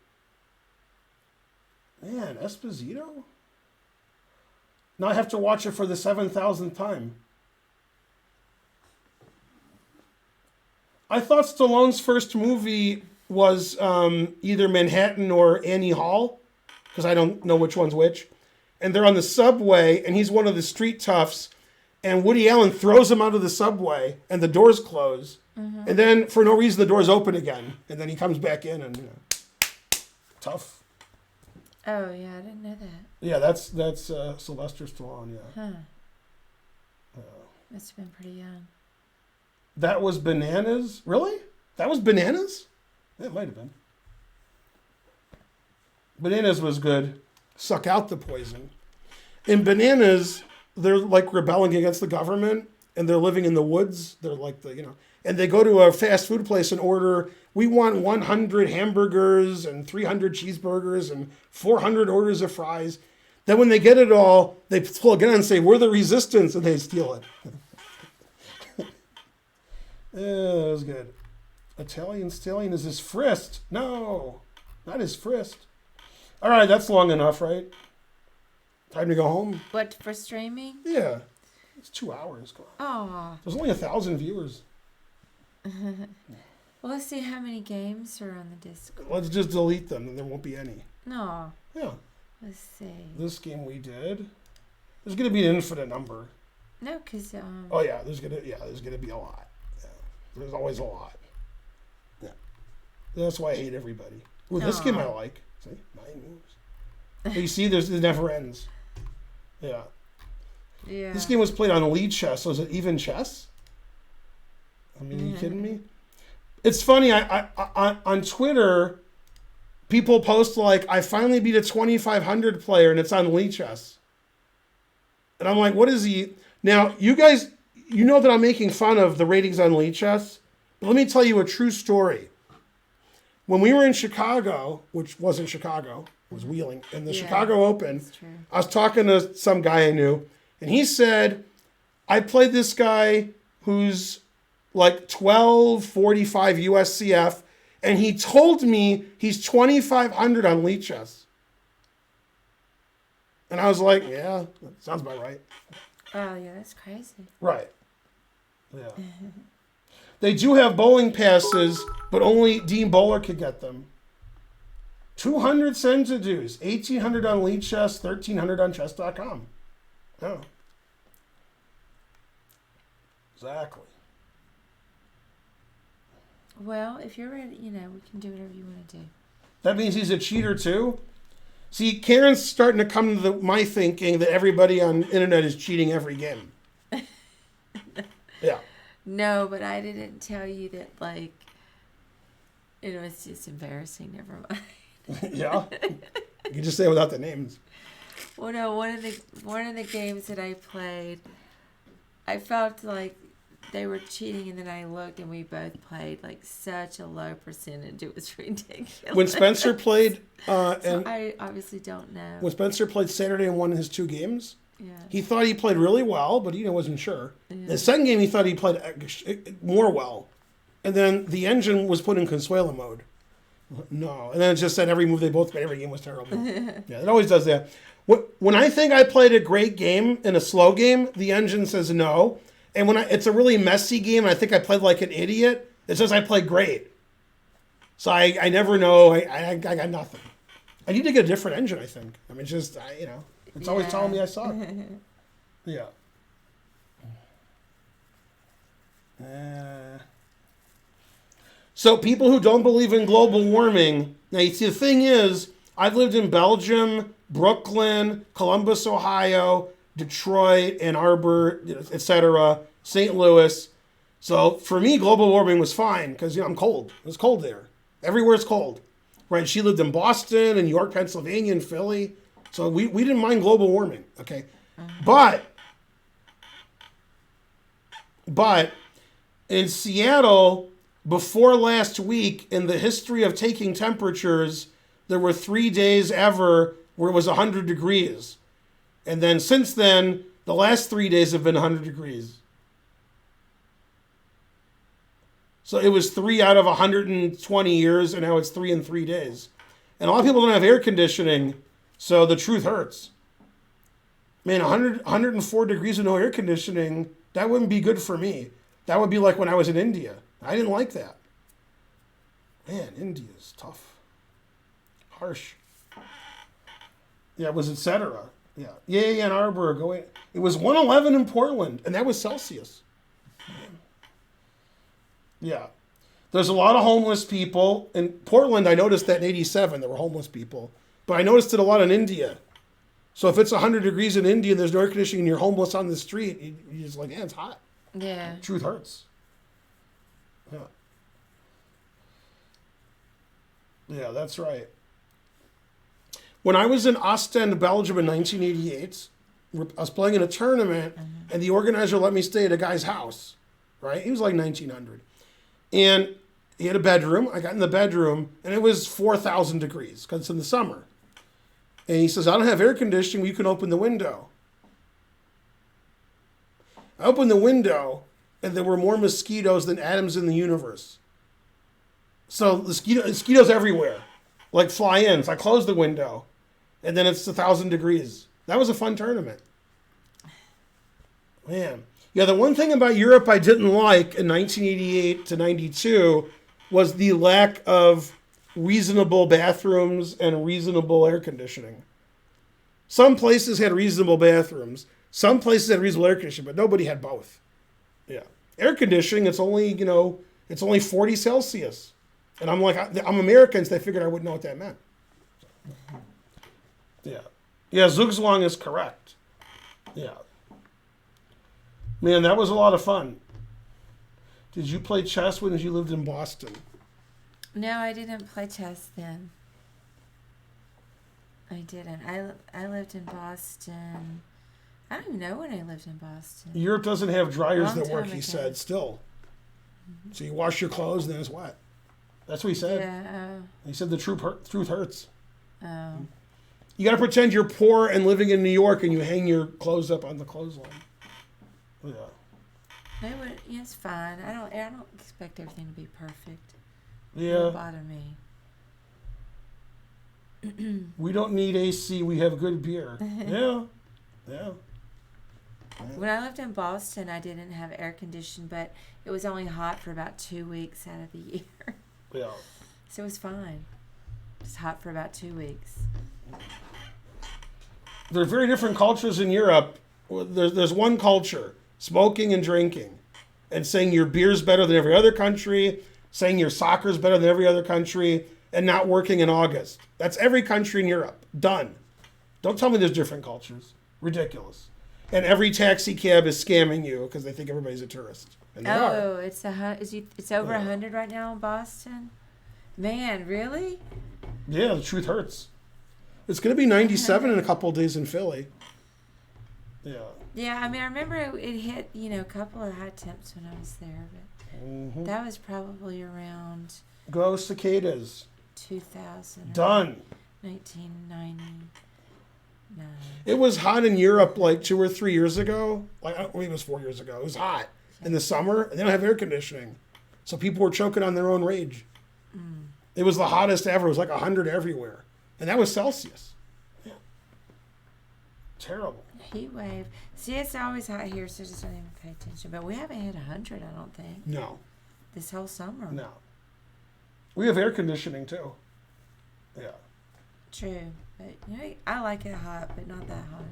Man, Esposito? Now I have to watch it for the 7,000th time. I thought Stallone's first movie was either Manhattan or Annie Hall, because I don't know which one's which. And they're on the subway, and he's one of the street toughs, and Woody Allen throws him out of the subway, and the doors close. And then, for no reason, the doors open again, and then he comes back in, and tough. Oh, yeah, I didn't know that. Yeah, that's Sylvester Stallone, yeah. Huh. Must have been pretty young. That was Bananas? Really? That was Bananas? It might have been. Bananas was good. Suck out the poison. In Bananas, they're like rebelling against the government, and they're living in the woods. They're like and they go to a fast food place and order, we want 100 hamburgers and 300 cheeseburgers and 400 orders of fries. Then when they get it all, they pull a gun and say, we're the resistance, and they steal it. That was good. Italian Stallion is his Frist. No, not his Frist. All right, that's long enough, right? Time to go home? What, for streaming? Yeah. It's 2 hours. Come on. Oh. There's only 1,000 viewers. Well, let's see how many games are on the disc. Let's just delete them, and there won't be any. No. Yeah. Let's see. This game we did. There's going to be an infinite number. No, because... Oh, yeah. There's gonna be a lot. Yeah. There's always a lot. Yeah. That's why I hate everybody. Ooh, this game I like. See? 9 moves. You see, it never ends. Yeah. Yeah. This game was played on lead chess, so is it even chess? I mean, are you kidding me? It's funny, I on Twitter, people post like, I finally beat a 2,500 player and it's on lead chess. And I'm like, what is he? Now, you guys, you know that I'm making fun of the ratings on lead chess, but let me tell you a true story. When we were in Chicago, which wasn't Chicago, it was Wheeling, in the Chicago Open, I was talking to some guy I knew, and he said, I played this guy who's like 1245 USCF, and he told me he's 2,500 on lead chess. And I was like, yeah, that sounds about right. Oh, yeah, that's crazy. Right. Yeah. They do have bowling passes, but only Dean Bowler could get them. 200 Senza dues, 1,800 on lead chess, 1,300 on chess.com. Oh. Exactly. Well, if you're ready, we can do whatever you want to do. That means he's a cheater too? See, Karen's starting to come to my thinking that everybody on the internet is cheating every game. Yeah. No, but I didn't tell you that, like, it was just embarrassing. Never mind. Yeah? You can just say it without the names. Well, no, one of the games that I played, I felt like they were cheating, and then I looked, and we both played like such a low percentage. It was ridiculous. When Spencer played, so I obviously don't know. When Spencer played Saturday and won his 2 games, Yeah. he thought he played really well, but he wasn't sure. Yeah. The second game, he thought he played more well, and then the engine was put in Consuelo mode. No, and then it just said every move they both made, every game was terrible. Yeah, it always does that. When I think I played a great game in a slow game, the engine says no. And when it's a really messy game and I think I played like an idiot, it says I played great. So I never know. I got nothing. I need to get a different engine, I think. I mean, it's always telling me I suck. Yeah. So people who don't believe in global warming, now you see the thing is, I've lived in Belgium, Brooklyn, Columbus, Ohio, Detroit, Ann Arbor, etc., St. Louis. So for me, global warming was fine because I'm cold. It was cold there. Everywhere's cold, right? She lived in Boston and York, Pennsylvania, and Philly. So we didn't mind global warming, okay? But in Seattle, before last week, in the history of taking temperatures, there were 3 days ever where it was 100 degrees. And then since then, the last 3 days have been 100 degrees. So it was 3 out of 120 years, and now it's 3 in 3 days. And a lot of people don't have air conditioning, so the truth hurts. Man, 104 degrees with no air conditioning, that wouldn't be good for me. That would be like when I was in India. I didn't like that. Man, India's tough. Harsh. Yeah, it was etc. Yeah, Ann Arbor going. It was 111 in Portland, and that was Celsius. Yeah. There's a lot of homeless people. In Portland, I noticed that in 87, there were homeless people. But I noticed it a lot in India. So if it's 100 degrees in India and there's no air conditioning and you're homeless on the street, you're just like, yeah, it's hot. Yeah. Truth hurts. Yeah. Yeah, that's right. When I was in Ostend, Belgium in 1988, I was playing in a tournament, and the organizer let me stay at a guy's house, right? He was like 1900. And he had a bedroom. I got in the bedroom, and it was 4,000 degrees because it's in the summer. And he says, I don't have air conditioning. You can open the window. I opened the window, and there were more mosquitoes than atoms in the universe. So mosquitoes everywhere, like fly in. So I closed the window, and then it's 1,000 degrees. That was a fun tournament. Man. Yeah, the one thing about Europe I didn't like in 1988 to 92 was the lack of reasonable bathrooms and reasonable air conditioning. Some places had reasonable bathrooms. Some places had reasonable air conditioning, but nobody had both. Yeah. Air conditioning, it's only 40 Celsius. And I'm like, I'm American, so they figured I wouldn't know what that meant. Yeah. Yeah, Zugzwang is correct. Yeah. Man, that was a lot of fun. Did you play chess when you lived in Boston? No, I didn't play chess then. I didn't. I lived in Boston. I don't even know when I lived in Boston. Europe doesn't have dryers Long that work, time he ago. said, still. So you wash your clothes and then it's wet. That's what he said. Yeah. He said the truth hurts. Oh. You got to pretend you're poor and living in New York and you hang your clothes up on the clothesline. Yeah. Yeah, it's fine. I don't expect everything to be perfect. It Yeah. won't bother me. We don't need AC. We have good beer. Yeah. Yeah. When I lived in Boston, I didn't have air conditioning, but it was only hot for about 2 weeks out of the year. Yeah. So it was fine. It was hot for about 2 weeks. There are very different cultures in Europe. There's one culture, smoking and drinking, and saying your beer's better than every other country, saying your soccer's better than every other country, and not working in August. That's every country in Europe. Done. Don't tell me there's different cultures. Ridiculous. And every taxi cab is scamming you because they think everybody's a tourist. And they are. Oh, it's over 100 right now in Boston? Man, really? Yeah, the truth hurts. It's going to be 97 in a couple of days in Philly. Yeah. Yeah, I mean, I remember it hit, a couple of high temps when I was there, but that was probably around Go cicadas. 2000. Done. 1999. It was hot in Europe like 2 or 3 years ago. Like, I mean, it was 4 years ago. It was hot in the summer, and they don't have air conditioning. So people were choking on their own rage. It was the hottest ever. It was like 100 everywhere. And that was Celsius. Yeah. Terrible. Heat wave. See, it's always hot here, so just don't even pay attention. But we haven't hit 100, I don't think, No. this whole summer. No. We have air conditioning too. Yeah. True. But, I like it hot, but not that hot.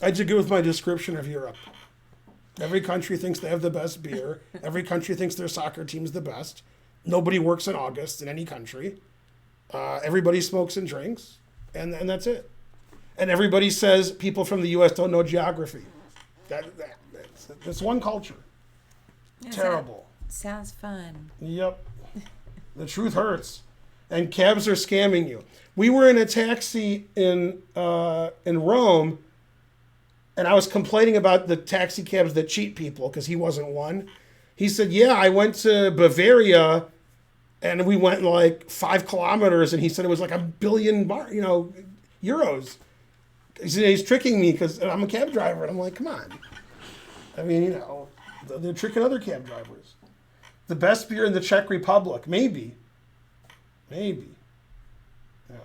I did good with my description of Europe. Every country thinks they have the best beer. Every country thinks their soccer team's the best. Nobody works in August in any country. Everybody smokes and drinks, and that's it. And everybody says people from the U.S. don't know geography. That's one culture. Yeah, Terrible. Sounds fun. Yep. The truth hurts. And cabs are scamming you. We were in a taxi in Rome, and I was complaining about the taxi cabs that cheat people because he wasn't one. He said, yeah, I went to Bavaria, and we went like 5 kilometers, and he said it was like $1 billion, euros. He said, he's tricking me because I'm a cab driver. And I'm like, come on. I mean, they're tricking other cab drivers. The best beer in the Czech Republic, maybe. Maybe. Yeah.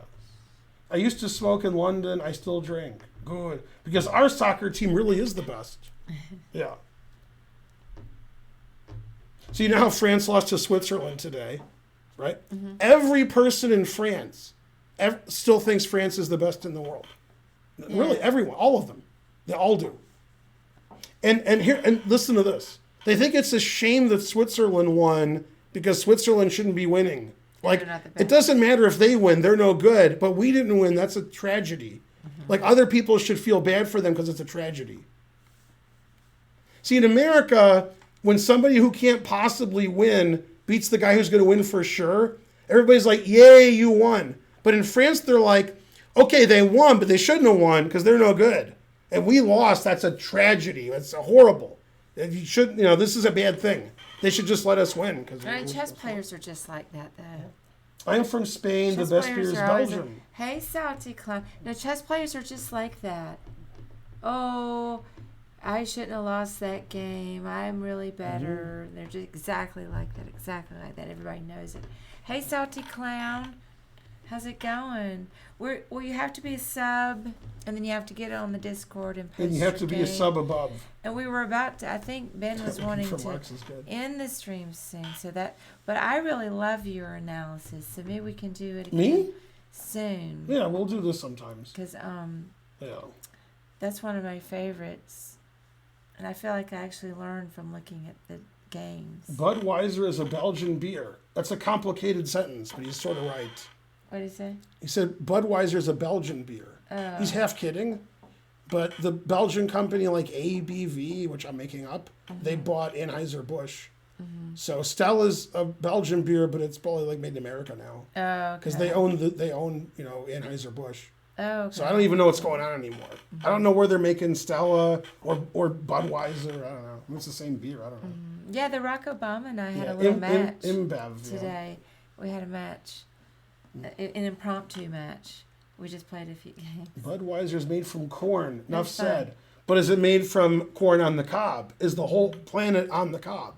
I used to smoke in London. I still drink. Good. Because our soccer team really is the best. Yeah. So you know how France lost to Switzerland today, right? Mm-hmm. Every person in France still thinks France is the best in the world. Yeah. Really, everyone, all of them. They all do. And listen to this. They think it's a shame that Switzerland won because Switzerland shouldn't be winning. Like, it doesn't matter if they win, they're no good, but we didn't win, that's a tragedy. Mm-hmm. Like, other people should feel bad for them because it's a tragedy. See, in America, when somebody who can't possibly win beats the guy who's going to win for sure, everybody's like, yay, you won. But in France, they're like, okay, they won, but they shouldn't have won because they're no good. And we lost, that's a tragedy. That's horrible. You should, this is a bad thing. They should just let us win. Chess players are just like that, though. I'm from Spain. Chess the best beer is Belgium. Hey, Salty Clown. No, chess players are just like that. Oh, I shouldn't have lost that game. I'm really better. Mm-hmm. They're just exactly like that. Exactly like that. Everybody knows it. Hey, Salty Clown. How's it going? Well, you have to be a sub, and then you have to get it on the Discord and post And you have to be a sub above. And we were about to, I think Ben was wanting to end the stream soon. But I really love your analysis, so maybe we can do it again soon. Yeah, we'll do this sometimes. Because that's one of my favorites. And I feel like I actually learned from looking at the games. Budweiser is a Belgian beer. That's a complicated sentence, but he's sort of right. What did he say? He said Budweiser's a Belgian beer. Oh. He's half kidding, but the Belgian company like ABV, which I'm making up, they bought Anheuser-Busch. So Stella's a Belgian beer, but it's probably like made in America now Oh, because okay. they own Anheuser-Busch. Oh, okay. So I don't even know what's going on anymore. I don't know where they're making Stella or Budweiser. I don't know. It's the same beer. I don't know. Yeah, the Barack Obama and I had Yeah, a little match InBev. today. We had a match, an impromptu match. We just played a few games. Budweiser's made from corn. Enough That's fine. said. But is it made from corn on the cob? Is the whole planet on the cob?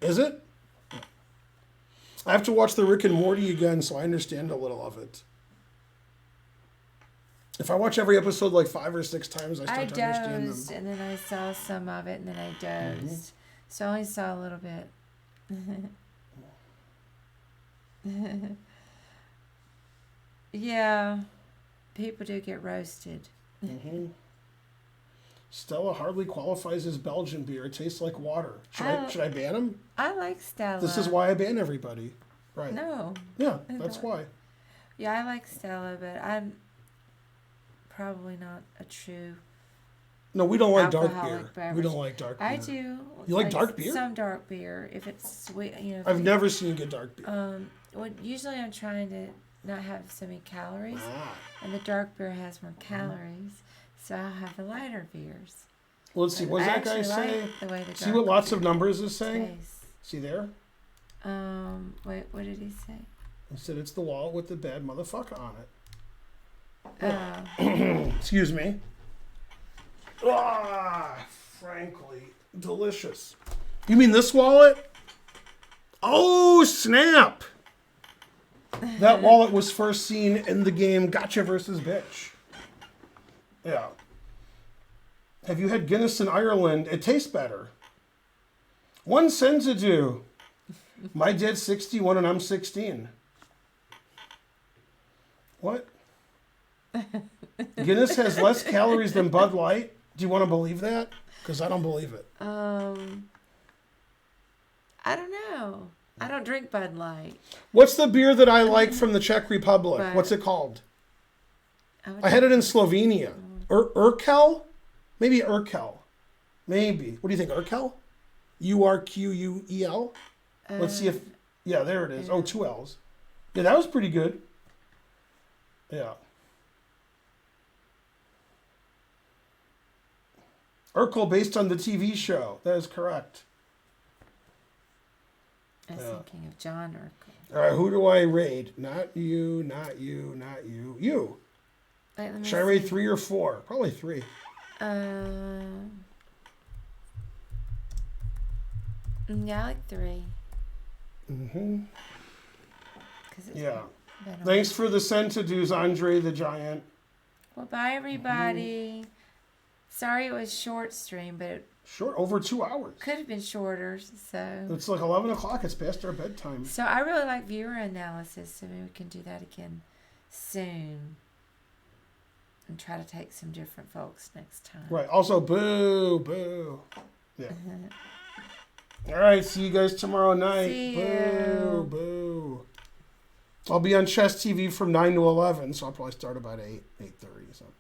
Is it? I have to watch the Rick and Morty again so I understand a little of it. If I watch every episode like 5 or 6 times, I I start to understand dozed, them. and then I saw some of it, and then I dozed. So I only saw a little bit. Yeah, people do get roasted. Stella hardly qualifies as Belgian beer. It tastes like water. Should I ban them? I like Stella. This is why I ban everybody. Right. No. Yeah, that's why. Yeah, I like Stella, but I'm probably not a true No, we don't like dark beer. alcoholic beverage. We don't like dark beer. I do. You like dark beer? Some dark beer, if it's sweet, you know. I've never seen you get dark beer. Well, usually I'm trying to not have so many calories, Ah. and the dark beer has more calories, so I'll have the lighter beers. Well, let's see. What does I that guy actually say? like the way the See what dark lots of beer numbers is saying? tastes. See there? Wait, what did he say? He said it's the wallet with the bad motherfucker on it. Oh, Excuse me. Ah, frankly, delicious. You mean this wallet? Oh, snap! That wallet was first seen in the game Gotcha vs. Bitch. Yeah. Have you had Guinness in Ireland? It tastes better. One cent to do. My dad's 61 and I'm 16. What? Guinness has less calories than Bud Light. Do you want to believe that? Because I don't believe it. I don't know. I don't drink Bud Light. What's the beer that I like from the Czech Republic? But- What's it called? would I had it in Slovenia. Urkel? Maybe Urkel. Maybe. What do you think, Urkel? Urquell? Let's see if... Yeah, there it is. Yeah. Oh, 2 L's. Yeah, that was pretty good. Yeah. Urkel based on the TV show. That is correct. I was thinking of John Urkel. All right, who do I raid? Not you, not you, not you. You. Wait, let me Should I raid see. 3 or 4? Probably 3. Yeah, I like 3. Mm-hmm. 'Cause it's Yeah. better. Thanks for the cent-to-dos, Andre the Giant. Well, bye everybody. Sorry it was short stream, but it Short, over 2 hours. could have been shorter. So, It's like 11 o'clock. It's past our bedtime. so I really like viewer analysis. So maybe we can do that again soon, and try to take some different folks next time. Right. Also, boo, boo. Yeah. All right. See you guys tomorrow night. See boo, you. boo. I'll be on Chess TV from 9 to 11, so I'll probably start about 8, 8:30 or something.